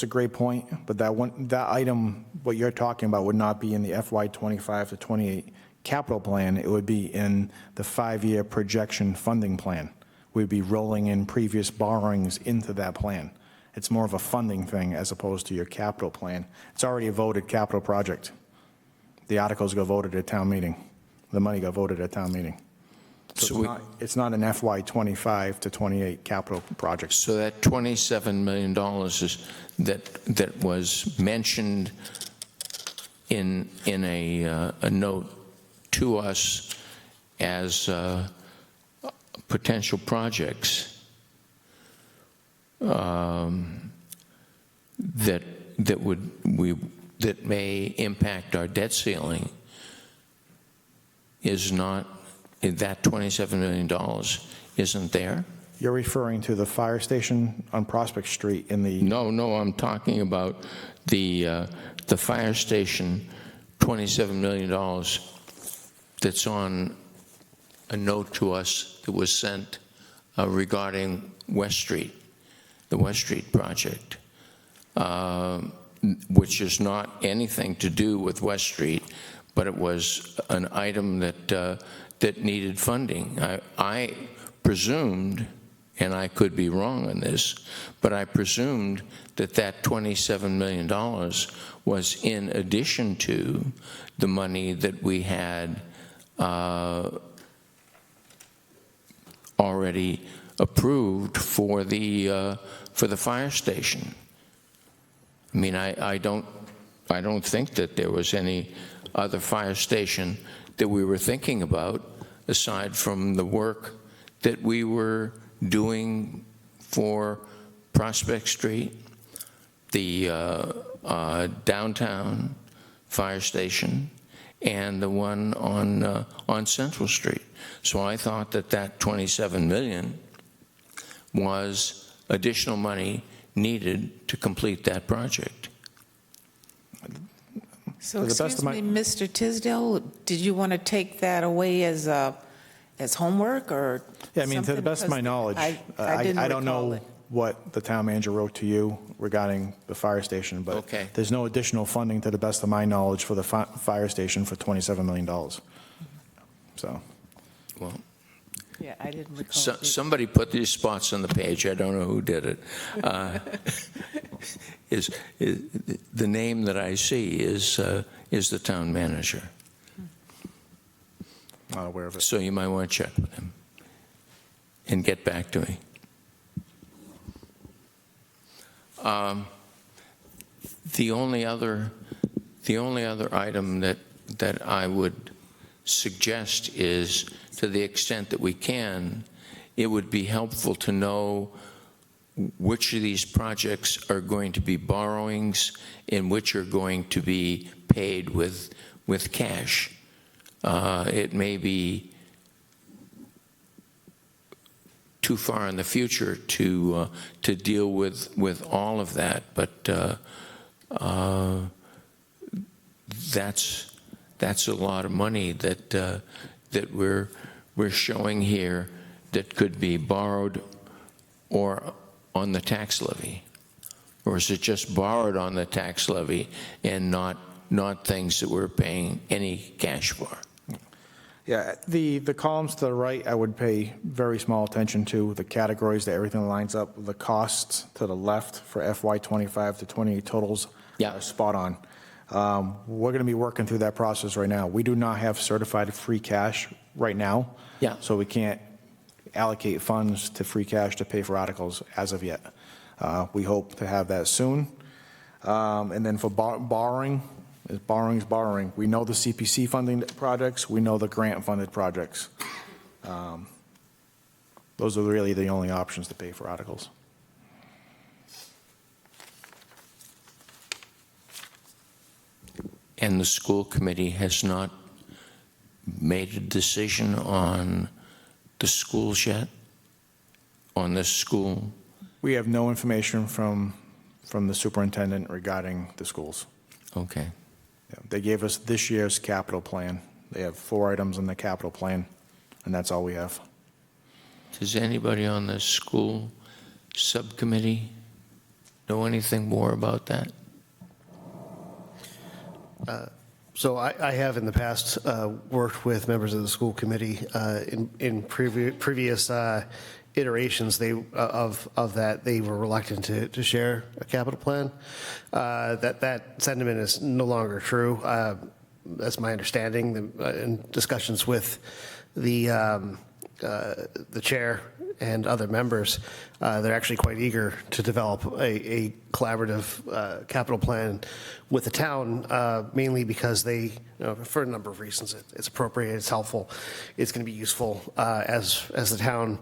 a great point. But that item, what you're talking about, would not be in the FY25 to 28 capital plan. It would be in the 5-year projection funding plan. We'd be rolling in previous borrowings into that plan. It's more of a funding thing as opposed to your capital plan. It's already a voted capital project. The articles got voted at town meeting. The money got voted at town meeting. So it's not an FY25 to 28 capital project. So that $27 million that was mentioned in a note to us as potential projects that may impact our debt ceiling is not, that $27 million isn't there? You're referring to the fire station on Prospect Street in the... No, I'm talking about the fire station, $27 million that's on a note to us that was sent regarding West Street, the West Street project, which is not anything to do with West Street, but it was an item that needed funding. I presumed, and I could be wrong on this, but I presumed that that $27 million was in addition to the money that we had already approved for the fire station. I mean, I don't think that there was any other fire station that we were thinking about aside from the work that we were doing for Prospect Street, the downtown fire station, and the one on Central Street. So I thought that that $27 million was additional money needed to complete that project. So excuse me, Mr. Tisdale, did you want to take that away as homework or Yeah, I mean, to the something? best of my Because knowledge, I don't know recall it. what the town manager wrote to you regarding the fire station, but Okay. there's no additional funding, to the best of my knowledge, for the fire station for $27 million. So, Yeah, I didn't recall. Somebody put these spots on the page. I don't know who did it. Is the name that I see is the town manager. not aware of it. So you might want to check with him and get back to me. The only other item that I would suggest is, to the extent that we can, it would be helpful to know which of these projects are going to be borrowings and which are going to be paid with cash. It may be too far in the future to deal with all of that, but that's a lot of money that we're showing here that could be borrowed or on the tax levy. Or is it just borrowed on the tax levy and not things that we're paying any cash for? Yeah, the columns to the right, I would pay very small attention to, the categories that everything lines up. The costs to the left for FY '25 to '28 totals are spot on. We're going to be working through that process right now. We do not have certified free cash right now. Yeah. So we can't allocate funds to free cash to pay for articles as of yet. We hope to have that soon. And then for borrowing is borrowing. We know the CPC funding projects. We know the grant funded projects. Those are really the only options to pay for articles. And the school committee has not made a decision on the schools yet? On the school? We have no information from the superintendent regarding the schools. Okay. Yeah, they gave us this year's capital plan. They have 4 items in the capital plan, and that's all we have. Does anybody on the school subcommittee know anything more about that? So I have in the past worked with members of the school committee in previous iterations of that. They were reluctant to share a capital plan. That sentiment is no longer true. That's my understanding. In discussions with the chair and other members, they're actually quite eager to develop a collaborative capital plan with the town, mainly because they, for a number of reasons, it's appropriate, it's helpful, it's going to be useful as the town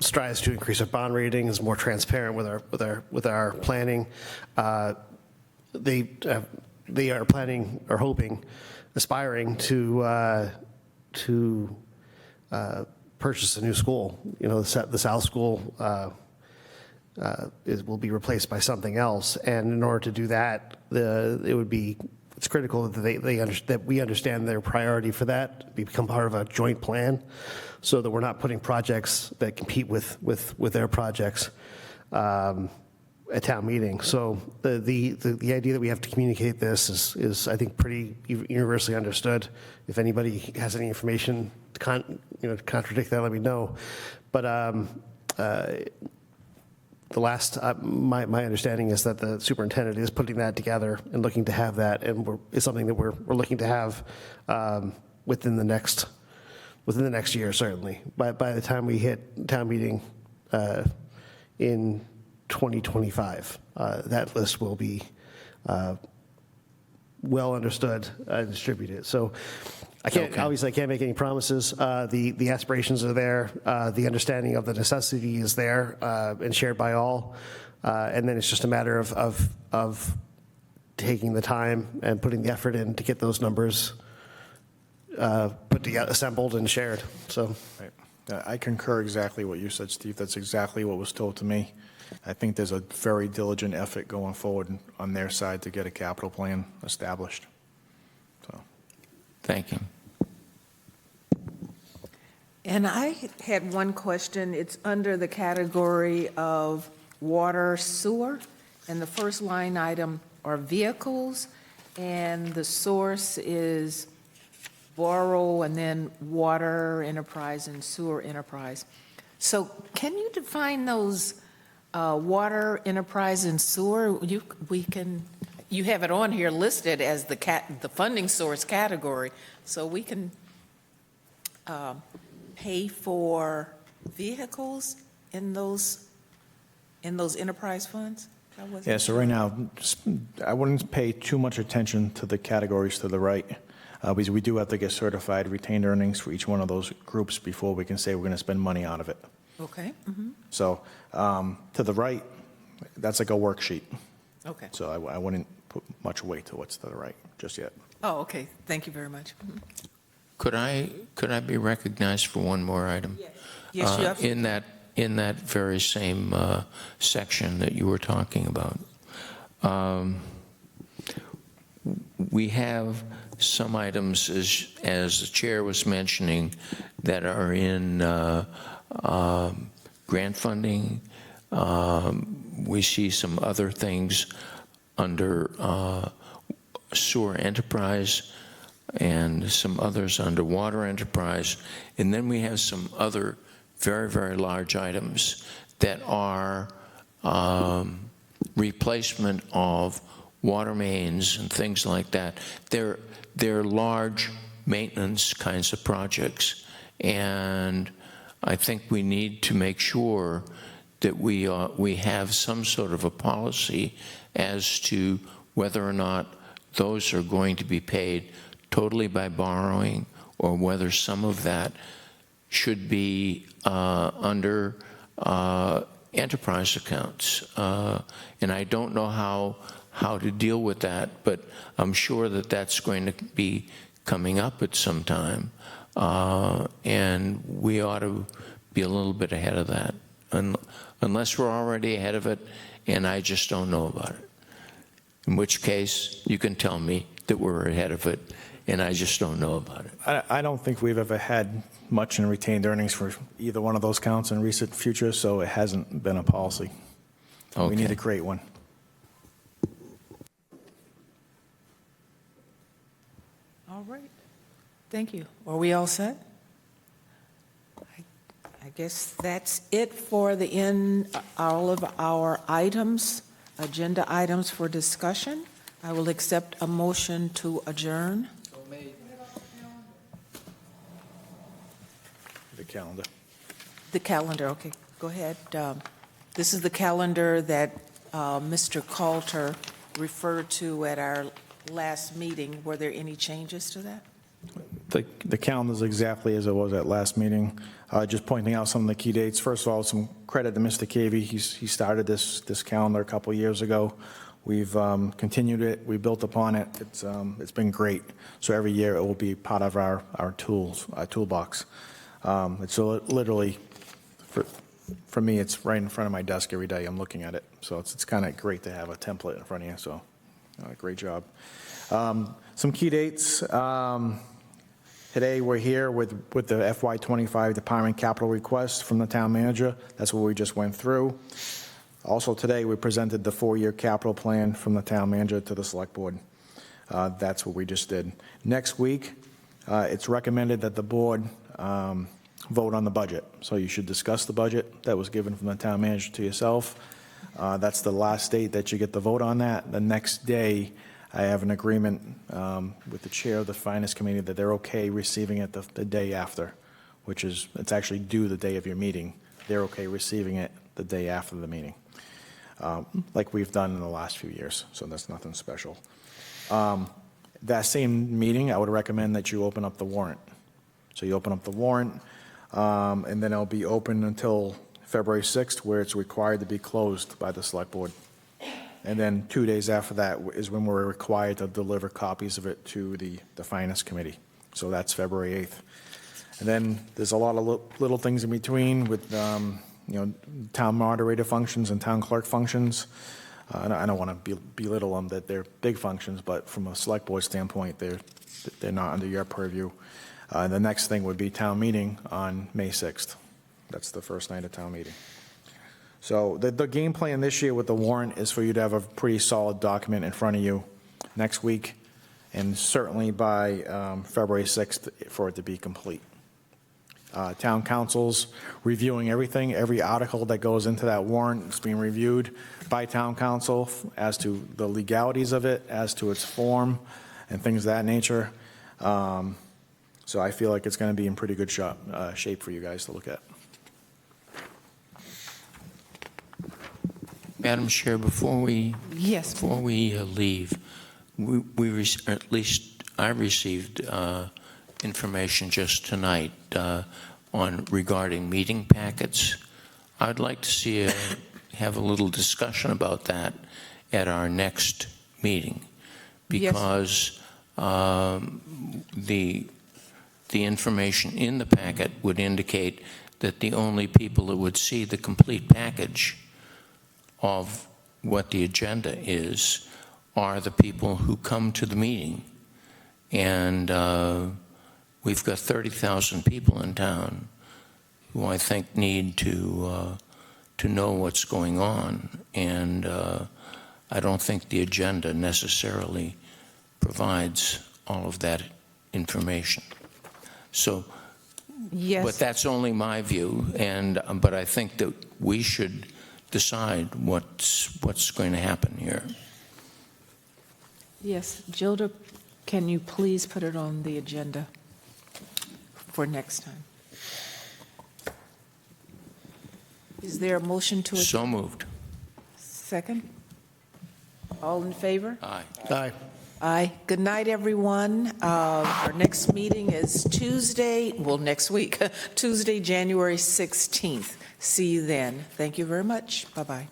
strives to increase our bond rating, is more transparent with our planning. They are planning or hoping, aspiring to purchase a new school. You know, the South School will be replaced by something else, and in order to do that, it's critical that that we understand their priority for that, become part of a joint plan, so that we're not putting projects that compete with their projects at town meeting. So the idea that we have to communicate this is I think pretty universally understood. If anybody has any information to contradict that, let me know. But my understanding is that the superintendent is putting that together and looking to have that, and it's something that we're looking to have within the next year, certainly. By the time we hit town meeting in 2025, that list will be well understood and distributed. So obviously I can't make any promises. The aspirations are there. The understanding of the necessity is there and shared by all. And then it's just a matter of taking the time and putting the effort in to get those numbers put together, assembled and shared. So. Right. I concur exactly what you said, Steve. That's exactly what was told to me. I think there's a very diligent effort going forward on their side to get a capital plan established. So, thank you. And I had one question. It's under the category of water sewer, and the first line item are vehicles, and the source is borrow and then water enterprise and sewer enterprise. So can you define those water enterprise and sewer? You have it on here listed as the funding source category, so we can pay for vehicles in those enterprise funds? yeah, so right now, I wouldn't pay too much attention to the categories to the right, because we do have to get certified retained earnings for each one of those groups before we can say we're going to spend money out of it. Okay. So to the right, that's like a worksheet. Okay. So I wouldn't put much weight to what's to the right just yet. Oh, okay. Thank you very much. Could I be recognized for one more item? Yes, you have. In that very same section that you were talking about. We have some items, as the chair was mentioning, that are in grant funding. We see some other things under sewer enterprise and some others under water enterprise. And then we have some other very, very large items that are replacement of water mains and things like that. They're large maintenance kinds of projects, and I think we need to make sure that we have some sort of a policy as to whether or not those are going to be paid totally by borrowing, or whether some of that should be under enterprise accounts. And I don't know how to deal with that, but I'm sure that that's going to be coming up at some time. And we ought to be a little bit ahead of that, unless we're already ahead of it and I just don't know about it. In which case, you can tell me that we're ahead of it and I just don't know about it. I don't think we've ever had much in retained earnings for either one of those counts in recent future, so it hasn't been a policy. Okay. We need to create one. All right. Thank you. Are we all set? I guess that's it for all of our items, agenda items for discussion. I will accept a motion to adjourn. The calendar. The calendar, okay, go ahead. This is the calendar that Mr. Coulter referred to at our last meeting. Were there any changes to that? The calendar is exactly as it was at last meeting. Just pointing out some of the key dates. First of all, some credit to Mr. Cavey. He started this calendar a couple years ago. We've continued it. We built upon it. It's been great. So every year it will be part of our toolbox. It's literally, for me, it's right in front of my desk every day. I'm looking at it. So it's kind of great to have a template in front of you. So great job. Some key dates. Today, we're here with the FY25 department capital request from the town manager. That's what we just went through. Also today, we presented the 4-year capital plan from the town manager to the select board. That's what we just did. Next week, it's recommended that the board vote on the budget. So you should discuss the budget that was given from the town manager to yourself. That's the last date that you get the vote on that. The next day, I have an agreement with the chair of the finance committee that they're okay receiving it the day after, which is, it's actually due the day of your meeting. They're okay receiving it the day after the meeting, like we've done in the last few years. So that's nothing special. That same meeting, I would recommend that you open up the warrant. So you open up the warrant, and then it'll be open until February 6th, where it's required to be closed by the select board. And then 2 days after that is when we're required to deliver copies of it to the finance committee. So that's February 8th. And then there's a lot of little things in between with, town moderator functions and town clerk functions. I don't want to belittle them that they're big functions, but from a select board standpoint, they're not under your purview. The next thing would be town meeting on May 6th. That's the first night of town meeting. So the game plan this year with the warrant is for you to have a pretty solid document in front of you next week, and certainly by February 6th for it to be complete. Town council's reviewing everything. Every article that goes into that warrant is being reviewed by town council as to the legalities of it, as to its form, and things of that nature. So I feel like it's going to be in pretty good shape for you guys to look at. Madam Chair, before we Yes. Leave, at least I received information just tonight regarding meeting packets. I'd like to see have a little discussion about that at our next meeting, because the information in the packet would indicate that the only people that would see the complete package of what the agenda is are the people who come to the meeting. And we've got 30,000 people in town who I think need to know what's going on. And I don't think the agenda necessarily provides all of that information. So, Yes. but that's only my view. But I think that we should decide what's going to happen here. Yes, Gilda, can you please put it on the agenda for next time? Is there a motion to adjourn? So moved. Second? All in favor? Aye. Aye. Aye. Good night, everyone. Our next meeting is Tuesday, well, next week, Tuesday, January 16th. See you then. Thank you very much. Bye-bye.